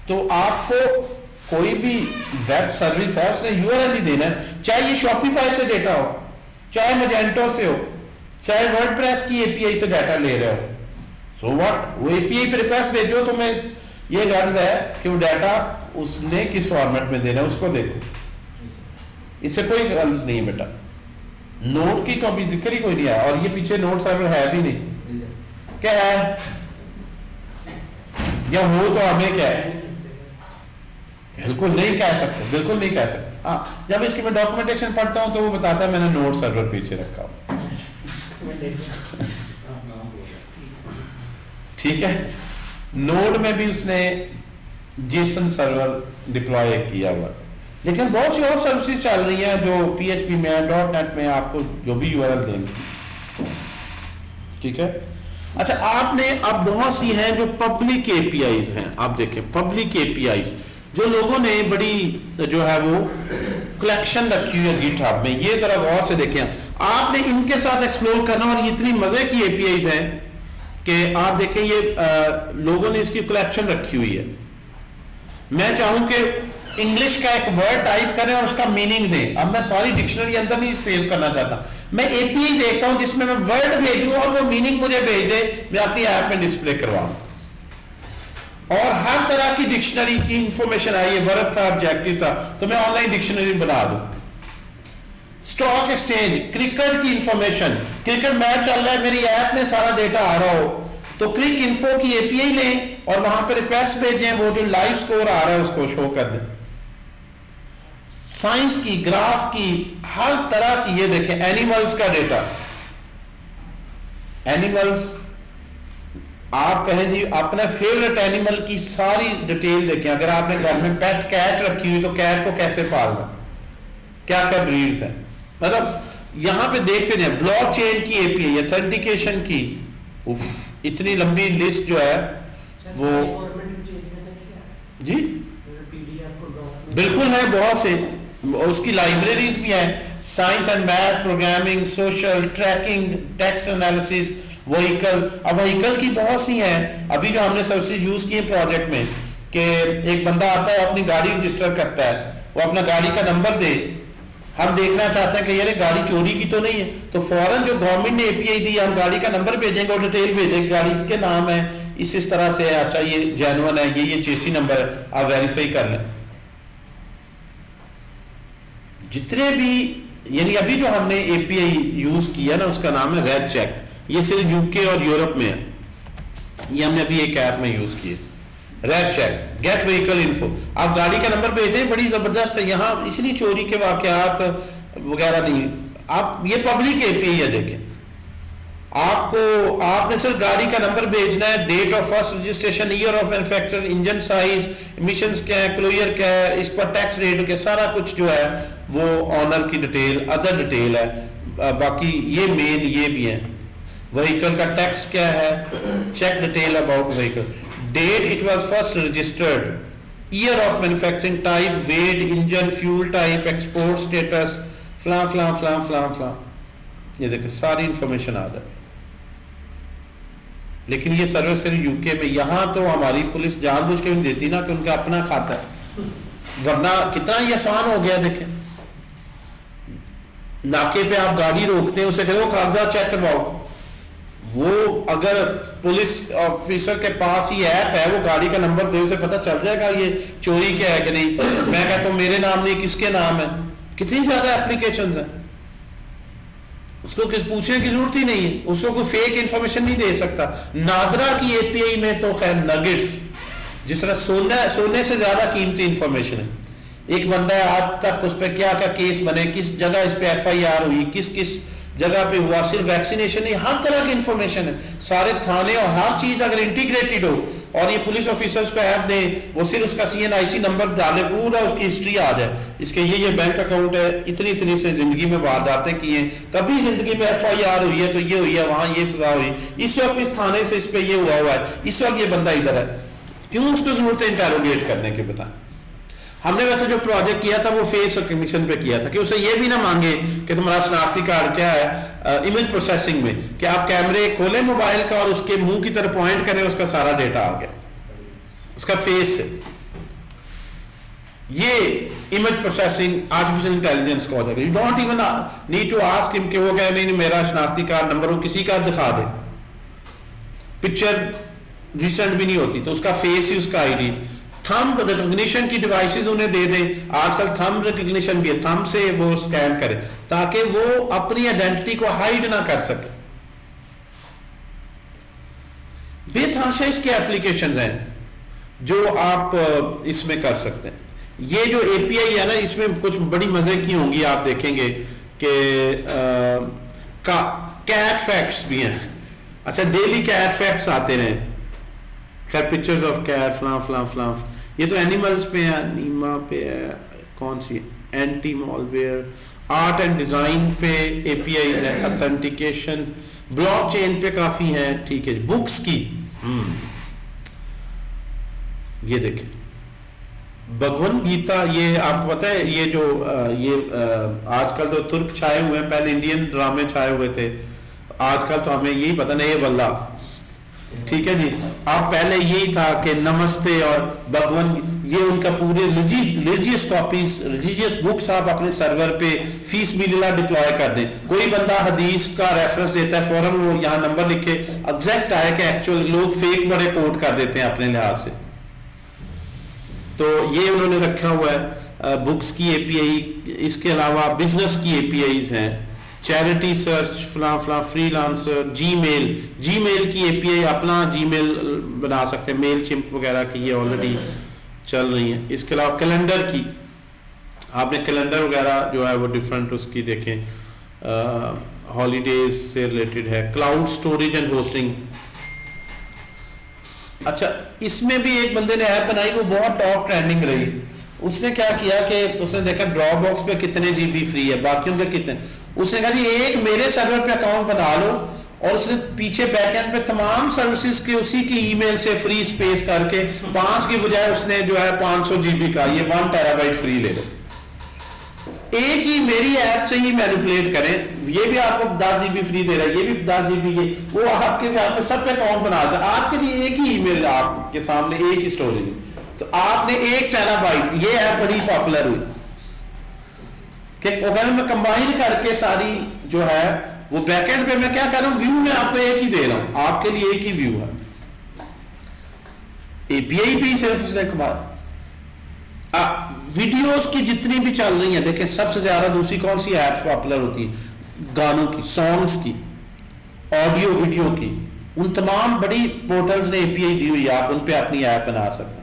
तो आपको कोई भी वेब सर्विस है उसने यूआरएल ही देना है, चाहे ये शॉपिफाई से डेटा हो, चाहे मैजेंटो से हो, चाहे वर्डप्रेस की एपीआई से डाटा ले रहे हो। सो व्हाट, वो एपीआई पे रिक्वेस्ट भेजो, तुम्हें ये गर्ज है कि वो डाटा उसने किस फॉर्मेट में देना है उसको देखो, इससे कोई गर्ज नहीं बेटा। नोड की तो अभी जिक्र ही कोई नहीं है, और ये पीछे नोड सर्वर है भी नहीं। क्या है या हो तो हमें क्या है बिल्कुल नहीं कह सकते, बिल्कुल नहीं कह सकते। हाँ, जब इसकी मैं डॉक्यूमेंटेशन पढ़ता हूँ तो वो बताता है मैंने नोड सर्वर पीछे रखा हुआ। ठीक है, नोड में भी उसने जेसन सर्वर डिप्लॉय किया हुआ, लेकिन बहुत सी और सर्विसेज चल रही हैं जो PHP में है, .NET में, आपको जो भी URL देंगे। ठीक है, अच्छा आपने अब बहुत सी हैं जो पब्लिक APIs हैं, आप देखें पब्लिक APIs जो लोगों ने बड़ी जो है वो कलेक्शन रखी हुई है GitHub में, ये जरा गौर से देखें, आपने इनके साथ एक्सप्लोर करना, और ये इतनी मजे की APIs हैं कि आप देखें ये लोगों ने इसकी कलेक्शन रखी हुई है। मैं चाहूं कि इंग्लिश का एक वर्ड टाइप करें और उसका मीनिंग दें, अब मैं सारी डिक्शनरी अंदर नहीं सेव करना चाहता, मैं API देखता हूं जिसमें मैं वर्ड भेजूं और वो मीनिंग मुझे भेज दे, मैं अपनी ऐप में डिस्प्ले करवाऊं, और हर तरह की डिक्शनरी की इंफॉर्मेशन आई है, वर्ब था, ऑब्जेक्टिव था, तो मैं ऑनलाइन डिक्शनरी बना दूं। स्टॉक एक्सचेंज, क्रिकेट की इंफॉर्मेशन, क्रिकेट मैच चल रहा है, मेरी ऐप में सारा डेटा आ रहा हो तो क्रिक इन्फो की API लें और वहां पर रिक्वेस्ट भेजें, वो जो लाइव स्कोर आ रहा है उसको शो कर दें। साइंस की, ग्राफ की, हर तरह की, ये देखें एनिमल्स का डेटा, एनिमल्स, आप कहें जी अपना फेवरेट एनिमल की सारी डिटेल देखें, अगर आपने घर में पेट कैट रखी हुई तो कैट को कैसे पालना, क्या क्या ब्रीड्स हैं, मतलब यहां पे देखते जाए। ब्लॉकचेन की API, ऑथेंटिकेशन की, इतनी लंबी लिस्ट जो है वो जी बिल्कुल है, बहुत से उसकी लाइब्रेरीज भी हैं, science and math, programming, social, tracking, text analysis, vehicle. अब व्हीकल की बहुत सी हैं, अभी जो हमने सर्विसेज यूज की है प्रोजेक्ट में, कि एक बंदा आता है अपनी गाड़ी रजिस्टर करता है, वो अपना गाड़ी का नंबर दे, हम देखना चाहते हैं कि यार गाड़ी चोरी की तो नहीं है, तो फौरन जो गवर्नमेंट ने API दी, हम गाड़ी का नंबर भेजेंगे और डिटेल भेजेंगे, गाड़ी इसके नाम है, इस तरह से है, अच्छा ये जेन्युइन है, ये चेसी नंबर है, आप वेरीफाई कर लें। जितने भी, यानी अभी जो हमने API यूज किया ना उसका नाम है रेड चेक, ये सिर्फ UK और यूरोप में है, ये हमने अभी एक ऐप में यूज किया, red check, get vehicle info, आप गाड़ी का नंबर भेजें, बड़ी जबरदस्त है, यहाँ इसलिए चोरी के वाकयात वगैरह नहीं, आप ये पब्लिक API है, देखें आपको, आपने सिर्फ गाड़ी का नंबर भेजना है, date of first registration, year of manufacture, engine size, emissions क्या है, क्लोयर क्या है, इस पर टैक्स रेट क्या, सारा कुछ जो है वो ऑनर की डिटेल, अदर डिटेल है, बाकी ये मेन ये भी है, व्हीकल का टैक्स क्या है, check detail about vehicle, date it was first registered, year of manufacturing, type, weight, engine, fuel type, export status, फलां फलां फलां फलां फलां, ये देखिए सारी इंफॉर्मेशन आ जाती है। लेकिन ये सर्विस सिर्फ UK में, यहां तो हमारी पुलिस जानबूझ के नहीं देती ना कि उनका अपना खाता है, वरना कितना ही आसान हो गया। देखें नाके पे आप गाड़ी रोकते हैं, उसे कहो कागजात चेक करवाओ, वो अगर पुलिस ऑफिसर के पास ही ऐप है, वो गाड़ी का नंबर दे, उसे पता चल जाएगा ये चोरी क्या है कि नहीं। मैं कहता हूं मेरे नाम नहीं, किसके नाम है, कितनी ज्यादा एप्लीकेशंस हैं, उसको किस पूछने की जरूरत ही नहीं है, उसको कोई फेक इंफॉर्मेशन नहीं दे सकता। नादरा की API में तो खैर नगेट्स, जिस तरह सोने से ज्यादा कीमती इंफॉर्मेशन है, एक बंदा है आज तक उस पर क्या क्या केस बने, किस जगह इस पे FIR हुई, किस किस जगह पे हुआ, सिर्फ वैक्सीनेशन नहीं, हर तरह की इंफॉर्मेशन है, सारे थाने और हर चीज अगर इंटीग्रेटेड हो, और ये पुलिस ऑफिसर्स को ऐप दे, वो सिर्फ उसका CNIC नंबर डाले, पूरा उसकी हिस्ट्री आ जाए, इसके ये बैंक अकाउंट है, इतनी इतनी से जिंदगी में वारदातें की हैं, कभी जिंदगी में FIR हुई है तो ये हुई है, वहां ये सजा हुई, इस वक्त इस थाने से इस पे ये हुआ है, इस वक्त ये बंदा इधर है, क्यों उसको जरूरत है इंटेरोगेट करने के। बता, हमने वैसे जो प्रोजेक्ट किया था वो फेस रिकग्निशन पे किया था, कि उसे ये भी ना मांगे कि तुम्हारा शनाख्ती कार्ड क्या है, इमेज प्रोसेसिंग में कि आप कैमरे खोलें मोबाइल का और उसके मुंह की तरफ पॉइंट करें, उसका सारा डेटा आ गया उसका फेस से। ये इमेज प्रोसेसिंग आर्टिफिशियल इंटेलिजेंस का हो जाएगा। You don't even need to ask him कि वो कहे नहीं मेरा शनाख्ती कार्ड नंबर, वो किसी का दिखा दे, पिक्चर रिसेंट भी नहीं होती तो उसका फेस ही उसका ID। थंब रिकग्निशन की डिवाइसेस उन्हें दे दें, आजकल थंब रिकग्निशन भी है, थंब से वो स्कैन करे ताकि वो अपनी आइडेंटिटी को हाइड ना कर सके। बेतहाशा इसके एप्लीकेशंस हैं जो आप इसमें कर सकते हैं। ये जो एपीआई है ना, इसमें कुछ बड़ी मजे की होंगी, आप देखेंगे कि कैट फैक्ट्स भी हैं। अच्छा, डेली कैट फैक्ट्स आते रहे, खैर पिक्चर्स ऑफ कैट फलां फलां फलां, ये तो एनिमल्स पे है, नीमा पे है, कौन सी anti malware, art and design पे एपीआई है, ऑथेंटिकेशन, ब्लॉकचेन पे काफी है, ठीक है। बुक्स की ये देखें, भगवत गीता, ये आपको पता है, ये जो आजकल तो तुर्क छाए हुए हैं, पहले इंडियन ड्रामे छाए हुए थे, आजकल तो हमें यही पता नहीं, ये वल्ला, ठीक है जी। आप पहले यही था कि नमस्ते और भगवान, ये उनका पूरे रिलीजियस कॉपीज, रिलीजियस बुक्स आप अपने सर्वर पे फीस मिलिला डिप्लॉय कर दें। कोई बंदा हदीस का रेफरेंस देता है, फौरन वो यहाँ नंबर लिखे, एग्जैक्ट आया कि एक्चुअल, लोग फेक बड़े कोट कर देते हैं अपने लिहाज से। तो ये उन्होंने रखा हुआ है बुक्स की एपीआई। इसके अलावा बिजनेस की एपीआईज हैं, चैरिटी सर्च, फला फला, फ्रीलांसर, जीमेल की एपीआई, अपना जीमेल बना सकते हैं, मेल चिम्प वगैरह की ये ऑलरेडी चल रही है। इसके अलावा कैलेंडर की, आपने कैलेंडर वगैरह जो है वो डिफरेंट उसकी देखें, हॉलीडेज से रिलेटेड है, क्लाउड स्टोरेज एंड होस्टिंग। अच्छा, इसमें भी एक बंदे ने ऐप बनाई, वो बहुत टॉप ट्रेंडिंग रही। उसने क्या किया कि उसने देखा ड्रॉप बॉक्स पे कितने जीबी फ्री है, बाकियों पे कितने, उसने कहा जी एक मेरे सर्वर पे अकाउंट बना लो, और उसने पीछे बैकएंड पे तमाम सर्विसेज के उसी की ईमेल से फ्री स्पेस करके 5 की बजाय उसने जो है 500 जीबी का, ये 1 टेराबाइट फ्री ले लो। एक ही मेरी ऐप से ही मैनिपुलेट करें, ये भी आपको 10 जीबी फ्री दे रहा है, ये भी 10 जीबी, ये वो आपके सब पे अकाउंट बना दे, आपके लिए एक ही ईमेल, आपके सामने एक ही स्टोरेज, तो आपने 1 टेराबाइट, ये ऐप बड़ी पॉपुलर हुई कि अगर मैं कंबाइन करके सारी जो है वो बैकएंड पे मैं क्या कर रहा हूं, व्यू में आपको एक ही दे रहा हूं, आपके लिए एक ही व्यू है। एपीआई पे ही सिर्फ उसने कमाल। वीडियोस की जितनी भी चल रही हैं, देखें सबसे ज्यादा दूसरी कौन सी एप्स पॉपुलर होती है, गानों की, सॉन्ग्स की, ऑडियो वीडियो की, उन तमाम बड़ी पोर्टल्स ने एपीआई दी हुई है, आप उन पे अपनी ऐप बना सकते हैं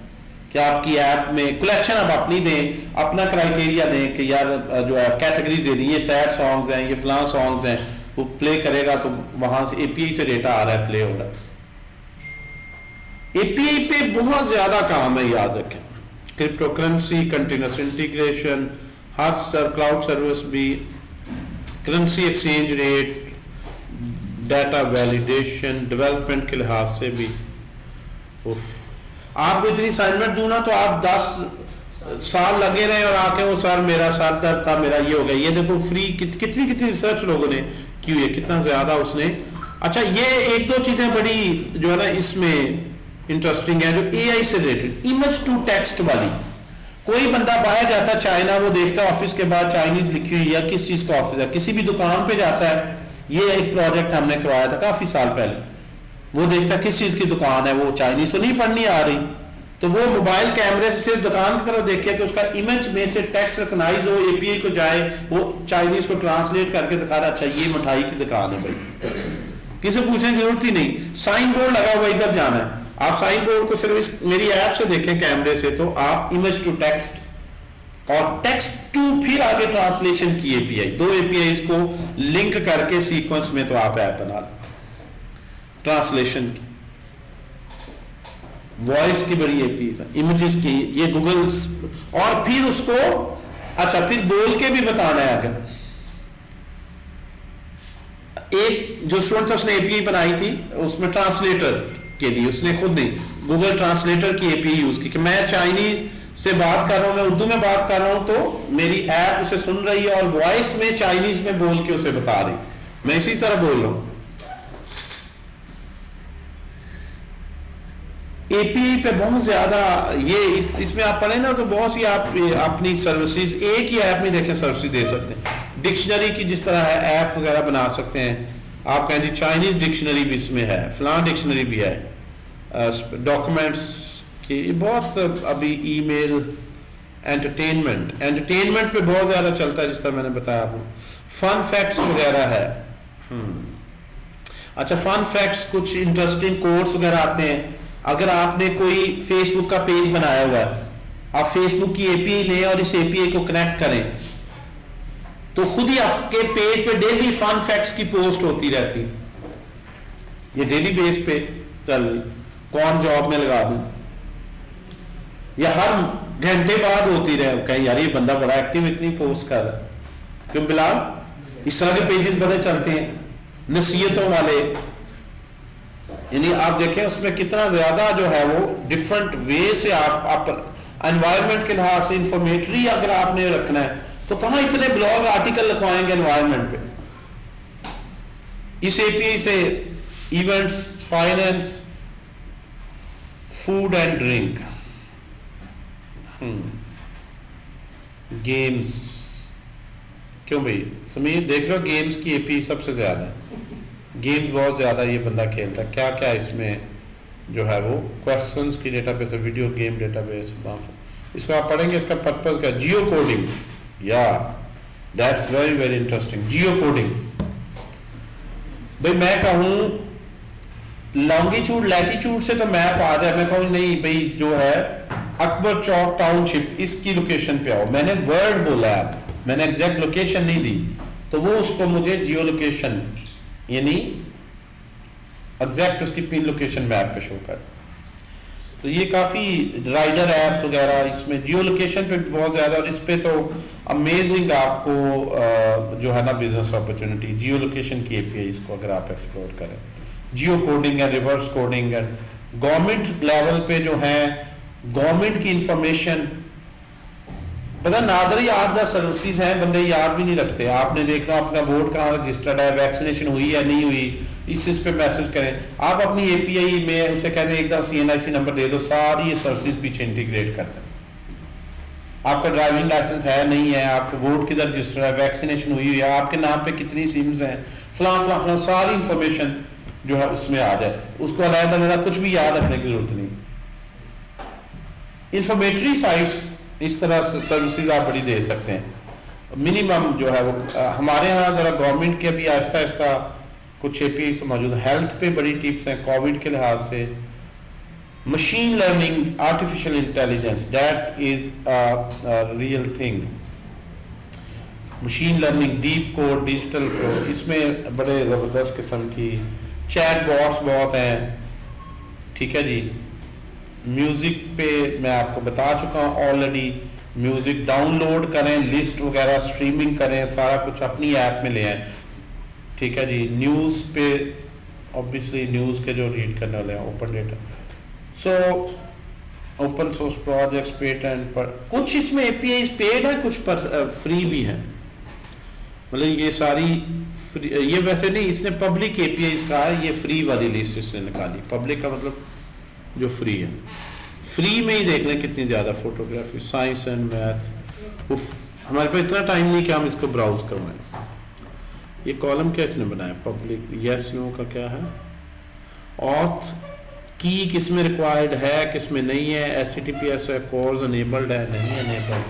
कि आपकी ऐप में कलेक्शन आप अपनी दें, अपना क्राइटेरिया दें कि यार जो है कैटेगरी दे दी, ये सैड सॉन्ग्स हैं, ये फलां सॉन्ग्स हैं, वो प्ले करेगा तो वहां से एपीआई से डेटा आ रहा है, प्ले हो रहा है। एपीआई पे बहुत ज्यादा काम है, याद रखें, क्रिप्टो करेंसी, कंटिन्यूअस इंटीग्रेशन, हर क्लाउड सर्विस भी, currency exchange rate, data validation, development के लिहाज से भी। आपको इतनी असाइनमेंट दूं ना तो आप 10 साल लगे रहे और आके वो सर मेरा सर दर्द था, मेरा ये हो गया, ये देखो फ्री कितनी रिसर्च लोगों ने की हुई है, कितना ज्यादा उसने। अच्छा, ये एक दो चीजें बड़ी जो है ना इसमें इंटरेस्टिंग है, जो एआई से रिलेटेड, इमेज टू टेक्स्ट वाली। कोई बंदा बाहर जाता है चाइना, वो देखता है ऑफिस के बाद चाइनीज लिखी हुई है, किस चीज का ऑफिस है, किसी भी दुकान पे जाता है, ये एक प्रोजेक्ट हमने करवाया था काफी साल पहले, वो देखता है किस चीज की दुकान है, वो चाइनीज तो नहीं पढ़नी आ रही, तो वो मोबाइल कैमरे से सिर्फ दुकान की तरफ देखे कि उसका इमेज में से टेक्स्ट रिकॉग्नाइज हो, एपीआई को जाए, वो चाइनीज को ट्रांसलेट करके दिखा रहा, अच्छा ये मिठाई की दुकान है भाई, किसी पूछने की जरूरत ही नहीं, साइन बोर्ड लगा हुआ इधर जाना है, आप साइन बोर्ड को सिर्फ मेरी ऐप से देखें कैमरे से, तो आप इमेज टू टेक्स्ट और टेक्स्ट टू फिर आगे ट्रांसलेशन की एपीआई, 2 एपीआई को लिंक करके सीक्वेंस में तो आप ऐप बना लो, ट्रांसलेशन की, वॉइस की बड़ी एपीआई, इमेजेस की, ये गूगल, और फिर उसको अच्छा फिर बोल के भी बताना है। अगर एक जो स्टूडेंट था उसने एपीआई बनाई थी, उसमें ट्रांसलेटर के लिए उसने खुद नहीं, गूगल ट्रांसलेटर की एपीआई यूज की कि मैं चाइनीज से बात कर रहा हूं, मैं उर्दू में बात कर रहा हूं, तो मेरी ऐप उसे सुन रही है और वॉइस में चाइनीज में बोल के उसे बता रही, मैं इसी तरह बोल रहा हूं। एपीआई पे बहुत ज्यादा ये इसमें आप पढ़े ना तो बहुत सी आप अपनी सर्विसेज एक ही ऐप में देखें सर्विसेज दे सकते हैं। डिक्शनरी की जिस तरह है ऐप वगैरह बना सकते हैं, आप कहें चाइनीज डिक्शनरी भी इसमें है, फलां डिक्शनरी भी है, डॉक्यूमेंट्स की बहुत, अभी ईमेल, एंटरटेनमेंट पे बहुत ज्यादा चलता है जिस तरह मैंने बताया आपको, फन फैक्ट्स वगैरह है। अच्छा, फन फैक्ट्स कुछ इंटरेस्टिंग कोर्स वगैरह आते हैं। अगर आपने कोई फेसबुक का पेज बनाया हुआ है आप फेसबुक की एपीआई लें और इस एपीआई को कनेक्ट करें तो खुद ही आपके पेज पे डेली फन फैक्ट्स की पोस्ट होती रहती, ये डेली बेस पे चल रही, कौन जॉब में लगा दूं, या हर घंटे बाद होती रहे, कहीं यार ये बंदा बड़ा एक्टिव इतनी पोस्ट कर रहा है, क्यों बिलाल? इस तरह के पेजेस बड़े चलते हैं नसीहतों वाले, यानी आप देखें उसमें कितना ज्यादा जो है वो डिफरेंट वे से आप एनवायरनमेंट के लिहाज से इंफॉर्मेटरी अगर आपने रखना है तो कहां इतने ब्लॉग आर्टिकल लिखवाएंगे एनवायरनमेंट पे। इस एपीआई से events, finance, food and drink, games, क्यों भाई समीर देख रहे हो गेम्स की एपी सबसे ज्यादा है, गेम्स बहुत ज्यादा ये बंदा खेलता है, क्या क्या इसमें जो है वो क्वेश्चंस की डेटाबेस है, वीडियो गेम डेटाबेस, इसको आप पढ़ेंगे, इसका पर्पस क्या, जियो कोडिंग, या that's very very interesting. Jio coding भाई मैं कहूं लॉन्गिट्यूड लैटिट्यूड से तो मैप आ जाए, मैं कहूं नहीं भाई जो है अकबर चौक टाउनशिप इसकी लोकेशन पे आओ, मैंने वर्ड बोला है, मैंने एग्जैक्ट लोकेशन नहीं दी, तो वो उसको मुझे जियो लोकेशन यानी एग्जैक्ट उसकी पिन लोकेशन मैप पे शो कर। तो ये काफ़ी राइडर ऐप्स वगैरह इसमें जियो लोकेशन पे बहुत ज़्यादा, और इस पे तो अमेजिंग आपको जो है ना बिजनेस अपॉर्चुनिटी, जियो लोकेशन की एपीआई को अगर आप एक्सप्लोर करें, जियो कोडिंग है, रिवर्स कोडिंग है, गवर्नमेंट लेवल पे जो है गवर्नमेंट की इंफॉर्मेशन, पता नादर ही 8-10 सर्विसेज हैं, बंदे याद भी नहीं रखते। आपने देखना अपना वोट कहाँ रजिस्टर्ड है, वैक्सीनेशन हुई या नहीं हुई, इस पे मैसेज करें, आप अपनी एपीआई में उसे कहते हैं एकदम सीएनआईसी नंबर दे दो, सारी ये सर्विसेज पीछे इंटीग्रेट कर दें। आपका ड्राइविंग लाइसेंस है नहीं है, आपका वोट किधर रजिस्टर है, वैक्सीनेशन हुई है, आपके नाम पे कितनी सिम्स हैं, फलां फलां फलां, सारी इंफॉर्मेशन जो है उसमें आ जाए, उसको अलग मेरा कुछ भी याद रखने की जरूरत नहीं। इंफॉर्मेटरी साइट्स इस तरह से सर्विसेज आप बड़ी दे सकते हैं। मिनिमम जो है वो हमारे यहाँ जरा गवर्नमेंट के भी आहिस्ता आहिस्ता कुछ एपी मौजूद, हेल्थ पे बड़ी टिप्स हैं कोविड के लिहाज से, machine learning, artificial intelligence, that is real thing, machine learning, deep code, digital code, इसमें बड़े ज़बरदस्त किस्म की चैट बॉट्स बहुत हैं, ठीक है जी। म्यूज़िक पे मैं आपको बता चुका हूँ ऑलरेडी, म्यूज़िक डाउनलोड करें, लिस्ट वगैरह स्ट्रीमिंग करें, सारा कुछ अपनी ऐप में ले आएँ, ठीक है जी। न्यूज़ पे ऑब्वियसली न्यूज़ के जो रीड करने वाले हैं open data, so open source projects, patent पर कुछ इसमें एपीआई पेड है, कुछ पर फ्री भी है, मतलब ये सारी फ्री, ये वैसे नहीं, इसने पब्लिक एपीआई कहा है, ये फ्री वाली लिस्ट इसने निकाली, पब्लिक का मतलब जो फ्री है, फ्री में ही देख लें कितनी ज़्यादा फोटोग्राफी, साइंस एंड मैथ, हमारे पास इतना टाइम नहीं कि हम इसको ब्राउज करवाएं। ये कॉलम क्या इसने बनाया, पब्लिक यस नो का क्या है, ऑथ की किस में रिक्वायर्ड है किस में नहीं है, HTTPS है, कोर्स अनेबल्ड है नहीं अनेबल्ड,